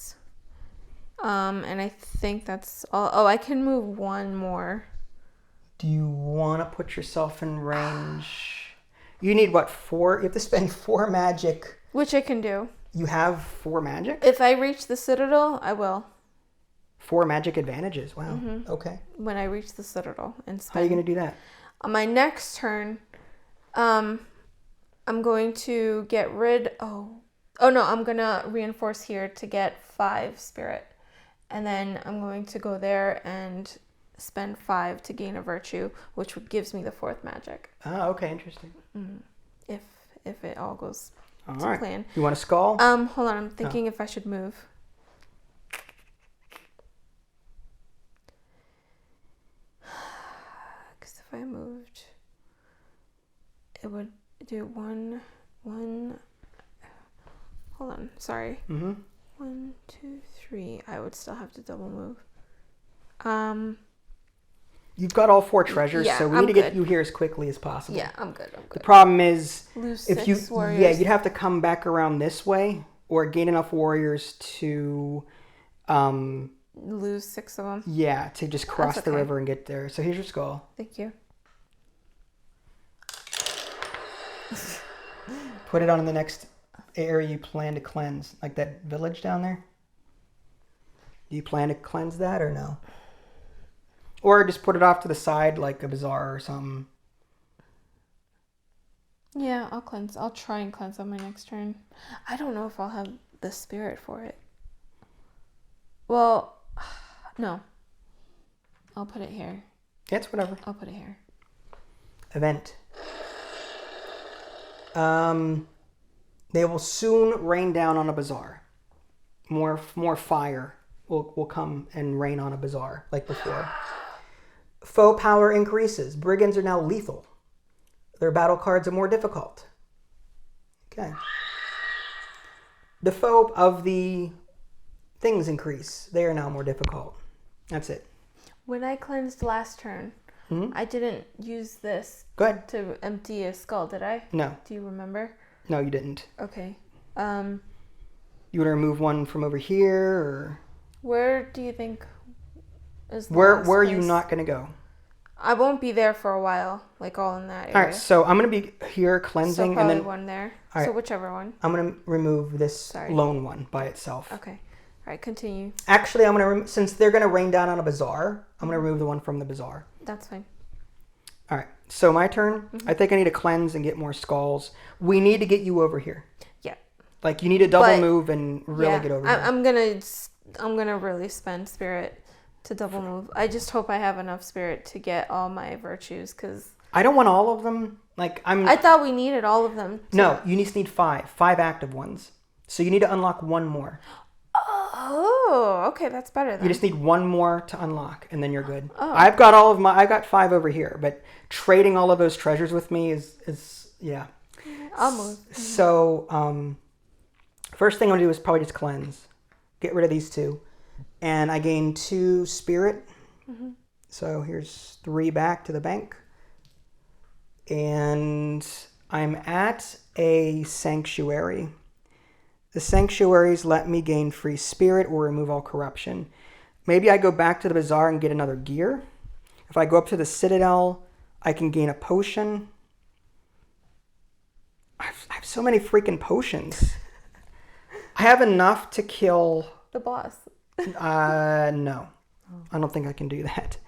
And I think that's all. Oh, I can move 1 more. Do you want to put yourself in range? You need what, 4? You have to spend 4 magic. Which I can do. You have 4 magic? If I reach the Citadel, I will. 4 magic advantages. Wow. Okay. When I reach the Citadel and spend. How are you going to do that? On my next turn, I'm going to get rid. Oh no! I'm gonna reinforce here to get 5 spirit, and then I'm going to go there and spend 5 to gain a virtue, which gives me the 4th magic. Oh, okay, interesting. If it all goes All to right. plan. You want to skull? Hold on. I'm thinking if I should move. Because if I moved, it would do one. Hold on. Sorry. 1, 2, 3. I would still have to double move. You've got all 4 treasures, yeah, so we I'm need to good. get you here as quickly as possible. Yeah, I'm good. The problem is, Lose if 6 warriors. yeah, you'd have to come back around this way or gain enough warriors to, lose 6 of them. yeah, to just cross That's the okay. river and get there. So here's your skull. Thank you. Put it on the next area you plan to cleanse, like that village down there. Do you plan to cleanse that or no? Or just put it off to the side like a bazaar or something. Yeah, I'll cleanse. I'll try and cleanse on my next turn. I don't know if I'll have the spirit for it. Well, no. I'll put it here. It's whatever. I'll put it here. Event. They will soon rain down on a bazaar. More fire will come and rain on a bazaar like before. Foe power increases. Brigands are now lethal. Their battle cards are more difficult. Okay. The foe of the things increase. They are now more difficult. That's it. When I cleansed last turn, I didn't use this Go ahead. to empty a skull, did I? No. Do you remember? No, you didn't. Okay. You want to remove one from over here, or Where do you think is the where last are you place? not going to go? I won't be there for a while, like all in that area. All right, so I'm going to be here So cleansing, probably and then one there. All right. So whichever one. I'm going to remove this Sorry. lone one by itself. Okay. All right, continue. Actually, I'm going to since they're going to rain down on a bazaar, I'm going to remove the one from the bazaar. That's fine. All right, so my turn. I think I need to cleanse and get more skulls. We need to get you over here. Yeah. Like you need to double But- move and really get over here. I'm gonna really spend spirit to double move. I just hope I have enough spirit to get all my virtues, because I don't want all of them. Like I thought we needed all of them. No, you just need 5 active ones. So you need to unlock one more. Oh, okay, that's better then. You just need one more to unlock, and then you're good. Oh. I got 5 over here, but trading all of those treasures with me is yeah. I'll move. So, first thing I'm gonna do is probably just cleanse, get rid of these 2, and I gain 2 spirit. So here's 3 back to the bank, and I'm at a sanctuary. The sanctuaries let me gain free spirit or remove all corruption. Maybe I go back to the bazaar and get another gear. If I go up to the citadel, I can gain a potion. I have so many freaking potions. I have enough to kill... The boss. No. I don't think I can do that.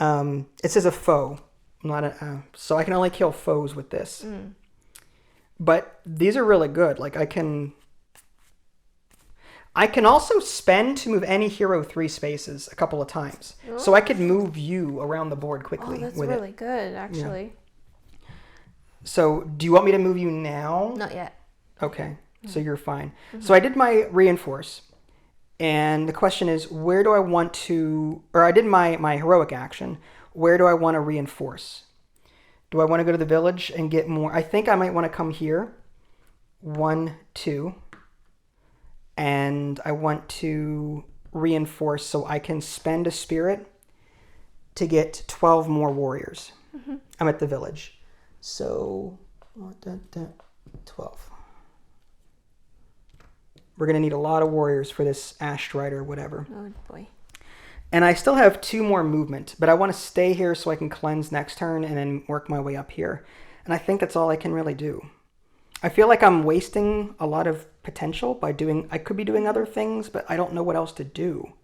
It says a foe. Not a, so I can only kill foes with this. But these are really good. Like I can also spend to move any hero 3 spaces a couple of times. So I could move you around the board quickly. Oh, that's with really it. good, actually. So do you want me to move you now? Not yet. Okay. So you're fine. So I did my reinforce. And the question is, where do I want to... Or I did my heroic action. Where do I want to reinforce? Do I want to go to the village and get more? I think I might want to come here. 1, 2. And I want to reinforce so I can spend a spirit to get 12 more warriors. I'm at the village. So, 12. We're going to need a lot of warriors for this Ashstrider, whatever. Oh, boy. And I still have 2 more movement, but I want to stay here so I can cleanse next turn and then work my way up here. And I think that's all I can really do. I feel like I'm wasting a lot of potential by doing... I could be doing other things, but I don't know what else to do,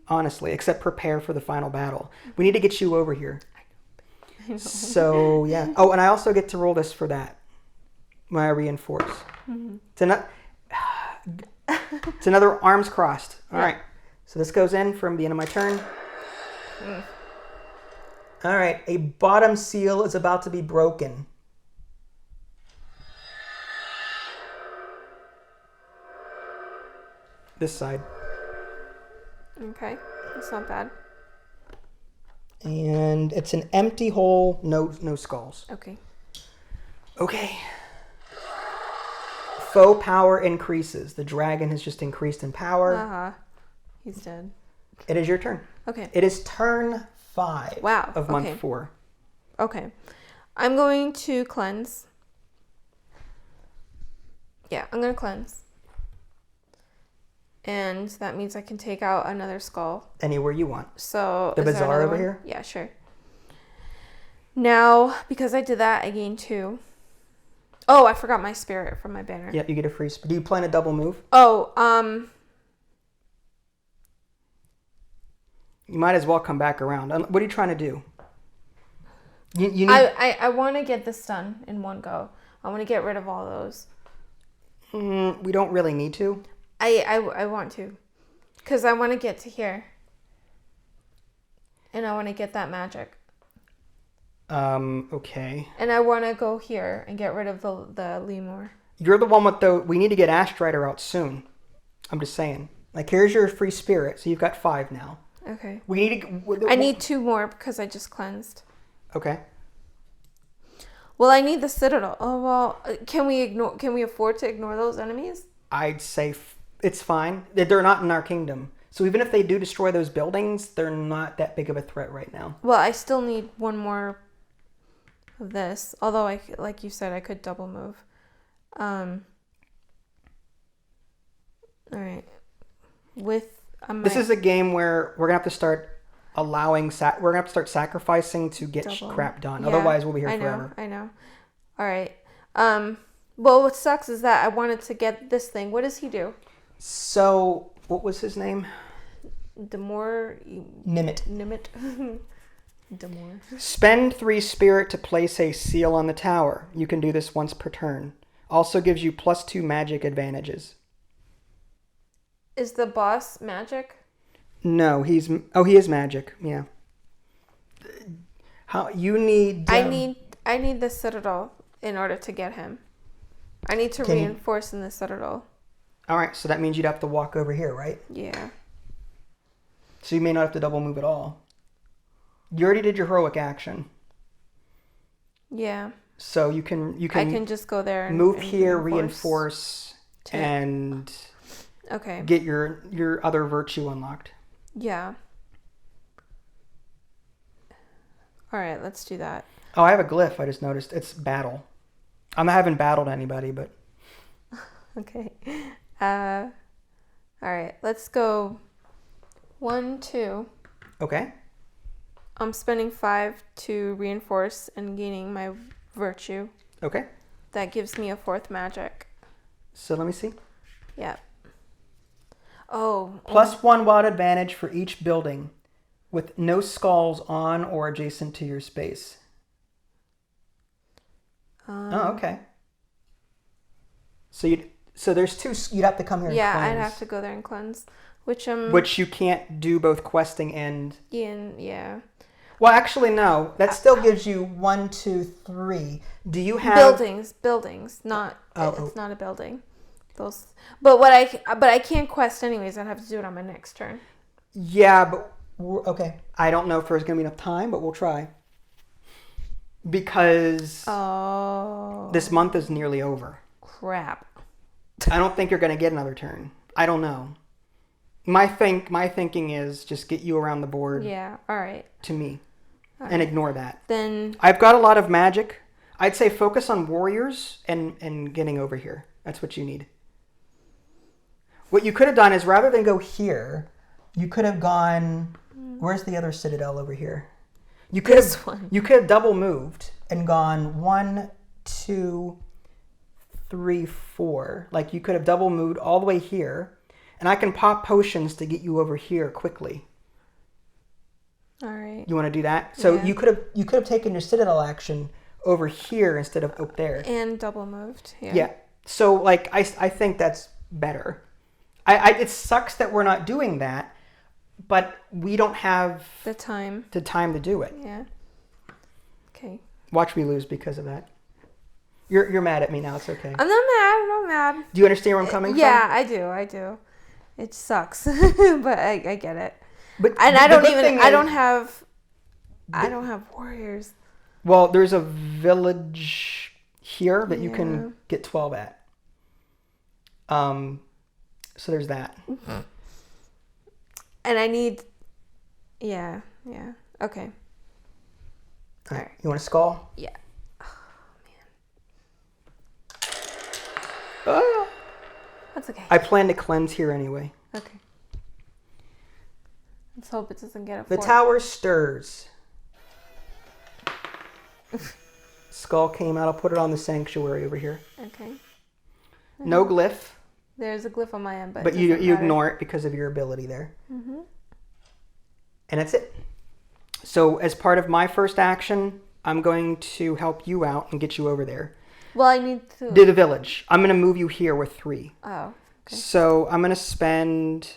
honestly, except prepare for the final battle. We need to get you over here. I know. So, yeah. Oh, and I also get to roll this for that. When I reinforce. It's another arms crossed. All right. So this goes in from the end of my turn. All right. A bottom seal is about to be broken. This side. Okay. That's not bad. And it's an empty hole, no skulls. Okay. Okay. Foe power increases. The dragon has just increased in power. He's dead. It is your turn. Okay. It is turn 5 of month 4. Okay. I'm going to cleanse. Yeah, I'm going to cleanse. And that means I can take out another skull. Anywhere you want. So the bazaar over here? Yeah, sure. Now, because I did that, I gain 2. Oh, I forgot my spirit from my banner. Yeah, you get a free spirit. Do you plan a double move? Oh, you might as well come back around. What are you trying to do? You need... I want to get this done in one go. I want to get rid of all those. We don't really need to. I want to. Because I want to get to here. And I want to get that magic. Okay. And I want to go here and get rid of the lemur. You're the one with the... We need to get Ashstrider out soon. I'm just saying. Like, here's your free spirit. So you've got 5 now. Okay. We need to... I need 2 more because I just cleansed. Okay. Well, I need the citadel. Oh, well, can we afford to ignore those enemies? I'd say it's fine. They're not in our kingdom. So even if they do destroy those buildings, they're not that big of a threat right now. Well, I still need 1 more of this. Although, like you said, I could double move. All right. This is a game where we're going to have to start allowing... we're going to have to start sacrificing to get crap done. Yeah, otherwise, we'll be here forever. I know. All right. Well, what sucks is that I wanted to get this thing. What does he do? So, what was his name? Nimit. Demore. Spend 3 spirit to place a seal on the tower. You can do this once per turn. Also gives you +2 magic advantages. Is the boss magic? No, he is magic. Yeah. How you need? I need the citadel in order to get him. I need to reinforce in the citadel. All right, so that means you'd have to walk over here, right? Yeah. So you may not have to double move at all. You already did your heroic action. Yeah. So you can. I can just go there and move here, reinforce, and get your other virtue unlocked. Yeah. All right, let's do that. Oh, I have a glyph. I just noticed. It's battle. I haven't battled anybody, but... Okay. All right, let's go 1, 2. Okay. I'm spending 5 to reinforce and gaining my virtue. Okay. That gives me a 4th magic. So let me see. Yeah. Oh. +1 wild advantage for each building with no skulls on or adjacent to your space. Oh, okay. So there's 2. You'd have to come here. Yeah, and cleanse. I'd have to go there and cleanse, which you can't do both questing and. Yeah. Well, actually, no. That still gives you 1, 2, 3. Do you have buildings? Not. It's not a building. Those. But I can't quest anyways. I'd have to do it on my next turn. Yeah, but okay. I don't know if there's gonna be enough time, but we'll try. Because this month is nearly over. Crap. I don't think you're going to get another turn. I don't know. My thinking is just get you around the board. Yeah, all right. To me. And ignore that. Then I've got a lot of magic. I'd say focus on warriors and getting over here. That's what you need. What you could have done is rather than go here, you could have gone Where's the other citadel over here? You could have double moved and gone 1, 2, 3, 4. Like you could have double moved all the way here, and I can pop potions to get you over here quickly. All right. You want to do that? So you could have taken your citadel action over here instead of up there. And double moved. Yeah. So like I think that's better. It sucks that we're not doing that, but we don't have the time to do it. Yeah. Okay. Watch me lose because of that. You're mad at me now. It's okay. I'm not mad. Do you understand where I'm coming from? Yeah, I do. It sucks, but I get it. But I don't have warriors. Well, there's a village here that you can get 12 at. So there's that. And I need... Yeah. Okay. All right. You want to skull? Yeah. Oh, man. Oh. That's okay. I plan to cleanse here anyway. Okay. Let's hope it doesn't get a 4. The tower stirs. Skull came out. I'll put it on the sanctuary over here. Okay. No glyph. There's a glyph on my end, but you ignore it because of your ability there. Mm-hmm. And that's it. So as part of my first action, I'm going to help you out and get you over there. Well, I need to... Do the village. I'm going to move you here with 3. Oh, okay. So I'm going to spend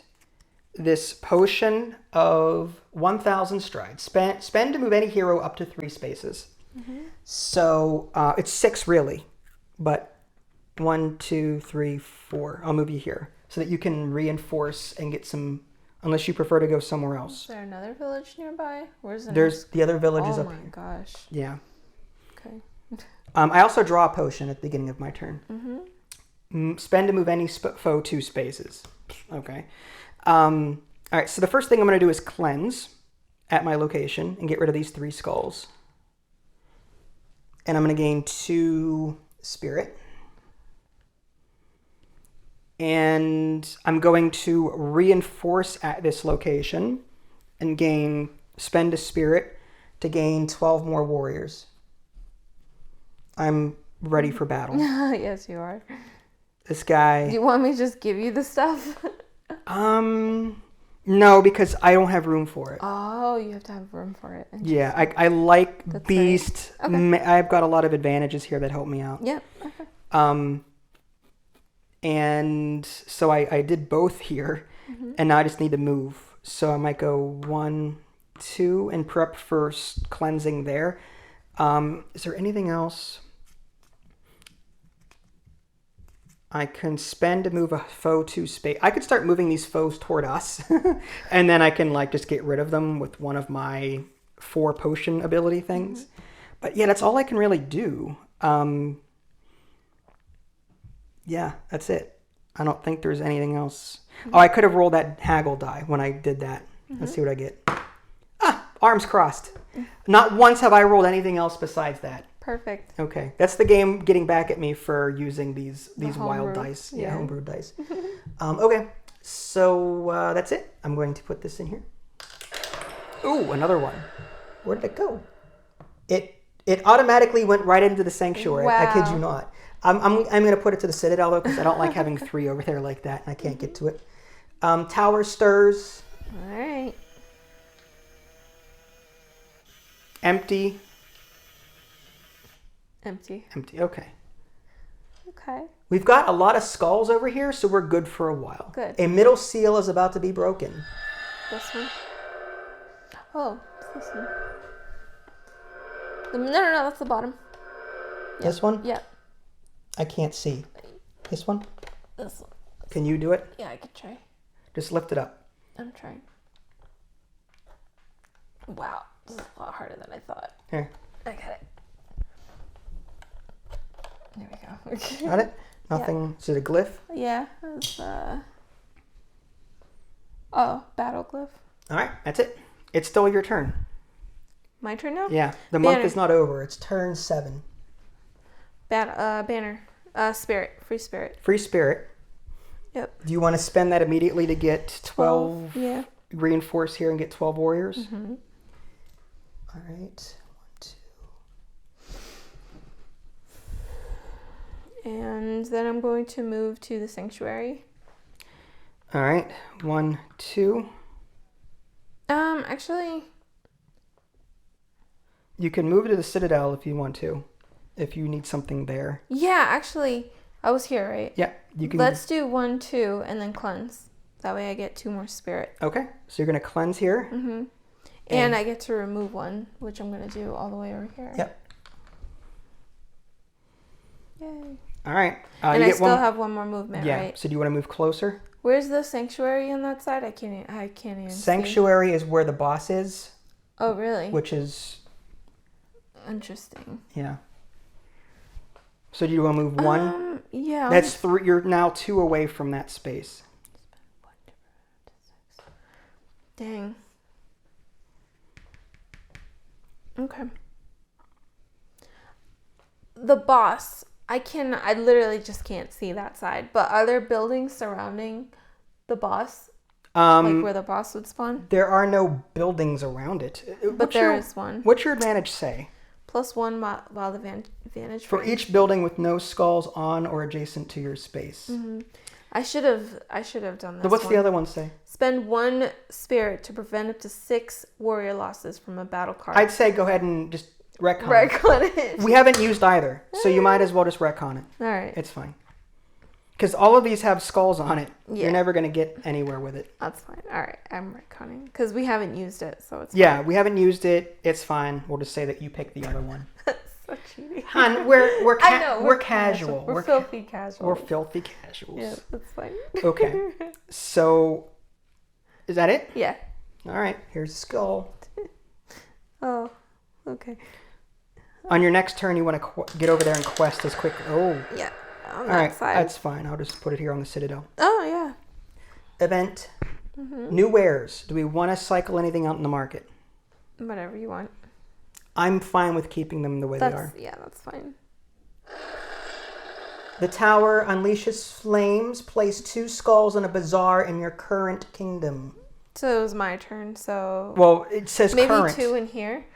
this potion of 1,000 strides. Spend to move any hero up to 3 spaces. Mm-hmm. So it's 6 really, but 1, 2, 3, 4. I'll move you here so that you can reinforce and get some, unless you prefer to go somewhere else. Is there another village nearby? Where's the There's the other villages up here. Oh my gosh. Yeah. Okay. I also draw a potion at the beginning of my turn. Mm-hmm. Spend to move any foe 2 spaces. Okay. All right, so the first thing I'm going to do is cleanse at my location and get rid of these 3 skulls. And I'm going to gain 2 spirit. And I'm going to reinforce at this location and spend a spirit to gain 12 more warriors. I'm ready for battle. Yes, you are. This guy... Do you want me to just give you the stuff? No, because I don't have room for it. Oh, you have to have room for it. Yeah, I like That's Beast. Nice. Okay. I've got a lot of advantages here that help me out. Yep. Okay. And so I did both here, and now I just need to move. So I might go 1, 2, and prep for cleansing there. Is there anything else? I can spend to move a foe 2 space. I could start moving these foes toward us, and then I can just get rid of them with one of my 4 potion ability things. But yeah, that's all I can really do. Yeah, that's it. I don't think there's anything else. Oh, I could have rolled that haggle die when I did that. Let's see what I get. Arms crossed. Not once have I rolled anything else besides that. Perfect. Okay, that's the game getting back at me for using these wild dice. Yeah, homebrewed dice. Okay, so that's it. I'm going to put this in here. Ooh, another one. Where did it go? It automatically went right into the sanctuary. Wow. I kid you not. I'm going to put it to the citadel though because I don't like having 3 over there like that, and I can't get to it. Tower stirs. All right. Empty. Empty. Okay. Okay. We've got a lot of skulls over here, so we're good for a while. Good. A middle seal is about to be broken. This one? Oh, it's this one. No, that's the bottom. Yep. This one? Yep. I can't see. This one? This one. Can you do it? Yeah, I could try. Just lift it up. I'm trying. Wow, this is a lot harder than I thought. Here. I got it. There we go. Got it? Nothing. Yeah. Is it a glyph? Yeah. It's battle glyph. All right, that's it. It's still your turn. My turn now? Yeah. The month is not over. It's turn 7. Banner. Spirit. Free spirit. Free spirit. Yep. Do you want to spend that immediately to get 12? Yeah. reinforce here and get 12 warriors. Mm-hmm. All right. 1, 2. And then I'm going to move to the sanctuary. All right. 1, 2. Actually, you can move to the citadel if you want to, if you need something there. yeah, actually, I was here, right? Yeah, you can. Let's do 1, 2, and then cleanse. That way I get 2 more spirit. Okay, so you're going to cleanse here. Mm-hmm. And I get to remove 1, which I'm going to do all the way over here. Yep. Yay. All right. And I still have 1 more movement, yeah. right? So do you want to move closer? Where's the sanctuary on that side? I can't even Sanctuary is where the boss is. Oh, really? Which is... Interesting. Yeah. So do you want to move 1? Yeah. That's 3. You're now 2 away from that space. Dang. Okay. The boss. I literally just can't see that side. But are there buildings surrounding the boss? Like where the boss would spawn? There are no buildings around it. But there is one. What's your advantage say? +1 while the vantage For range. each building with no skulls on or adjacent to your space. Mm-hmm. I should have done this. What's the other one say? Spend 1 spirit to prevent up to 6 warrior losses from a battle card. I'd say go ahead and just retcon. Retcon it. We haven't used either, so you might as well just retcon it. All right. It's fine. Because all of these have skulls on it. Yeah. You're never going to get anywhere with it. That's fine. All right. I'm retconning. Because we haven't used it, so it's Yeah, we haven't used it. It's fine. We'll just say that you picked the other one. That's so cheating. Hon, we're we're casual. We're filthy casual. We're filthy casuals. Yeah, that's fine. Okay. So, is that it? Yeah. All right. Here's the skull. Oh, okay. On your next turn, you want to get over there and quest as quick. Oh. Yeah. On All that right. side. That's fine. I'll just put it here on the citadel. Oh, yeah. Event. Mm-hmm. New wares. Do we want to cycle anything out in the market? Whatever you want. I'm fine with keeping them the way they are. Yeah, that's fine. The tower unleashes flames. Place 2 skulls in a bazaar in your current kingdom. So it was my turn, so... Well, it says maybe current. 2 in here,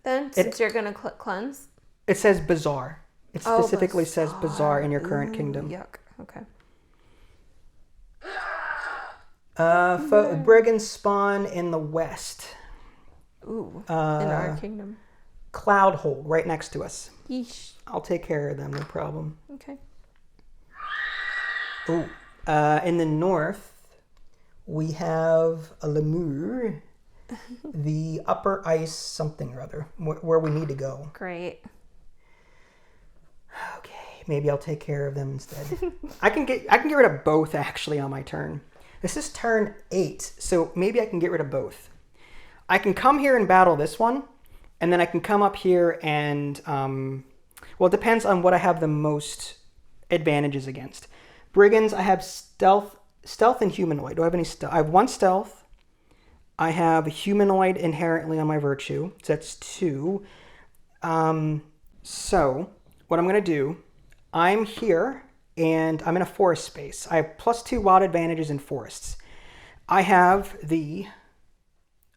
then, since you're going to cleanse? It says bazaar. It specifically says bazaar in your current kingdom. Yuck. Okay. Brigands spawn in the west. Ooh, in our kingdom. Cloud hole right next to us. Yeesh. I'll take care of them, no problem. Okay. Ooh. In the north, we have a lemur, the upper ice something or other, where we need to go. Great. Okay, maybe I'll take care of them instead. I can get rid of both actually on my turn. This is turn 8, so maybe I can get rid of both. I can come here and battle this one, and then I can come up here and, well, it depends on what I have the most advantages against. Brigands, I have stealth and humanoid. Do I have any stealth? I have 1 stealth. I have humanoid inherently on my virtue, so that's 2. So what I'm going to do, I'm here, and I'm in a forest space. I have +2 wild advantages in forests. I have the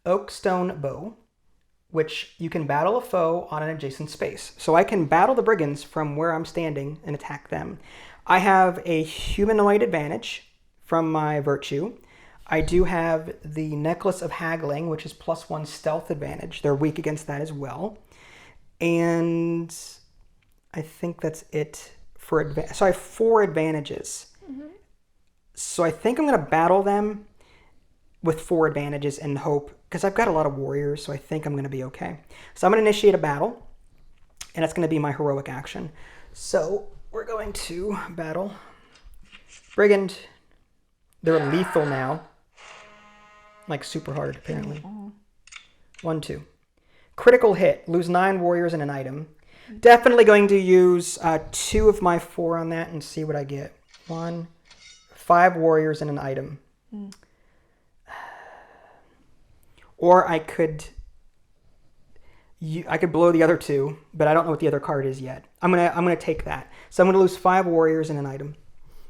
oak stone bow, which you can battle a foe on an adjacent space. So I can battle the brigands from where I'm standing and attack them. I have a humanoid advantage from my virtue. I do have the necklace of haggling, which is +1 stealth advantage. They're weak against that as well. And I think that's it for so I have 4 advantages. Mm-hmm. So I think I'm going to battle them with 4 advantages and hope, because I've got a lot of warriors, so I think I'm going to be okay. So I'm going to initiate a battle, and that's going to be my heroic action. So we're going to battle. Brigand. They're lethal now. Like super hard, apparently. 1, 2. Critical hit. Lose 9 warriors and an item. Definitely going to use 2 of my 4 on that and see what I get. 5 warriors and an item. Or I could blow the other 2, but I don't know what the other card is yet. I'm gonna take that. So I'm gonna lose 5 warriors and an item.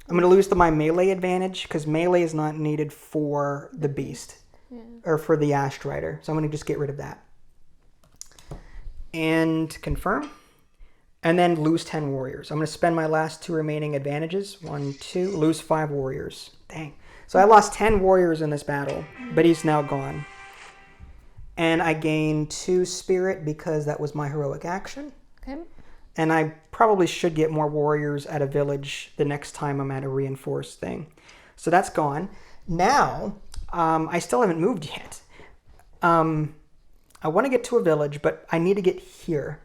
I'm gonna lose my melee advantage because melee is not needed for the beast. or for the Ashstrider. So I'm going to just get rid of that. And confirm. And then lose 10 warriors. I'm going to spend my last 2 remaining advantages. 1, 2, lose 5 warriors. Dang. So I lost 10 warriors in this battle, but he's now gone. And I gained 2 spirit because that was my heroic action. Okay. And I probably should get more warriors at a village the next time I'm at a reinforced thing. So that's gone. Now, I still haven't moved yet. I want to get to a village, but I need to get here.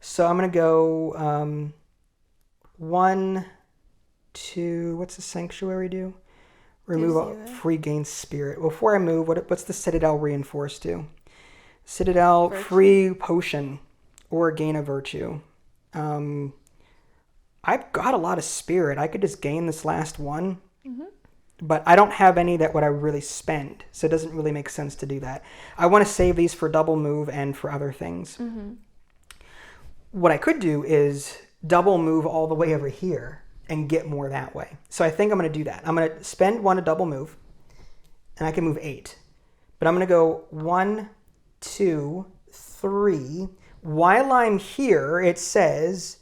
So I'm going to go 1, 2, what's the sanctuary do? Remove a free gain spirit. Before I move, what's the Citadel reinforced do? Citadel, virtue. Free potion or gain a virtue. I've got a lot of spirit. I could just gain this last one. But I don't have any that would I really spend. So it doesn't really make sense to do that. I want to save these for double move and for other things. What I could do is double move all the way over here and get more that way. So I think I'm going to do that. I'm going to spend 1 to double move, and I can move 8. But I'm going to go 1, 2, 3. While I'm here, it says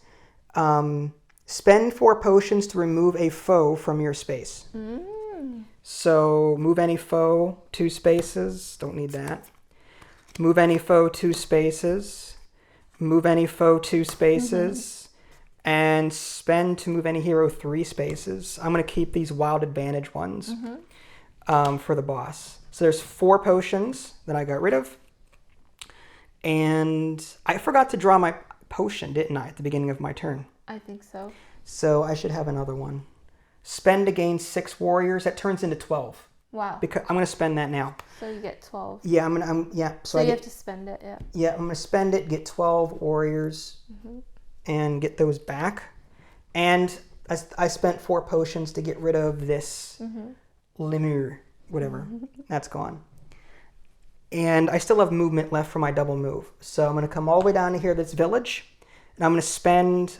spend 4 potions to remove a foe from your space. So move any foe 2 spaces. Don't need that. Move any foe 2 spaces. Move any foe 2 spaces, and spend to move any hero 3 spaces. I'm going to keep these wild advantage ones for the boss. So there's 4 potions that I got rid of. And I forgot to draw my potion, didn't I, at the beginning of my turn? I think so. So I should have another one. Spend to gain 6 warriors. That turns into 12. Wow. Because I'm going to spend that now. So you get 12. Yeah, So you have to spend it, yeah. Yeah, I'm going to spend it, get 12 warriors, and get those back. And I spent 4 potions to get rid of this lemur, whatever. That's gone. And I still have movement left for my double move. So I'm going to come all the way down to here, this village, and I'm going to spend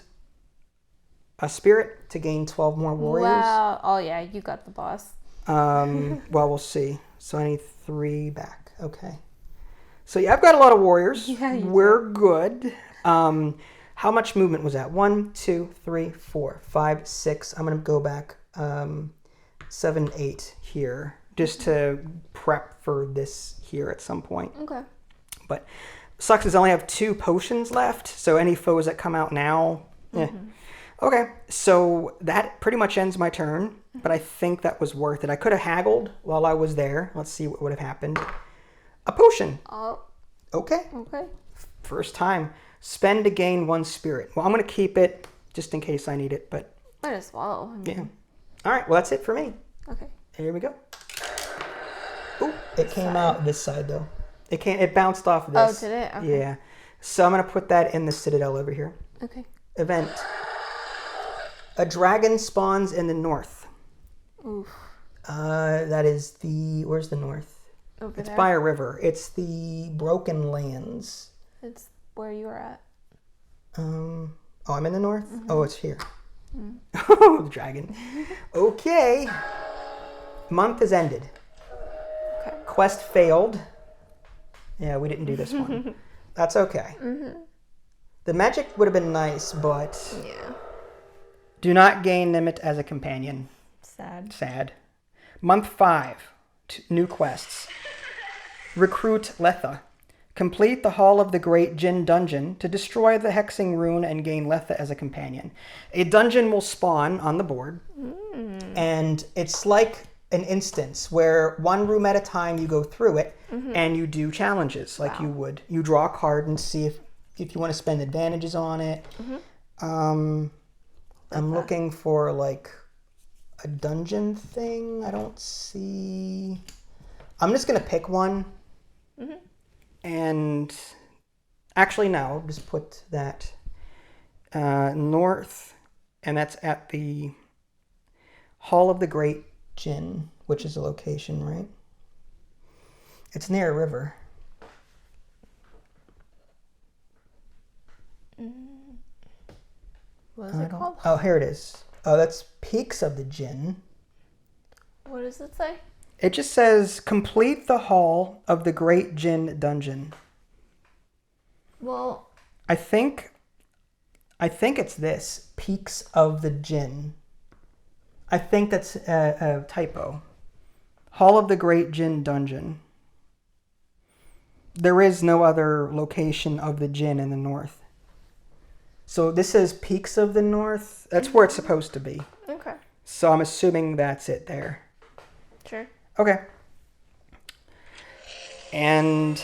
a spirit to gain 12 more warriors. Wow. Oh, yeah, you got the boss. Well, we'll see. So I need 3 back. Okay. So yeah, I've got a lot of warriors. Yeah, We're good. How much movement was that? 1, 2, 3, 4, 5, 6. I'm going to go back 7, 8 here just to prep for this here at some point. Okay. But sucks is I only have 2 potions left. So any foes that come out now, Okay, so that pretty much ends my turn, but I think that was worth it. I could have haggled while I was there. Let's see what would have happened. A potion. Oh. Okay. Okay. First time. Spend to gain 1 spirit. Well, I'm going to keep it just in case I need it, but... Might as well. Yeah. All right, well, that's it for me. Okay. Here we go. Ooh, it came out this side, though. It bounced off this. Oh, did it? Okay. Yeah. So I'm going to put that in the Citadel over here. Okay. Event. A dragon spawns in the north. Oof. That is where's the north? Over it's there? by a river. It's the Broken Lands. It's where you are at. Oh, I'm in the north? Oh, it's here. Oh, the dragon. Okay. Month has ended. Okay. Quest failed. Yeah, we didn't do this one. That's okay. The magic would have been nice, but... Yeah. Do not gain Nimit as a companion. Sad. Month 5. New quests. Recruit Letha. Complete the Hall of the Great Jinn dungeon to destroy the hexing rune and gain Letha as a companion. A dungeon will spawn on the board, and it's like an instance where 1 room at a time you go through it, and you do challenges like you would. You draw a card and see if you want to spend advantages on it. I'm looking for like a dungeon thing. I don't see. I'm just gonna pick one. And actually, no, just put that north, and that's at the Hall of the Great Jinn, which is a location, right? It's near a river. What is it called? Oh, here it is. Oh, that's Peaks of the Jinn. What does it say? It just says, complete the Hall of the Great Jinn Dungeon. Well, I think it's this. Peaks of the Jinn. I think that's a typo. Hall of the Great Jinn Dungeon. There is no other location of the Jinn in the north. So this says Peaks of the North. That's where it's supposed to be. okay. So I'm assuming that's it there. Sure. Okay. And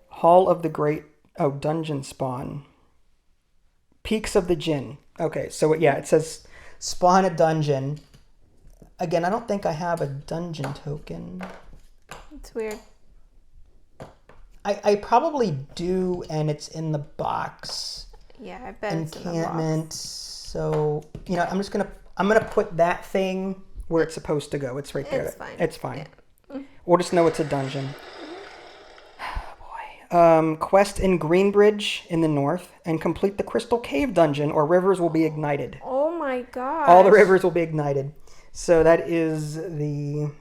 Hall of the Great... Oh, Dungeon Spawn. Peaks of the Jinn. Okay, so yeah, it says spawn a dungeon. Again, I don't think I have a dungeon token. It's weird. I probably do, and it's in the box. Yeah, I bet it's in the Encampment. box. So, I'm gonna put that thing where it's supposed to go. It's right there. It's fine. It's fine. Yeah. We'll just know it's a dungeon. Quest in Greenbridge in the north, and complete the Crystal Cave dungeon, or rivers will be ignited. Oh my god. All the rivers will be ignited. So that is the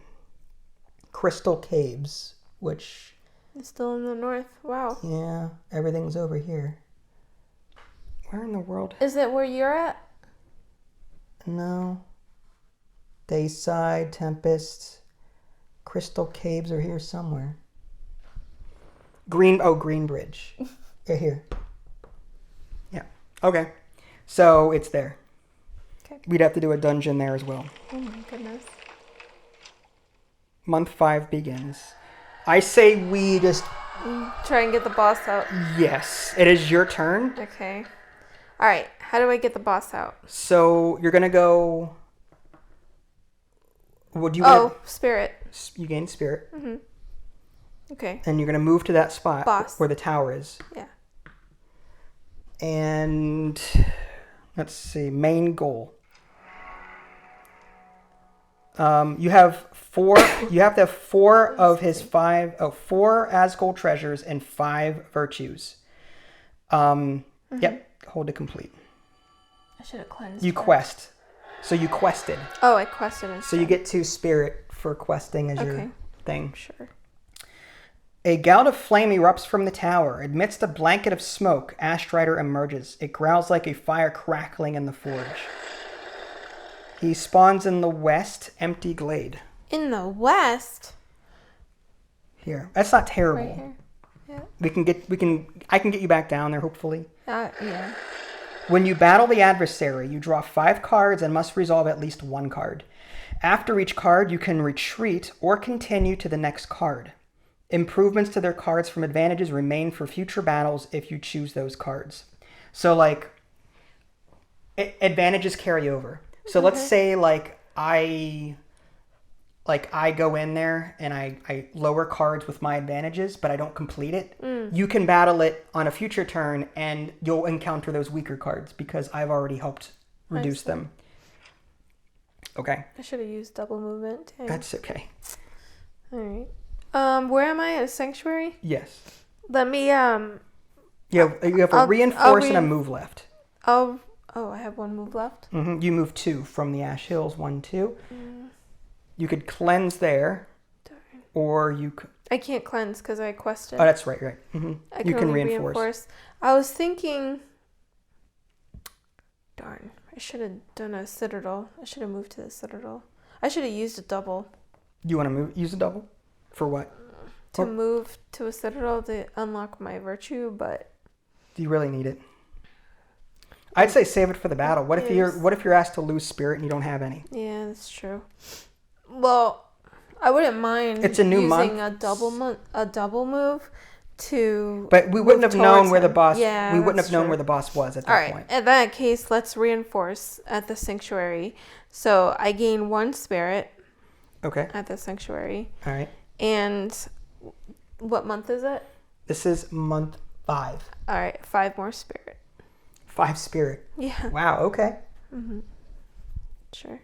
Crystal Caves, which... It's still in the north. Wow. Yeah, everything's over here. Where in the world? Is it where you're at? No. Dayside, Tempest, Crystal Caves are here somewhere. Greenbridge. Right here. Yeah. Okay. So it's there. Okay. We'd have to do a dungeon there as well. Oh my goodness. Month 5 begins. I say we just... Try and get the boss out. Yes. It is your turn. Okay. Alright, how do I get the boss out? So you're going to go... Would you... Spirit. You gain spirit. Mm-hmm. Okay. And you're going to move to that spot Boss. where the tower is. Yeah. And let's see, main goal. You have 4. You have to have 4 of his 5. 4 Asgold treasures and 5 virtues. Yep. Hold to complete. I should have cleansed. You quest. So you quested. Oh, I quested instead. So you get 2 spirit for questing as your thing. Sure. A gout of flame erupts from the tower. Amidst a blanket of smoke, Ashstrider emerges. It growls like a fire crackling in the forge. He spawns in the west, empty glade. In the west? Here. That's not terrible. Right here. Yeah. I can get you back down there, hopefully. Yeah. When you battle the adversary, you draw 5 cards and must resolve at least 1 card. After each card, you can retreat or continue to the next card. Improvements to their cards from advantages remain for future battles if you choose those cards. So, advantages carry over. So let's say, I go in there and I lower cards with my advantages, but I don't complete it. You can battle it on a future turn, and you'll encounter those weaker cards because I've already helped reduce them. Okay. I should have used double movement. Dang. That's okay. All right. Where am I? At a sanctuary? Yes. Let me, You have a reinforce and a move left. I have 1 move left? Mm-hmm. You move 2 from the Ash Hills, 1, 2. You could cleanse there, Darn. or you could... I can't cleanse because I quested. Oh, that's right. Mm-hmm. You can only reinforce. I was thinking... Darn. I should have done a citadel. I should have moved to the citadel. I should have used a double. You want to use a double? For what? To move to a citadel to unlock my virtue, but... Do you really need it? I'd say save it for the battle. What if you're asked to lose spirit and you don't have any? Yeah, that's true. Well, I wouldn't mind it's a new using month. a double move to... But we wouldn't have known where the boss... Yeah, we wouldn't have known where the boss was at that point. In that case, let's reinforce at the sanctuary. So I gain 1 spirit. Okay. At the sanctuary. All right. And what month is it? This is month 5. All right, 5 more spirit. 5 spirit. Yeah. Wow, okay. Mm-hmm. Sure.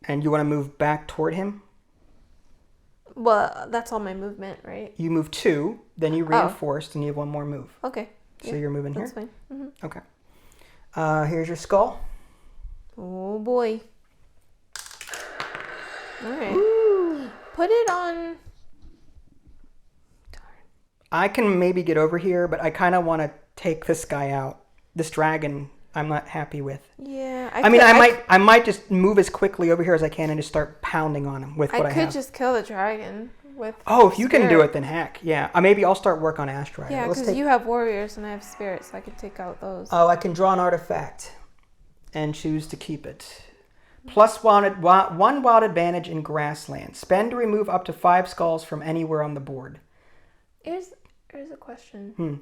And you want to move back toward him? Well, that's all my movement, right? You move 2, then you reinforced, and you have 1 more move. Okay. So you're moving here? That's fine. Mm-hmm. Okay. Here's your skull. Oh, boy. All right. Ooh. put it on. I can maybe get over here, but I kind of want to take this guy out. This dragon, I'm not happy with. Yeah. I might just move as quickly over here as I can and just start pounding on him with what I have. I could just kill the dragon with. Oh, if you can do it, then heck, yeah. Maybe I'll start work on Ashstrider. Yeah, because you have warriors and I have spirits, so I can take out those. Oh, I can draw an artifact and choose to keep it. Plus one wild advantage in grassland. Spend to remove up to 5 skulls from anywhere on the board. Here's a question.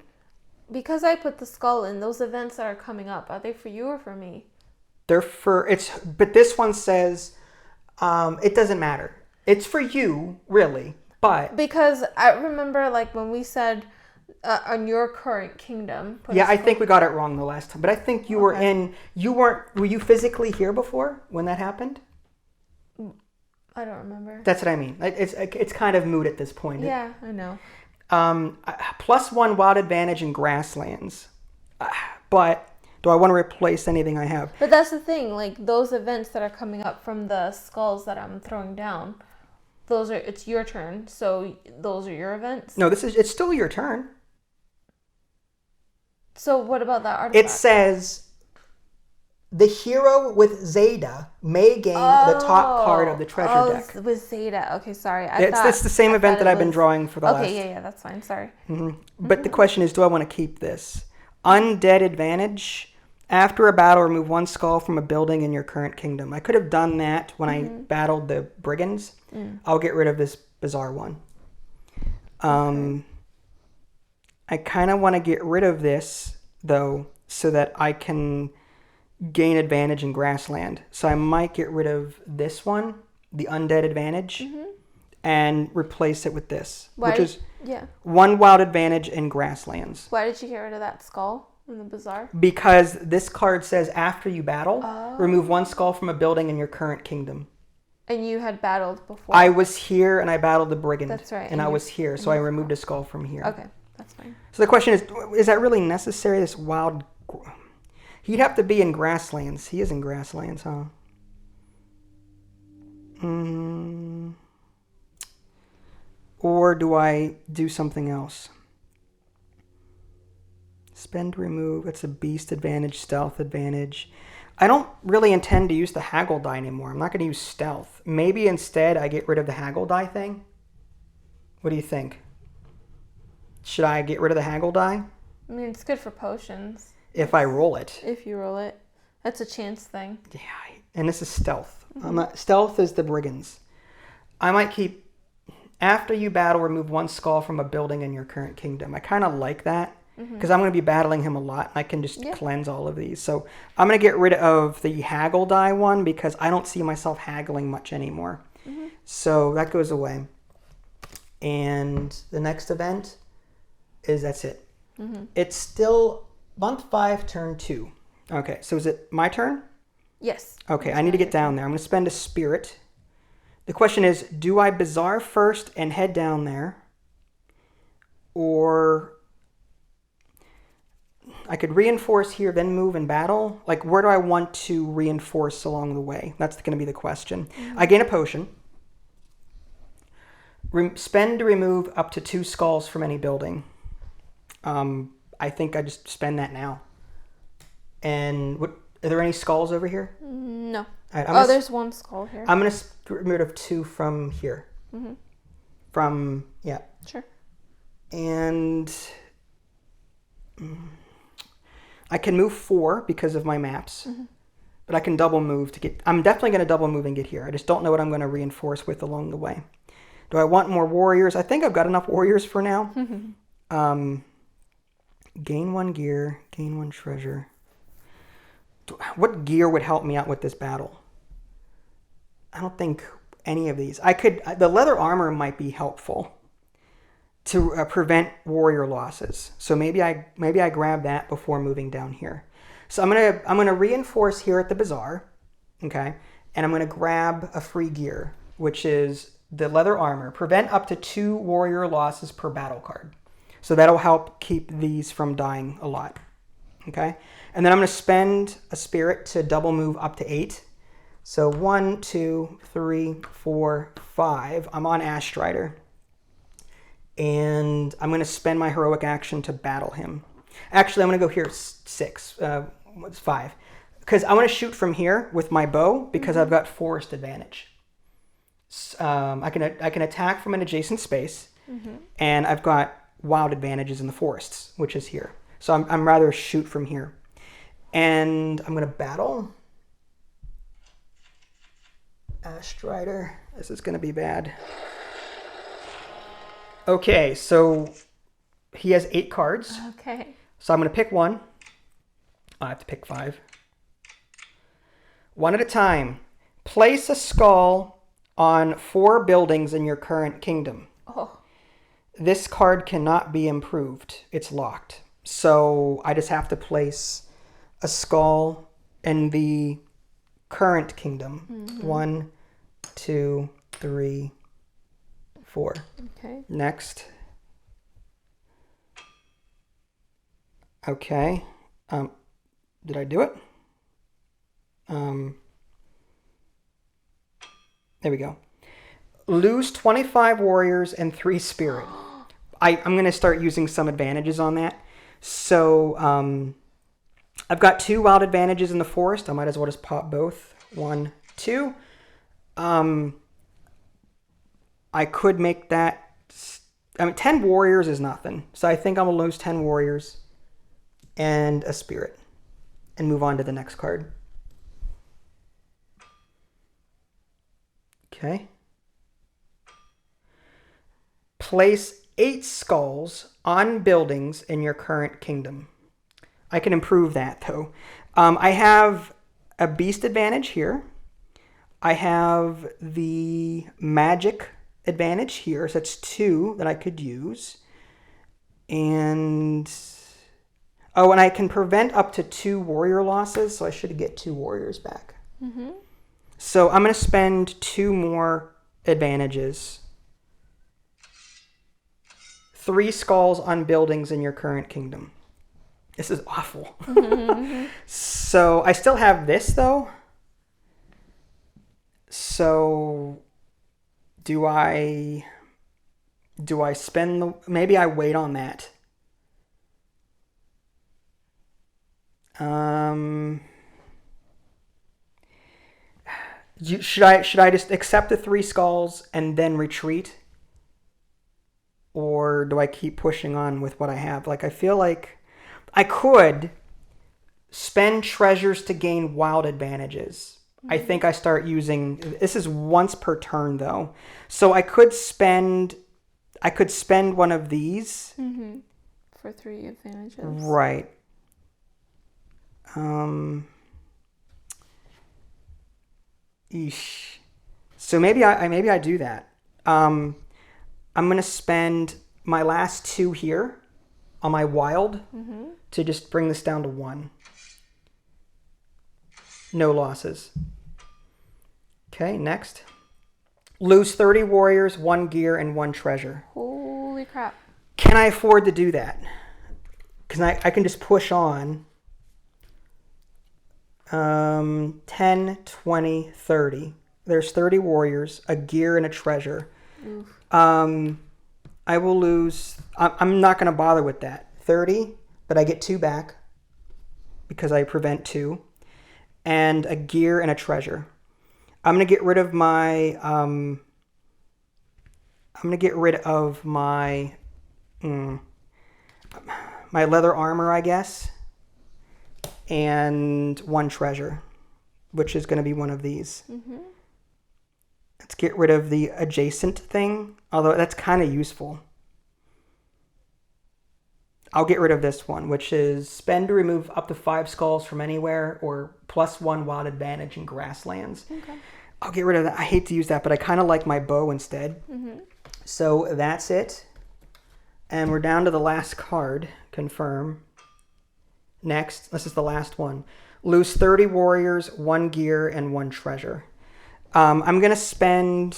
Because I put the skull in, those events that are coming up, are they for you or for me? They're but this one says it doesn't matter. It's for you, really, but because I remember like when we said on your current kingdom. Yeah, I think we got it wrong the last time, but I think you were were you physically here before when that happened? I don't remember. That's what I mean. It's kind of moot at this point. Yeah, I know. Plus 1 wild advantage in grasslands. But do I want to replace anything I have? But that's the thing, like those events that are coming up from the skulls that I'm throwing down, it's your turn, so those are your events? No, it's still your turn. So what about that artifact? It says the hero with Zaida may gain the top card of the treasure deck. Oh, with Zaida. Okay, sorry. It's the same event that I've been drawing for the last... Okay, yeah, that's fine. Sorry. But the question is, do I want to keep this? Undead advantage. After a battle, remove 1 skull from a building in your current kingdom. I could have done that when I battled the brigands. I'll get rid of this bizarre one. I kind of want to get rid of this, though, so that I can gain advantage in grassland. So I might get rid of this one, the undead advantage, and replace it with this, which is 1 wild advantage in grasslands. Why did you get rid of that skull in the bazaar? Because this card says after you battle, remove 1 skull from a building in your current kingdom. And you had battled before. I was here and I battled the brigand. That's right. And I was here, so I removed a skull from here. Okay, that's fine. So the question is that really necessary, this wild... He'd have to be in grasslands. He is in grasslands, huh? Or do I do something else? Spend, remove. It's a beast advantage, stealth advantage. I don't really intend to use the haggle die anymore. I'm not going to use stealth. Maybe instead I get rid of the haggle die thing. What do you think? Should I get rid of the haggle die? I mean, it's good for potions. If I roll it. If you roll it. That's a chance thing. Yeah, and this is stealth. Stealth is the brigands. I might keep... After you battle, remove 1 skull from a building in your current kingdom. I kind of like that. Because I'm going to be battling him a lot. And I can just cleanse all of these. So I'm going to get rid of the haggle die one because I don't see myself haggling much anymore. So that goes away. And the next event is that's it. It's still month 5, turn 2. Okay, so is it my turn? Yes. Okay, I need to get down there. I'm going to spend a spirit. The question is, do I bazaar first and head down there? Or... I could reinforce here, then move and battle. Like, where do I want to reinforce along the way? That's going to be the question. I gain a potion. Spend to remove up to 2 skulls from any building. I think I just spend that now. And are there any skulls over here? No. Right, there's 1 skull here. I'm going to get rid of 2 from here. From, yeah. Sure. And... I can move 4 because of my maps, but I can double move to get... I'm definitely going to double move and get here. I just don't know what I'm going to reinforce with along the way. Do I want more warriors? I think I've got enough warriors for now. Gain 1 gear, gain 1 treasure. What gear would help me out with this battle? I don't think any of these. The leather armor might be helpful to prevent warrior losses. So maybe I grab that before moving down here. So I'm gonna reinforce here at the bazaar, okay? And I'm gonna grab a free gear, which is the leather armor. Prevent up to 2 warrior losses per battle card. So that'll help keep these from dying a lot, okay? And then I'm gonna spend a spirit to double move up to 8. So 1, 2, 3, 4, 5. I'm on Ashstrider. And I'm going to spend my heroic action to battle him. Actually, I'm going to go here 6. What's 5? Because I want to shoot from here with my bow because I've got forest advantage. I can attack from an adjacent space, and I've got wild advantages in the forests, which is here. So I'm rather shoot from here. And I'm going to battle Ashstrider. This is going to be bad. Okay, so he has 8 cards. Okay. So I'm going to pick 1. I have to pick 5. 1 at a time. Place a skull on 4 buildings in your current kingdom. Oh. This card cannot be improved. It's locked. So I just have to place a skull in the current kingdom. 1, 2, 3, 4. Okay. Next. Okay. Did I do it? There we go. Lose 25 warriors and 3 spirit. I'm going to start using some advantages on that. So I've got 2 wild advantages in the forest. I might as well just pop both. 1, 2. I could make that... 10 warriors is nothing. So I think I'm going to lose 10 warriors and a spirit and move on to the next card. Okay. Place 8 skulls on buildings in your current kingdom. I can improve that, though. I have a beast advantage here. I have the magic advantage here, so that's 2 that I could use. And I can prevent up to 2 warrior losses, so I should get 2 warriors back. So I'm going to spend 2 more advantages. 3 skulls on buildings in your current kingdom. This is awful. So I still have this, though. So do I spend the... Maybe I wait on that. Should I just accept the 3 skulls and then retreat? Or do I keep pushing on with what I have? Like, I feel like I could spend treasures to gain wild advantages. I think I start using... This is once per turn, though. So I could spend one of these. For 3 advantages. Right. Eesh. So maybe I do that. I'm gonna spend my last 2 here on my wild to just bring this down to 1. No losses. Okay, next. Lose 30 warriors, 1 gear, and 1 treasure. Holy crap. Can I afford to do that? Because I can just push on. 10, 20, 30. There's 30 warriors, a gear, and a treasure. Oof. I will lose... I'm not going to bother with that. 30, but I get 2 back because I prevent 2. And a gear and a treasure. I'm going to get rid of my... my leather armor, I guess. And 1 treasure, which is going to be one of these. Let's get rid of the adjacent thing, although that's kind of useful. I'll get rid of this one, which is spend to remove up to 5 skulls from anywhere or +1 wild advantage in grasslands. Okay. I'll get rid of that. I hate to use that, but I kind of like my bow instead. So that's it. And we're down to the last card. Confirm. Next, this is the last one. Lose 30 warriors, 1 gear, and 1 treasure. I'm going to spend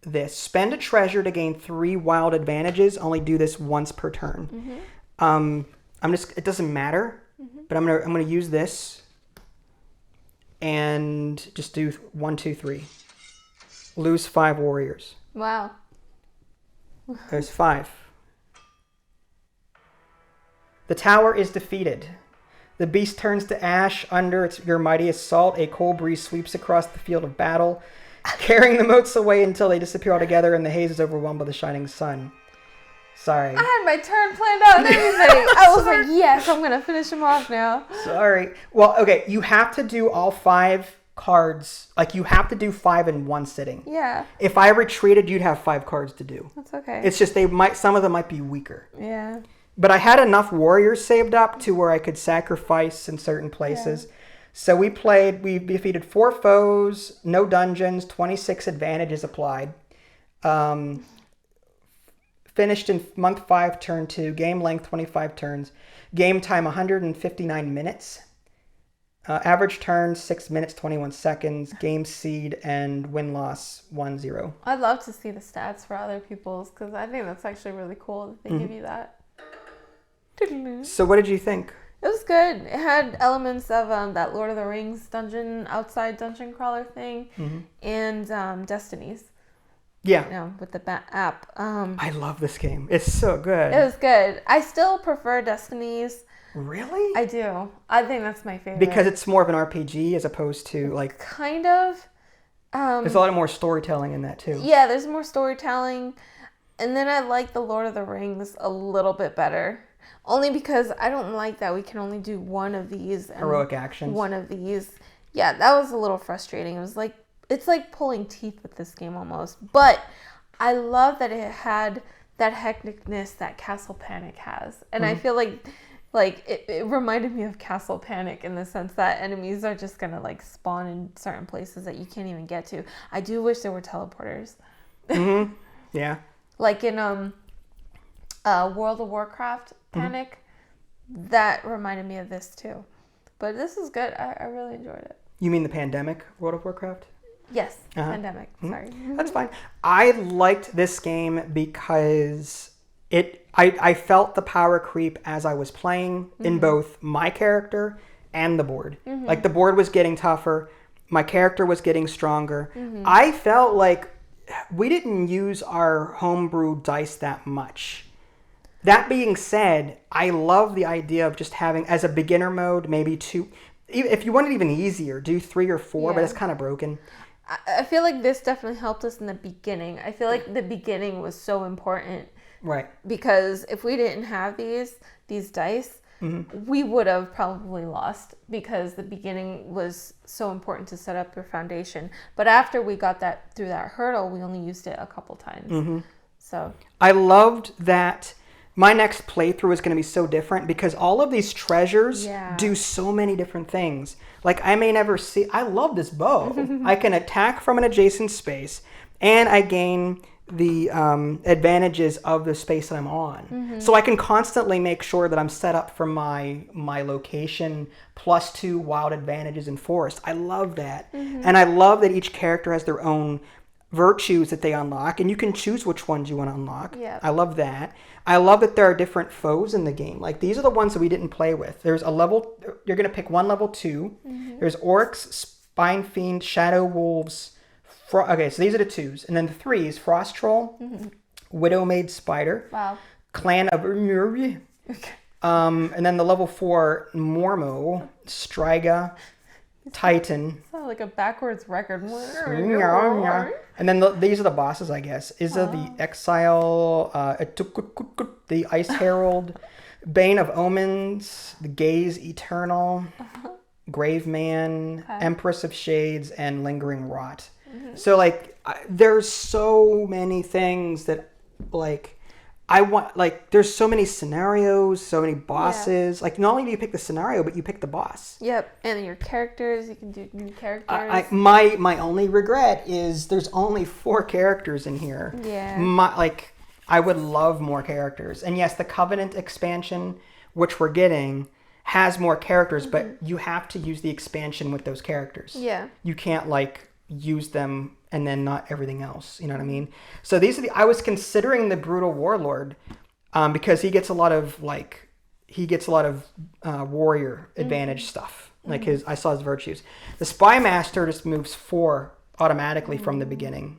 this. Spend a treasure to gain 3 wild advantages. Only do this once per turn. It doesn't matter, but I'm going to use this and just do 1, 2, 3. Lose 5 warriors. Wow. There's 5. The tower is defeated. The beast turns to ash under your mighty assault. A cold breeze sweeps across the field of battle, carrying the moats away until they disappear altogether and the haze is overwhelmed by the shining sun. Sorry. I had my turn planned out and everything. I was like, yes, I'm going to finish him off now. Sorry. Well, okay, you have to do all 5 cards. Like, you have to do 5 in one sitting. Yeah. If I retreated, you'd have 5 cards to do. That's okay. It's just some of them might be weaker. Yeah. But I had enough warriors saved up to where I could sacrifice in certain places. Yeah. So we defeated 4 foes, no dungeons, 26 advantages applied. Finished in month 5, turn 2, game length 25 turns, game time 159 minutes, average turn 6 minutes 21 seconds, game seed and win-loss 1-0. I'd love to see the stats for other people's because I think that's actually really cool that they give you that. So what did you think? It was good. It had elements of that Lord of the Rings outside dungeon crawler thing, and Destinies. Yeah. You know, with the app. I love this game. It's so good. It was good. I still prefer Destinies. Really? I do. I think that's my favorite. Because it's more of an RPG as opposed to like... Kind of. There's a lot more storytelling in that too. Yeah, there's more storytelling. And then I like the Lord of the Rings a little bit better. Only because I don't like that we can only do one of these. Heroic actions. One of these. Yeah, that was a little frustrating. It was like, it's like pulling teeth with this game almost. But I love that it had that hecticness that Castle Panic has. And I feel like it reminded me of Castle Panic in the sense that enemies are just going to like spawn in certain places that you can't even get to. I do wish there were teleporters. Yeah. Like in World of Warcraft Panic, that reminded me of this too. But this is good. I really enjoyed it. You mean the Pandemic World of Warcraft? Yes, Pandemic. Sorry. That's fine. I liked this game because I felt the power creep as I was playing in both my character and the board. Like the board was getting tougher. My character was getting stronger. I felt like we didn't use our homebrew dice that much. That being said, I love the idea of just having, as a beginner mode, maybe 2. If you want it even easier, do 3 or 4, but it's kind of broken. I feel like this definitely helped us in the beginning. I feel like the beginning was so important. Right. Because if we didn't have these dice, we would have probably lost because the beginning was so important to set up your foundation. But after we got that through that hurdle, we only used it a couple times. So I loved that. My next playthrough is going to be so different because all of these treasures do so many different things. Like I may never see... I love this bow. I can attack from an adjacent space and I gain the advantages of the space that I'm on. So I can constantly make sure that I'm set up for my location plus 2 wild advantages in forest. I love that. And I love that each character has their own virtues that they unlock and you can choose which ones you want to unlock. I love that. I love that there are different foes in the game. Like these are the ones that we didn't play with. There's a level, you're going to pick one level 2. There's orcs, spine fiend, shadow wolves. Okay, so these are the 2s. And then the 3s, frost troll, widow maid spider, clan of and then the level 4, mormo, striga, titan. Sounds like a backwards record. And then these are the bosses, I guess. Isa the Exile, the Ice Herald, Bane of Omens, the Gaze Eternal, Grave Man, Empress of Shades, and Lingering Rot. So, like, there's so many things that, like, I want, like, there's so many scenarios, so many bosses. Like, not only do you pick the scenario, but you pick the boss. Yep, and your characters, you can do new characters. My only regret is there's only 4 characters in here. Yeah. I would love more characters. And yes, the Covenant expansion, which we're getting, has more characters, but you have to use the expansion with those characters. Yeah. You can't, like, use them and then not everything else. You know what I mean? So these are I was considering the Brutal Warlord because he gets a lot of warrior advantage stuff. Like I saw his virtues. The Spy Master just moves 4 automatically from the beginning.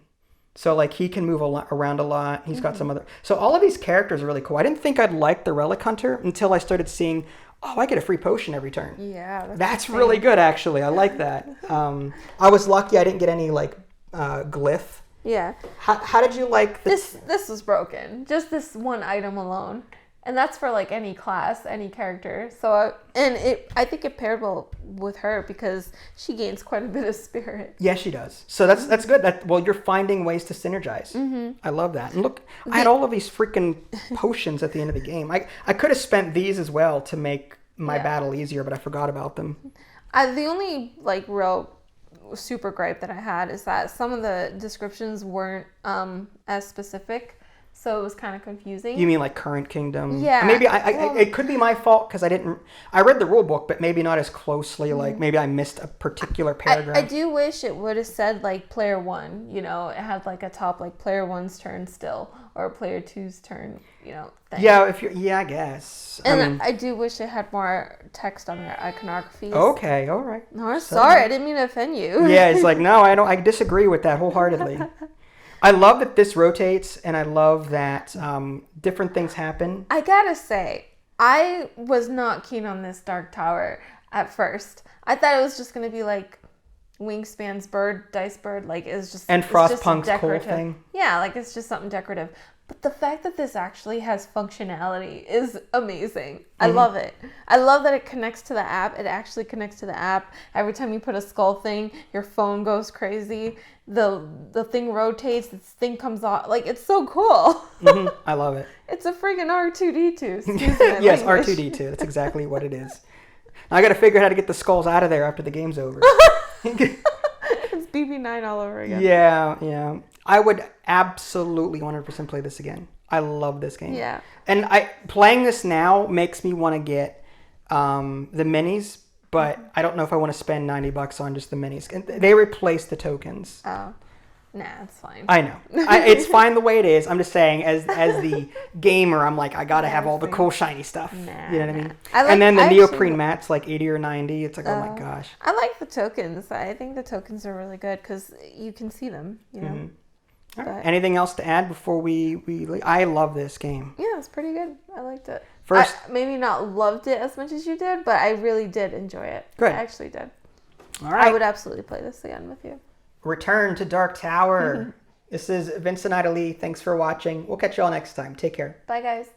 So like he can move around a lot. He's got some other. So all of these characters are really cool. I didn't think I'd like the Relic Hunter until I started seeing, oh, I get a free potion every turn. Yeah. That's really good, actually. I like that. I was lucky I didn't get any like glyph. Yeah. How did you like this? This was broken. Just this one item alone. And that's for like any class, any character. So, I think it paired well with her because she gains quite a bit of spirit. Yeah, she does. So that's good. Well, you're finding ways to synergize. I love that. And look, I had all of these freaking potions at the end of the game. I could have spent these as well to make my battle easier, but I forgot about them. The only like real super gripe that I had is that some of the descriptions weren't as specific. So it was kind of confusing. You mean like current kingdom? Yeah. Maybe it could be my fault because I read the rule book, but maybe not as closely. Like maybe I missed a particular paragraph. I do wish it would have said like player 1, you know, it had like a top like player 1's turn still or player 2's turn, you know, thing. Yeah, I guess. And I do wish it had more text on their iconography. Okay, all right. No, sorry, I didn't mean to offend you. Yeah, it's like, no, I disagree with that wholeheartedly. I love that this rotates, and I love that different things happen. I gotta say, I was not keen on this Dark Tower at first. I thought it was just gonna be like Wingspan's bird, dice bird, like it's just and Frostpunk's cool thing. Yeah, like it's just something decorative. But the fact that this actually has functionality is amazing. I love it. I love that it connects to the app. It actually connects to the app. Every time you put a skull thing, your phone goes crazy. The thing rotates. This thing comes off. Like, it's so cool. I love it. It's a freaking R2-D2. Yes, R2-D2. That's exactly what it is. Now I got to figure out how to get the skulls out of there after the game's over. It's BB9 all over again. Yeah. I would absolutely 100% play this again. I love this game. Yeah. And playing this now makes me want to get the minis, but I don't know if I want to spend $90 on just the minis. And they replace the tokens. Oh. Nah, it's fine. I know. It's fine the way it is. I'm just saying, as the gamer, I'm like, I gotta have all the cool shiny stuff. Nah, you know what I mean? I and then the neoprene mat's like 80 or 90. It's like, oh my gosh. I like the tokens. I think the tokens are really good because you can see them, you know? All right. Anything else to add before we leave? I love this game. Yeah, it's pretty good. I liked it. First, maybe not loved it as much as you did, but I really did enjoy it. Good. I actually did. All right. I would absolutely play this again with you. Return to Dark Tower. This is Vincent Ida Lee. Thanks for watching. We'll catch you all next time. Take care. Bye, guys.